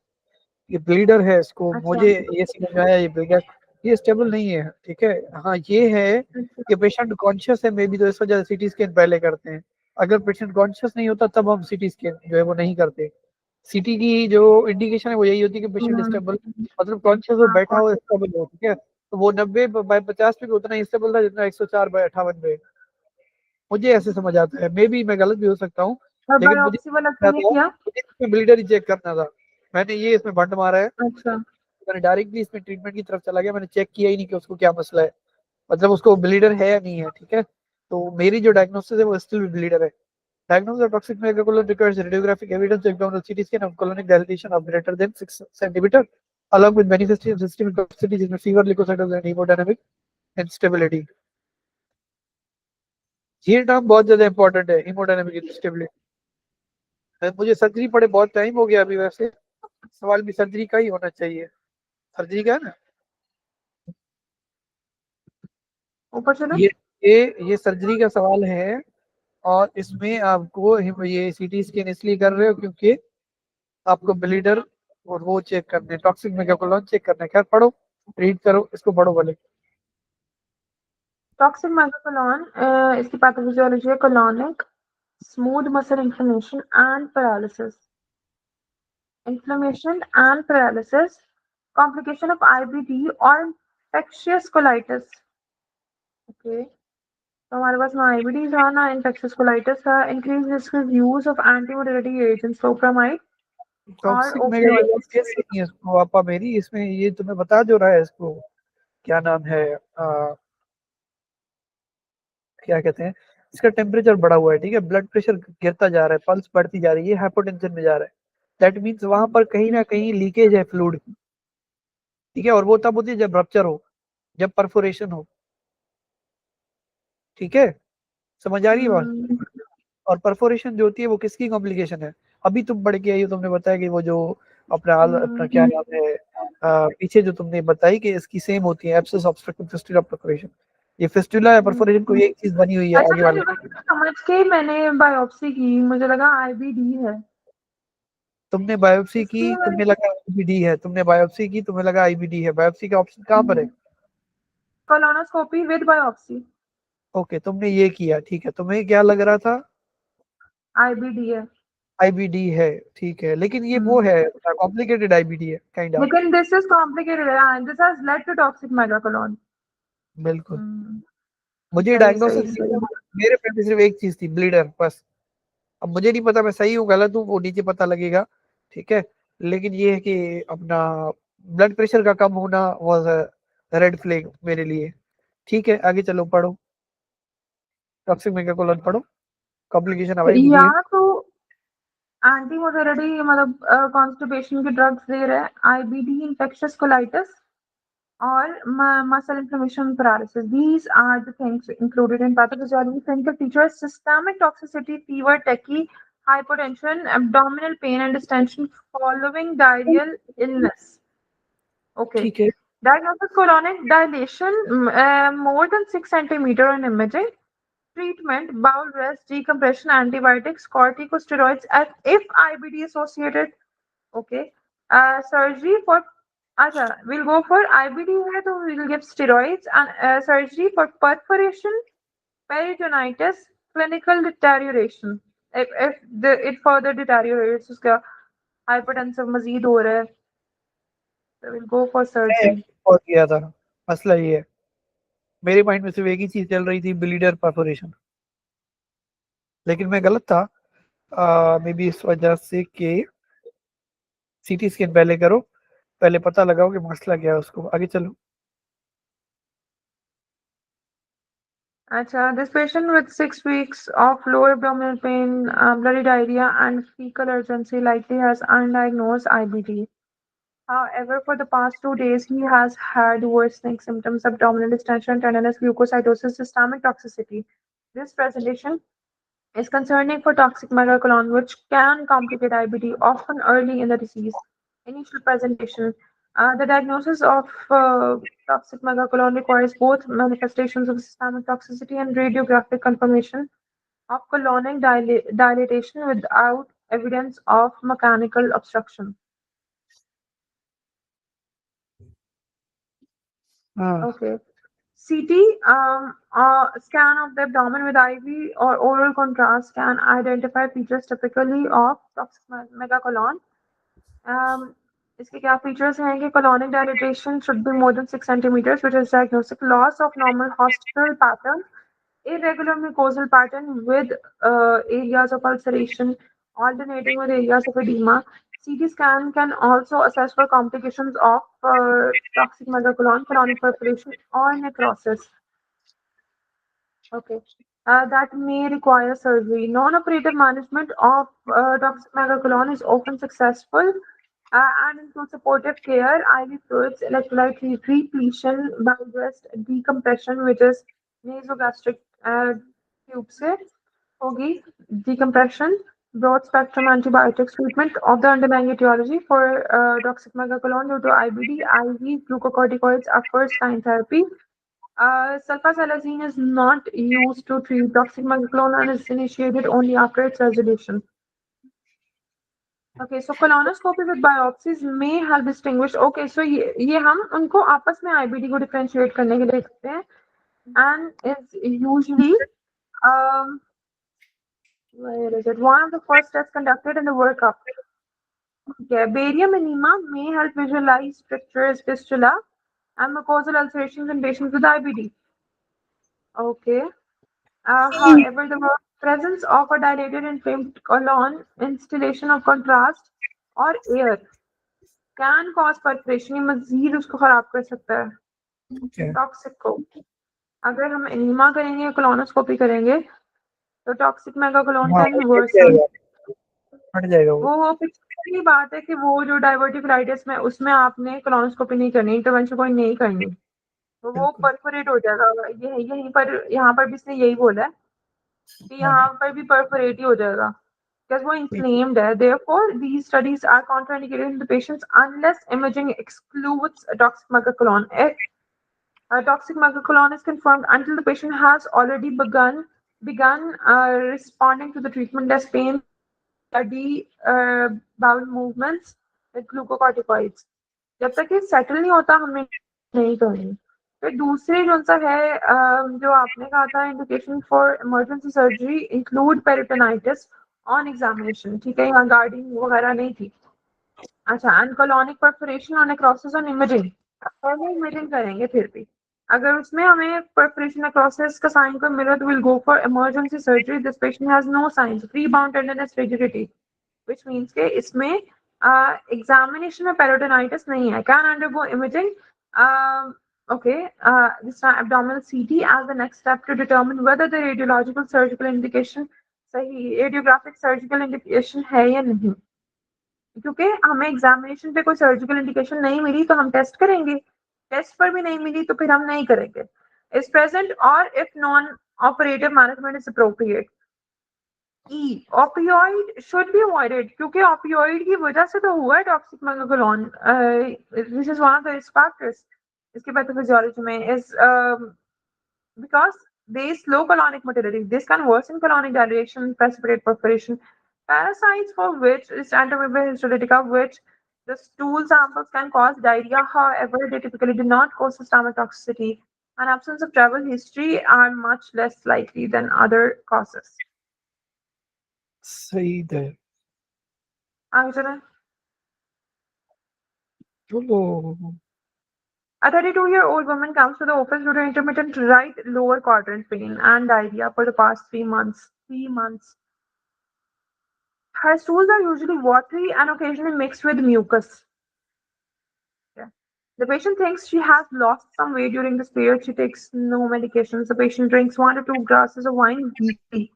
ये ब्लीडर है, इसको अच्छा. मुझे ये समझ में आया, ये ब्लीडर ये स्टेबल नहीं है, ठीक है। हाँ ये है कि पेशेंट कॉन्शियस है मे बी, तो इस वजह से सीटी स्कैन पहले करते हैं। अगर पेशेंट कॉन्शियस नहीं होता तब हम सीटी स्कैन जो है वो नहीं करते। सीटी की जो इंडिकेशन है वो यही होती है कि पेशेंट स्टेबल, मतलब कॉन्शियस हो, बैठा हो, स्टेबल हो, ठीक है। तो वो 90/50 पे भी उतना ही स्टेबल था जितना 104/58 पे। मुझे ऐसे समझ आता है, मे बी मैं गलत भी हो सकता हूँ, और लेकिन मुझे बायोप्सी वाला क्यों नहीं किया? मुझे इसमें ब्लीडर ही चेक करना था। मैंने ये इसमें बंट मारा है, अच्छा. मैंने डायरेक्टली इसमें ट्रीटमेंट की तरफ चला गया, मैंने चेक किया ही नहीं कि उसको क्या मसला है, मतलब उसको ब्लीडर है या नहीं है, ठीक है। तो मेरी जो डायग्नोसिस है वो स्टिल ब्लीडर है। Diagnosis of toxic megacolon requires radiographic evidence to abdominal CT scan of colonic dilatation of greater than 6 centimeter, along with manifestation of systemic toxicities in fever, leukocytosis, and hemodynamic instability. ये term बहुत ज्यादा important है, haemodynamic instability. मुझे surgery पढ़े बहुत time हो गया अभी, वैसे सवाल भी सर्जरी का ही होना चाहिए, सर्जरी का है ना। ऊपर चलो। ये सर्जरी का सवाल है, और इसमें आपको ये सीटी स्कैन इसलिए कर रहे हो क्योंकि आपको ब्लीडर और वो चेक करने, टॉक्सिक मेगाकोलोन चेक करना है। खैर पढ़ो, रीड करो, इसको पढ़ो भले। टॉक्सिक मेगाकोलॉन, इसकी पैथोफिजियोलॉजी है colonic smooth muscle inflammation and paralysis. Inflammation and paralysis, complication of IBD और इन्फेक्शियस कोलाइटिस। ओके, तो हमारे पास ना आईबीडी था ना इन्फेक्शियस कोलाइटिस था। Increase risk use of antimotility agents, loperamide और टॉक्सिक मेगाकोलोन ओपियोइड्स। कैसे नहीं है इसको आपा मेरी, इसमें ये तुम्हें बता जो रहा है इसको, क्या नाम है, क्या कहते हैं, इसका टेम्परेचर बढ़ा हुआ है, ठीक है, ब्लड प्रेशर गिरता जा रहा है, पल्स बढ़ती जा रही है, हाइपोटेंशन में जा रहा है। दैट मीन्स वहां पर कहीं ना कहीं लीकेज है फ्लूइड की, ठीक है, और वो तब होती है जब रप्चर हो, जब परफोरेशन हो, ठीक है, समझ आ रही है बात। और परफोरेशन जो होती है वो किसकी कॉम्प्लिकेशन है, अभी तुम बढ़ के आई हो, तुमने बताया कि वो जो अपना क्या नाम है, पीछे जो तुमने बताई कि इसकी सेम होती है, एब्सेस ऑब्स्ट्रक्टिव फिस्टुला परफोरेशन। ये फिस्टुला या परफोरेशन कोई एक चीज बनी हुई है अच्छा, आगे वाले। समझ के मैंने बायोप्सी की, मुझे लगा आईबीडी है। तुमने बायोप्सी की, इसलिए तुम्हें मैंने लगा आईबीडी है, तुमने बायोप्सी की, तुम्हें लगा आईबीडी है। बायोप्सी का ऑप्शन कहाँ पर है? कोलोनोस्कोपी विद बायोप्सी, ओके, तुमने ये किया, ठीक है, तुम्हें क्या लग रहा था? आईबीडी है। आईबीडी है, ठीक है, लेकिन ये वो है, कॉम्प्लिकेटेड आईबीडी है काइंड ऑफ। लेकिन this is complicated and this has led to toxic megacolon. बिल्कुल, मुझे सही सही डायग्नोसिस सही। मेरे पे सिर्फ एक चीज थी, ब्लीडर, बस। अब मुझे नहीं पता मैं सही हूँ गलत हूँ, वो नीचे पता लगेगा, ठीक है, लेकिन ये है कि अपना ब्लड प्रेशर का कम होना वाज रेड फ्लैग मेरे लिए। ठीक है, आगे चलो, पढ़ो, टॉक्सिक मेगाकोलोन पढ़ो, कॉम्प्लिकेशन अब आईबीडी या है। तो एंटी मोटिलिटी मतलब कॉन्स्टिपेशन के ड्रग्स दे रहे हैं, आईबीडी, इन्फेक्शियस कोलाइटिस और muscle inflammation paralysis. These are the things included in pathophysiology. Clinical features: systemic toxicity, fever, tachy, hypotension, abdominal pain and distension following diarrheal illness. Okay. ठीक है, Diagnosis: colonic dilation more than 6 centimeter on imaging. Treatment: bowel rest, decompression, antibiotics, corticosteroids if IBD associated. Okay. Surgery for अच्छा, we'll go for IBD है तो we'll give steroids and surgery for perforation, peritonitis, clinical deterioration. If it further deteriorates, उसका hypertensive मजीद हो रहा है, so we'll go for surgery. और किया था, मसला ये है, मेरे माइंड में सिर्फ एक ही चीज चल रही थी, ब्लीडर परफोरेशन, लेकिन मैं गलत था, मे बी इस वजह से कि सीटी स्कैन पहले करो, पहले पता लगाओ कि मसला क्या है उसको। आगे चलो। अच्छा, this patient with 6 weeks of lower abdominal pain, bloody diarrhea and fecal urgency likely has undiagnosed IBD. However, for the past 2 days, he has had worsening symptoms: abdominal distension, tenderness, leukocytosis, systemic toxicity. This presentation is concerning for toxic megacolon, which can complicate IBD often early in the disease. Initial presentation. The diagnosis of toxic megacolon requires both manifestations of systemic toxicity and radiographic confirmation of colonic dilatation without evidence of mechanical obstruction. हाँ, Okay. CT scan of the abdomen with IV or oral contrast can identify features typically of toxic megacolon. Um, इसके क्या features हैं कि colonic dilatation should be more than 6 centimeters, which is diagnostic. Loss of normal hospital pattern, irregular mucosal pattern with areas of ulceration alternating with areas of edema. CT scan can also assess for complications of toxic megacolon, colonic perforation, or necrosis. Okay. that may require surgery. Non-operative management of toxic megacolon is often successful and includes supportive care, IV fluids, electrolyte repletion, bowel rest, decompression, which is nasogastric tube से होगी, decompression, broad spectrum antibiotics treatment of the underlying etiology for toxic megacolon due to IBD, IV glucocorticoids are first line therapy. Sulfasalazine is not used to treat toxic megacolon and is initiated only after its resolution. Okay, so colonoscopy with biopsies may help distinguish. Okay, so ये हम उनको आपस में IBD को differentiate करने के लिए करते हैं and is usually um, where is it? One of the first tests conducted in the workup. Okay, barium enema may help visualize strictures, fistula, and mucosal ulcerations in patients with IBD. Okay. However, the presence of a dilated inflamed colon, installation of contrast, or air can cause perforation. ये मजीद उसको खराब कर सकता है Okay. Toxic को. अगर हम enema करेंगे कोलोनोस्कोपी करेंगे तो टॉक्सिक मेगाकोलोन हाँ कैन हट वर्सन. जाएगा, हट जाएगा वो। वो पिछली बात है कि वो जो डाइवर्टिकुलाइटिस में उसमें आपने कोलोनोस्कोपी नहीं करनी, इंटरवेंशन कोई नहीं करनी, तो वो बिल्कुल। परफोरेट हो जाएगा. ये यहीं पर यहाँ पर भी इसने यही बोला है कि हाँ यहाँ पर भी परफोरेट ही हो जाएगा because वो ठीक। inflamed है. Therefore, these studies are contraindicated in the patients unless imaging excludes a toxic megacolon. If a toxic megacolon is confirmed until the patient has already begun responding to the treatment as pain, study, bowel movements with glucocorticoids. जब तक ये settle नहीं होता हमें नहीं करनी. फिर दूसरे जो सा है जो आपने कहा था indication for emergency surgery include peritonitis on examination. ठीक है, यहाँ गार्डिंग वगैरह नहीं थी. अच्छा, एनकोलॉनिक परफोरेशन और नेक्रोसिस ऑन इमेजिंग. पहले इमेजिंग करेंगे फिर भी अगर उसमें हमें परफोरेशन नेक्रोसिस का साइन को मिला तो will go for emergency surgery. This patient has no signs, free bound tenderness, rigidity, which means के इसमें एग्जामिनेशन में पेरिटोनाइटिस नहीं है. Can undergo imaging. Okay, this time abdominal CT as the next step to determine whether the radiological surgical indication सही radiographic surgical indication है या नहीं. क्योंकि हमें एग्जामिनेशन पे कोई सर्जिकल इंडिकेशन नहीं मिली तो हम टेस्ट करेंगे, टेस्ट पर भी नहीं मिली तो फिर हम नहीं करेंगे. इज प्रेजेंट और if non operative management is appropriate. E. Opioid should be avoided क्योंकि opioid की वजह से तो हुआ है toxic megacolon. This is one of the risk factors. इसके pathophysiology में is because they slow colonic motility. This can worsen colonic dilation, precipitate perforation. Parasites for which is Enteromoeba histolytica, which the stool samples can cause diarrhea. However, they typically do not cause stomach toxicity. And absence of travel history are much less likely than other causes. सही है। आगे चलें. चलो। A 32-year-old woman comes to the office due to intermittent right lower quadrant pain and diarrhea for the past 3 months. 3 months. Her stools are usually watery and occasionally mixed with mucus. Yeah. The patient thinks she has lost some weight during this period. She takes no medications. The patient drinks 1 to 2 glasses of wine weekly.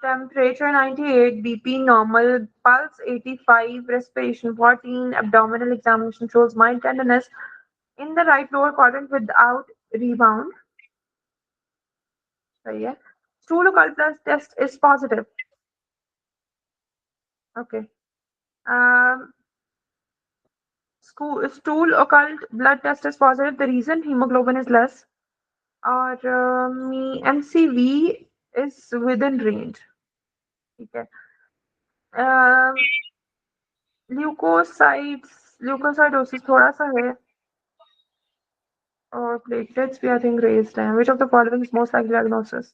Temperature 98, BP normal, pulse 85, respiration 14, abdominal examination shows mild tenderness in the right lower quadrant without rebound. सही है. Stool occult test is positive. Okay. Um, stool occult blood test is positive. The reason hemoglobin is less. Or MCV is within range. ठीक है. Um, leukocytosis थोड़ा सा है और platelets भी I think raised हैं. Which of the following is most likely diagnosis?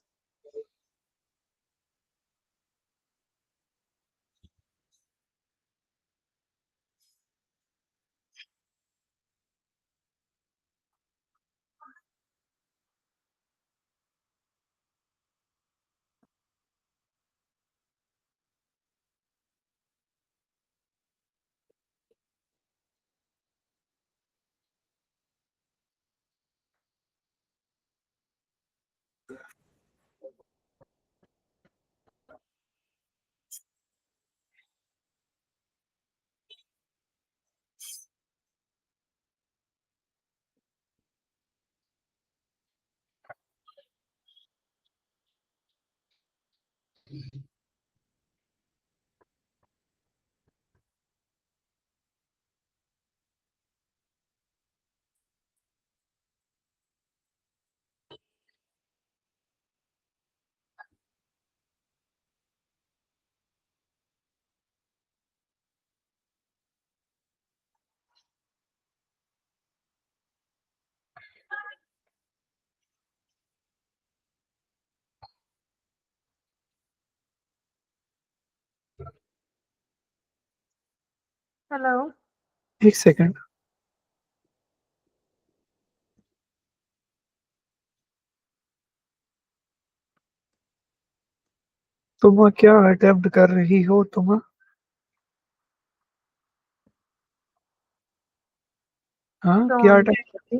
Hello. एक second. तुम क्या अटेम्प्ट कर रही हो तुम? हाँ, क्या अटेम्प्ट?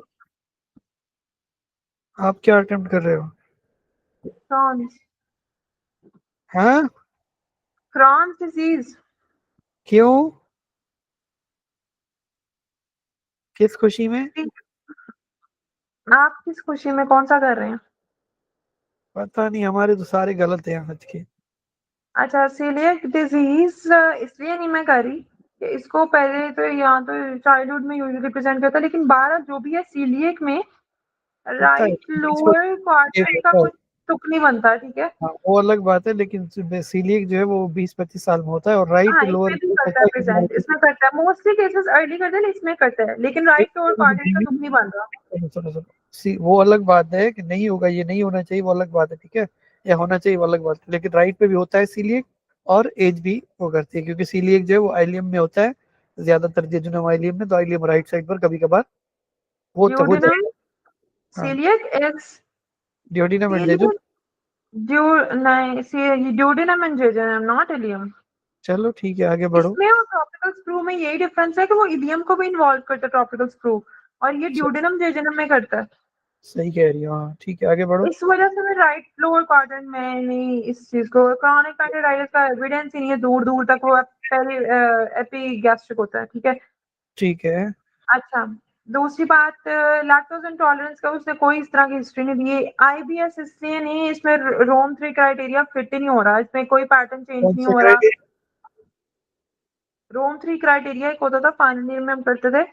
आप क्या अटेम्प्ट कर रहे हो? क्रॉन्स। हाँ? Crohn's disease. क्यों? किस खुशी में? आप किस खुशी में कौन सा कर रहे हैं? पता नहीं, हमारे तो सारे गलत हैं आज के। अच्छा, सीलियक डिजीज इसलिए नहीं मैं कर रही कि इसको पहले तो यहाँ तो चाइल्डहुड में यूजुअली प्रेजेंट करता है, लेकिन 12 जो भी है सीलियक में होता है राइट इसको। लोअर ये क्वाड्रेंट का होता है। कुछ तुक नहीं बनता, ठीक है। हाँ, वो अलग बात है, लेकिन सीलिएक जो है वो 20-25 साल में होता है, और राइट हाँ, लोअर इसमें भी करता है प्रेजेंट, इसमें करता है, मोस्टली केसेस अर्ली करते हैं, इसमें करता है, लेकिन राइट लोअर क्वाड्रेंट का तुक नहीं बन रहा। सुनो, वो अलग बात है कि नहीं होगा, ये नहीं होना चाहिए, वो अलग बात है, ठीक है। या होना चाहिए, वो अलग बात है, लेकिन राइट पे भी होता है सीलिएक। और एज भी वो करती है, क्योंकि सीलिएक जो है वो आइलियम में होता है ज्यादातर, जेजुनम आइलियम में, तो आइलियम राइट साइड पर कभी कभार वो तो हो ड्यूडेनम, जाएगा। हाँ, coeliac is duodenum and jejunum. Coeliac ड्यू नहीं सी duodenum and jejunum not ileum. चलो ठीक है, आगे बढ़ो। इसमें और ट्रॉपिकल स्क्रू में यही डिफरेंस है कि वो इलियम को भी इन्वॉल्व करता है ट्रॉपिकल स्क्रू, और ये ड्यूडेनम जेजुनम में करता है। सही कह रही हो, हाँ ठीक है, आगे बढ़ो। इस वजह से मैं राइट लोअर क्वाड्रेंट में नहीं इस चीज को, क्रॉनिक पैंक्रियाटाइटिस का एविडेंस ही नहीं है दूर दूर तक, वो पहले एपीगैस्ट्रिक होता है, ठीक है। ठीक है। अच्छा, दूसरी बात, लैक्टोज इंटॉलरेंस का उसने कोई इस तरह की हिस्ट्री नहीं दी। आईबीएस इसलिए नहीं, इसमें रोम 3 क्राइटेरिया फिट ही नहीं हो रहा, इसमें कोई पैटर्न चेंज कौन नहीं से हो रहा। क्राइटेरिया? रोम 3 क्राइटेरिया एक होता था, फाइनल ईयर में हम करते थे,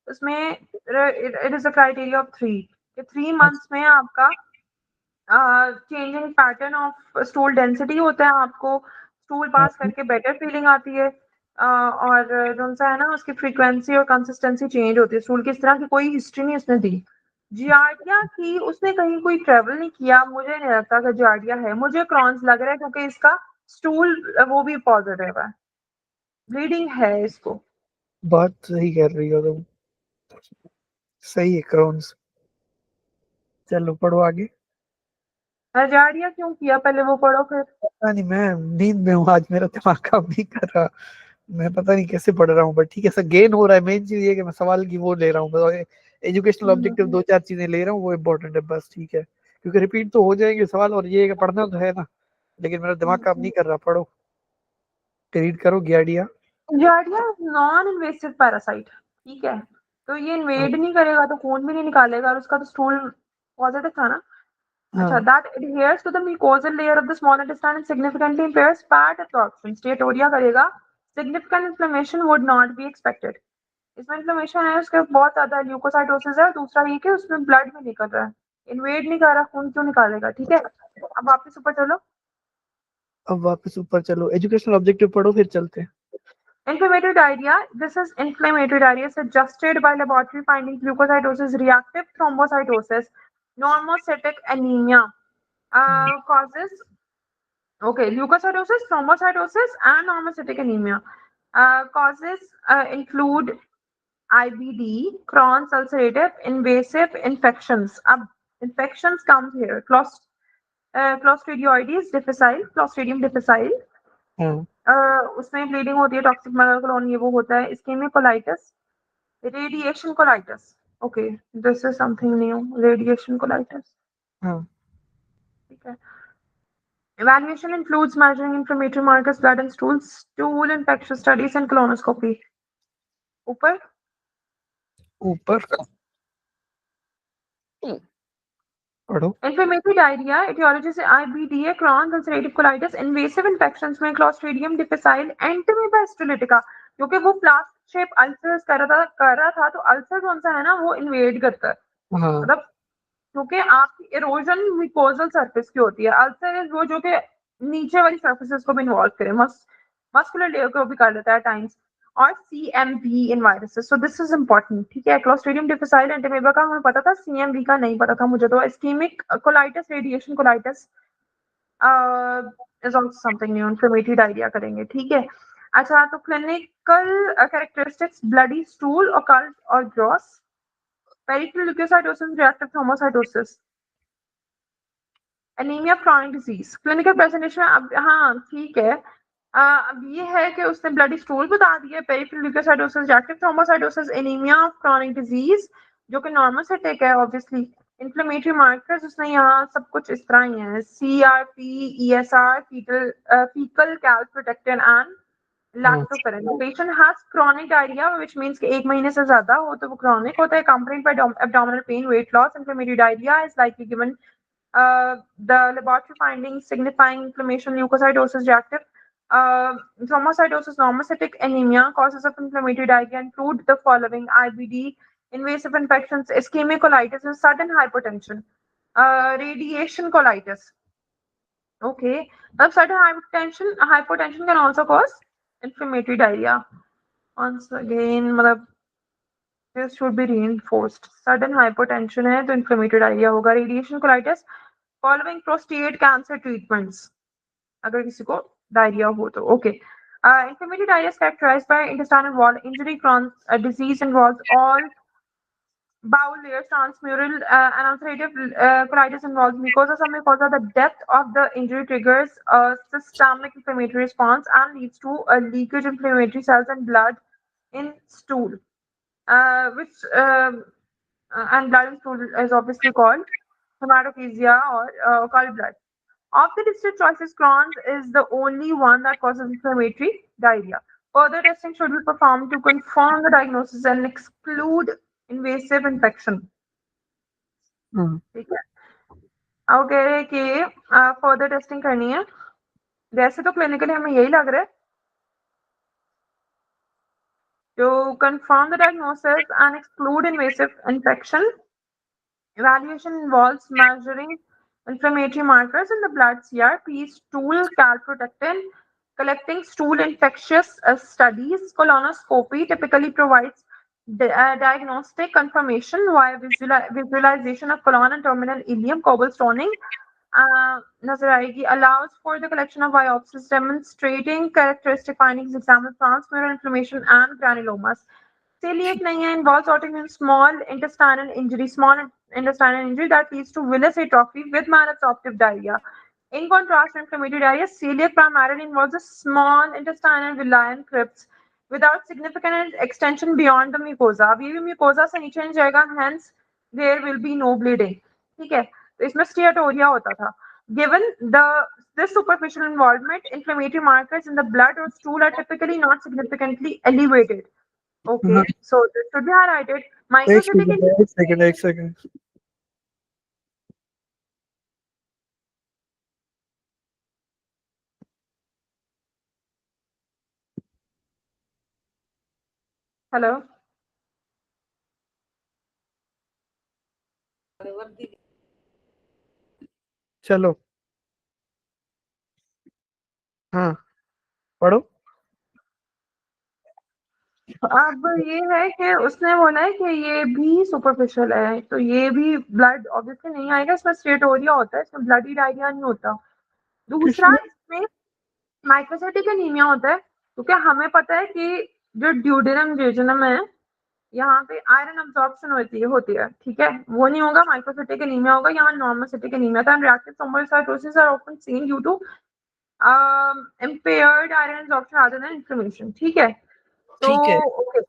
उसमें it is a criteria of 3 कि 3 मंथ्स में आपका changing pattern of stool density होता है, आपको स्टूल पास करके बेटर फीलिंग आती है, और कौन सा है ना, उसकी फ्रीक्वेंसी और कंसिस्टेंसी चेंज होती है स्टूल की। इस तरह की कोई हिस्ट्री नहीं उसने दी। जियार्डिया की उसने कहीं कोई ट्रेवल नहीं किया, मुझे नहीं लगता कि जियार्डिया है, मुझे क्रॉन्स लग रहा है क्योंकि इसका स्टूल वो भी पॉजिटिव है, ब्लीडिंग है इसको। बात सही कर रही हो तुम, सही है, क्रॉन्स। चलो पढ़ो आगे। जियार्डिया क्यों किया, पहले वो पढ़ो फिर। पता नहीं, मैं नींद में हूँ आज, मेरा दिमाग काम नहीं कर रहा। मैं पता नहीं कैसे पढ़ रहा हूँ, बट ठीक है, ऐसा गेन हो रहा है। मेन चीज ये है कि मैं सवाल की वो ले रहा हूँ, एजुकेशनल ऑब्जेक्टिव दो चार चीजें ले रहा हूँ, वो इम्पोर्टेंट है बस, ठीक है, क्योंकि रिपीट तो हो जाएंगे सवाल, और ये है कि पढ़ना तो है ना, लेकिन मेरा दिमाग काम नहीं कर रहा। पढ़ो, रीड करो गियार्डिया। जार्डिया नॉन इन्वेसिव पैरासाइट, ठीक है, तो ये इन्वेड नहीं करेगा तो खून भी नहीं निकालेगा, और उसका तो स्टूल पॉजिटिव था ना। अच्छा, हाँ, that adheres to the mucosal layer of the small intestine and significantly impairs fat absorption, स्टेटोरिया करेगा, significant inflammation would not be expected। इसमें इन्फ्लेमेशन है, उसके बहुत ज्यादा ल्यूकोसाइटोसिस है, दूसरा ये कि उसमें ब्लड भी निकल रहा है, इन्वेड नहीं कर रहा, खून क्यों निकालेगा, ठीक है। अब वापस ऊपर चलो। अब वापस ऊपर चलो, एजुकेशनल ऑब्जेक्टिव पढ़ो, फिर चलते हैं। Inflammatory diarrhea. This is inflammatory diarrhea suggested by laboratory findings, leukocytosis, reactive thrombocytosis, normocytic anemia. Causes, okay, leukocytosis, thrombocytosis, and normocytic anemia. Causes include IBD, Crohn's ulcerative, invasive infections. Infections comes here. Clostridioides difficile, Clostridium difficile, हाँ, उसमें bleeding होती है, toxic micron ये वो होता है, ischemic colitis, radiation colitis. Okay, this is something new, radiation colitis, हाँ। ठीक है। Evaluation includes measuring inflammatory markers, blood and stool infection studies and colonoscopy। ऊपर ऊपर पढ़ो। Inflammatory diarrhea, etiology से IBD है, Crohn's, ulcerative colitis, invasive infections में Clostridium difficile, Entamoeba histolytica, क्योंकि वो फ्लास्क शेप अल्सर्स कर रहा था, तो अल्सर कौन सा है ना, वो इन्वेड करता है, हाँ मतलब क्योंकि आपकी इरोजन म्यूकोजल सरफेस की होती है, अल्सर इज वो जो कि नीचे वाली सरफेसेस को भी इन्वॉल्व करे, मस्कुलर लेयर को भी कर लेता है टाइम्स, और CMV in viruses, so this is important, ठीक है। क्लोस्ट्रीडियम डिफिसाइल एंटीमेबा का हमें पता था, CMV का नहीं पता था मुझे, तो ischaemic colitis, radiation colitis is also something new, inflammatory diarrhoea करेंगे, ठीक है। अच्छा, तो clinical characteristics, bloody stool, occult और gross, peripheral leukocytosis, reactive thrombocytosis, anaemia, chronic disease, clinical presentation. अब हाँ ठीक है, अब ये है कि उसने ब्लडी स्टूल बता दिया, peripheral leukocytosis, reactive thrombocytosis, anemia, chronic disease जो कि नॉर्मल से टेक है ऑब्वियसली, इन्फ्लेमेटरी मार्कर्स उसने यहाँ सब कुछ इस तरह ही है, CRP, ESR, faecal calprotectin and lactoferrin. The patient has chronic diarrhea, which means कि 1 महीने से ज्यादा हो तो वो chronic होता है, accompanied by abdominal pain, weight loss. Inflammatory diarrhea is likely given the laboratory findings signifying inflammation, leukocytosis, reactive thrombocytosis, normocytic anemia. Causes of inflammatory diarrhea include the following: IBD, invasive infections, ischemic colitis, and sudden hypertension, radiation colitis. Okay, sudden hypertension can also cause inflammatory diarrhea. Once again, मतलब this should be reinforced. Sudden hypertension है तो inflammatory diarrhea होगा. Radiation colitis following prostate cancer treatments. अगर किसी को diarrhea हो तो okay. Inflammatory diarrhea is characterized by intestinal wall injury. Crohn's disease involves all bowel layers. Transmural and ulcerative colitis involves mucosa, submucosa. The depth of the injury triggers a systemic inflammatory response and leads to a leakage inflammatory cells and blood in stool, which and blood in stool is obviously called hematochezia or gallbladder. Of the listed choices, Crohn's is the only one that causes inflammatory diarrhea. Further testing should be performed to confirm the diagnosis and exclude invasive infection. ठीक है, अब कह रहे हैं कि further testing करनी है, वैसे तो क्लिनिकली हमें यही लग रहा है, to confirm the diagnosis and exclude invasive infection. Evaluation involves measuring inflammatory markers in the blood, CRP, stool calprotectin, collecting stool infectious studies. Colonoscopy typically provides diagnostic confirmation via visualization of colon and terminal ileum. Cobblestoning नजर आएगी, allows for the collection of biopsies demonstrating characteristic findings, example transmural inflammation and granulomas. Celiac नहीं है, involves autoimmune small intestinal injury that leads to villus atrophy with malabsorptive diarrhea. In contrast to inflammatory diarrhea, celiac primarily involves a small intestinal villi and crypts without significant extension beyond the mucosa. अब ये भी mucosa से नीचे नहीं जाएगा, hence there will be no bleeding. ठीक है, तो इसमें स्टियाटोरिया होता था. Given this superficial involvement, inflammatory markers in the blood or stool are typically not significantly elevated. Okay, so this should be highlighted. Microcytic एक सेकंड. Hello. चलो, हाँ पढ़ो. अब ये है कि उसने बोला है कि ये भी सुपरफिशियल है, तो ये भी ब्लड ऑब्वियसली नहीं आएगा, इसमें स्टेटोरिया होता है, इसमें ब्लडी डायरिया नहीं होता. दूसरा, इसमें माइक्रोसाइटिक एनीमिया होता है, क्योंकि हमें पता है कि जो ड्यूडेनम जेजुनम है, यहाँ पे आयरन अब्जॉर्प्शन होती है, ठीक है, वो नहीं होगा, माइक्रोसाइटिक एनीमिया होगा, यहाँ नॉर्मोसाइटिक एनीमिया था. Reactive thrombocytosis are often seen due to impaired iron absorption rather than inflammation. ठीक है, तो ओके,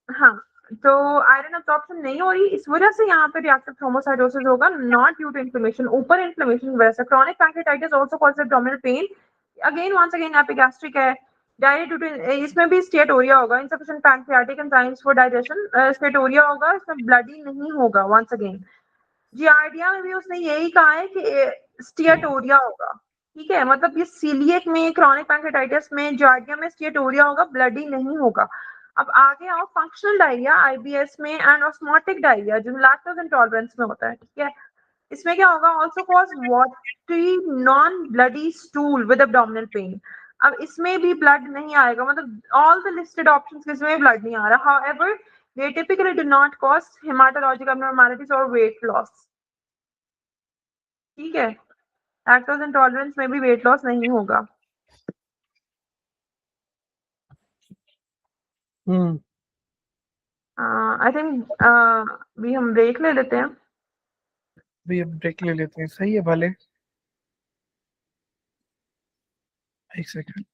हाँ, तो आयरन अब्जॉर्प्शन नहीं हो रही, इस वजह से यहाँ पे रिएक्टिव थ्रोम्बोसाइटोसिस होगा, नॉट ड्यू टू इन्फ्लेमेशन. ऊपर इन्फ्लेमेशन की वजह से. Chronic pancreatitis also causes abdominal pain, again once again epigastric है. डायरिया ड्यू टू, इसमें भी स्टेटोरिया होगा, insufficient pancreatic enzymes for digestion, steatorrhoea होगा, इसमें ब्लडी नहीं होगा वंस अगेन. जियार्डिया में भी उसने यही कहा है कि स्टियाटोरिया होगा, ठीक है, मतलब ये सीलिएक में, क्रॉनिक पैंक्रेटाइटिस में, जियार्डिया में स्टियाटोरिया होगा, ब्लडी नहीं होगा। अब आगे आओ फंक्शनल डायरिया आईबीएस में एंड ऑस्मोटिक डायरिया जो लैक्टोज इंटॉलरेंस में होता है, ठीक है। इसमें क्या होगा, also cause watery non bloody stool with abdominal pen. अब इसमें भी ब्लड नहीं आएगा, मतलब ऑल द लिस्टेड ऑप्शंस इसमें ब्लड नहीं आ रहा। However they typically do not cause hematologic abnormalities or weight loss, ठीक है। लैक्टोज इंटॉलरेंस में भी वेट लॉस नहीं होगा। आई थिंक भी हम ब्रेक ले लेते हैं। भी हम ब्रेक ले लेते हैं, सही है भले। एक सेकंड।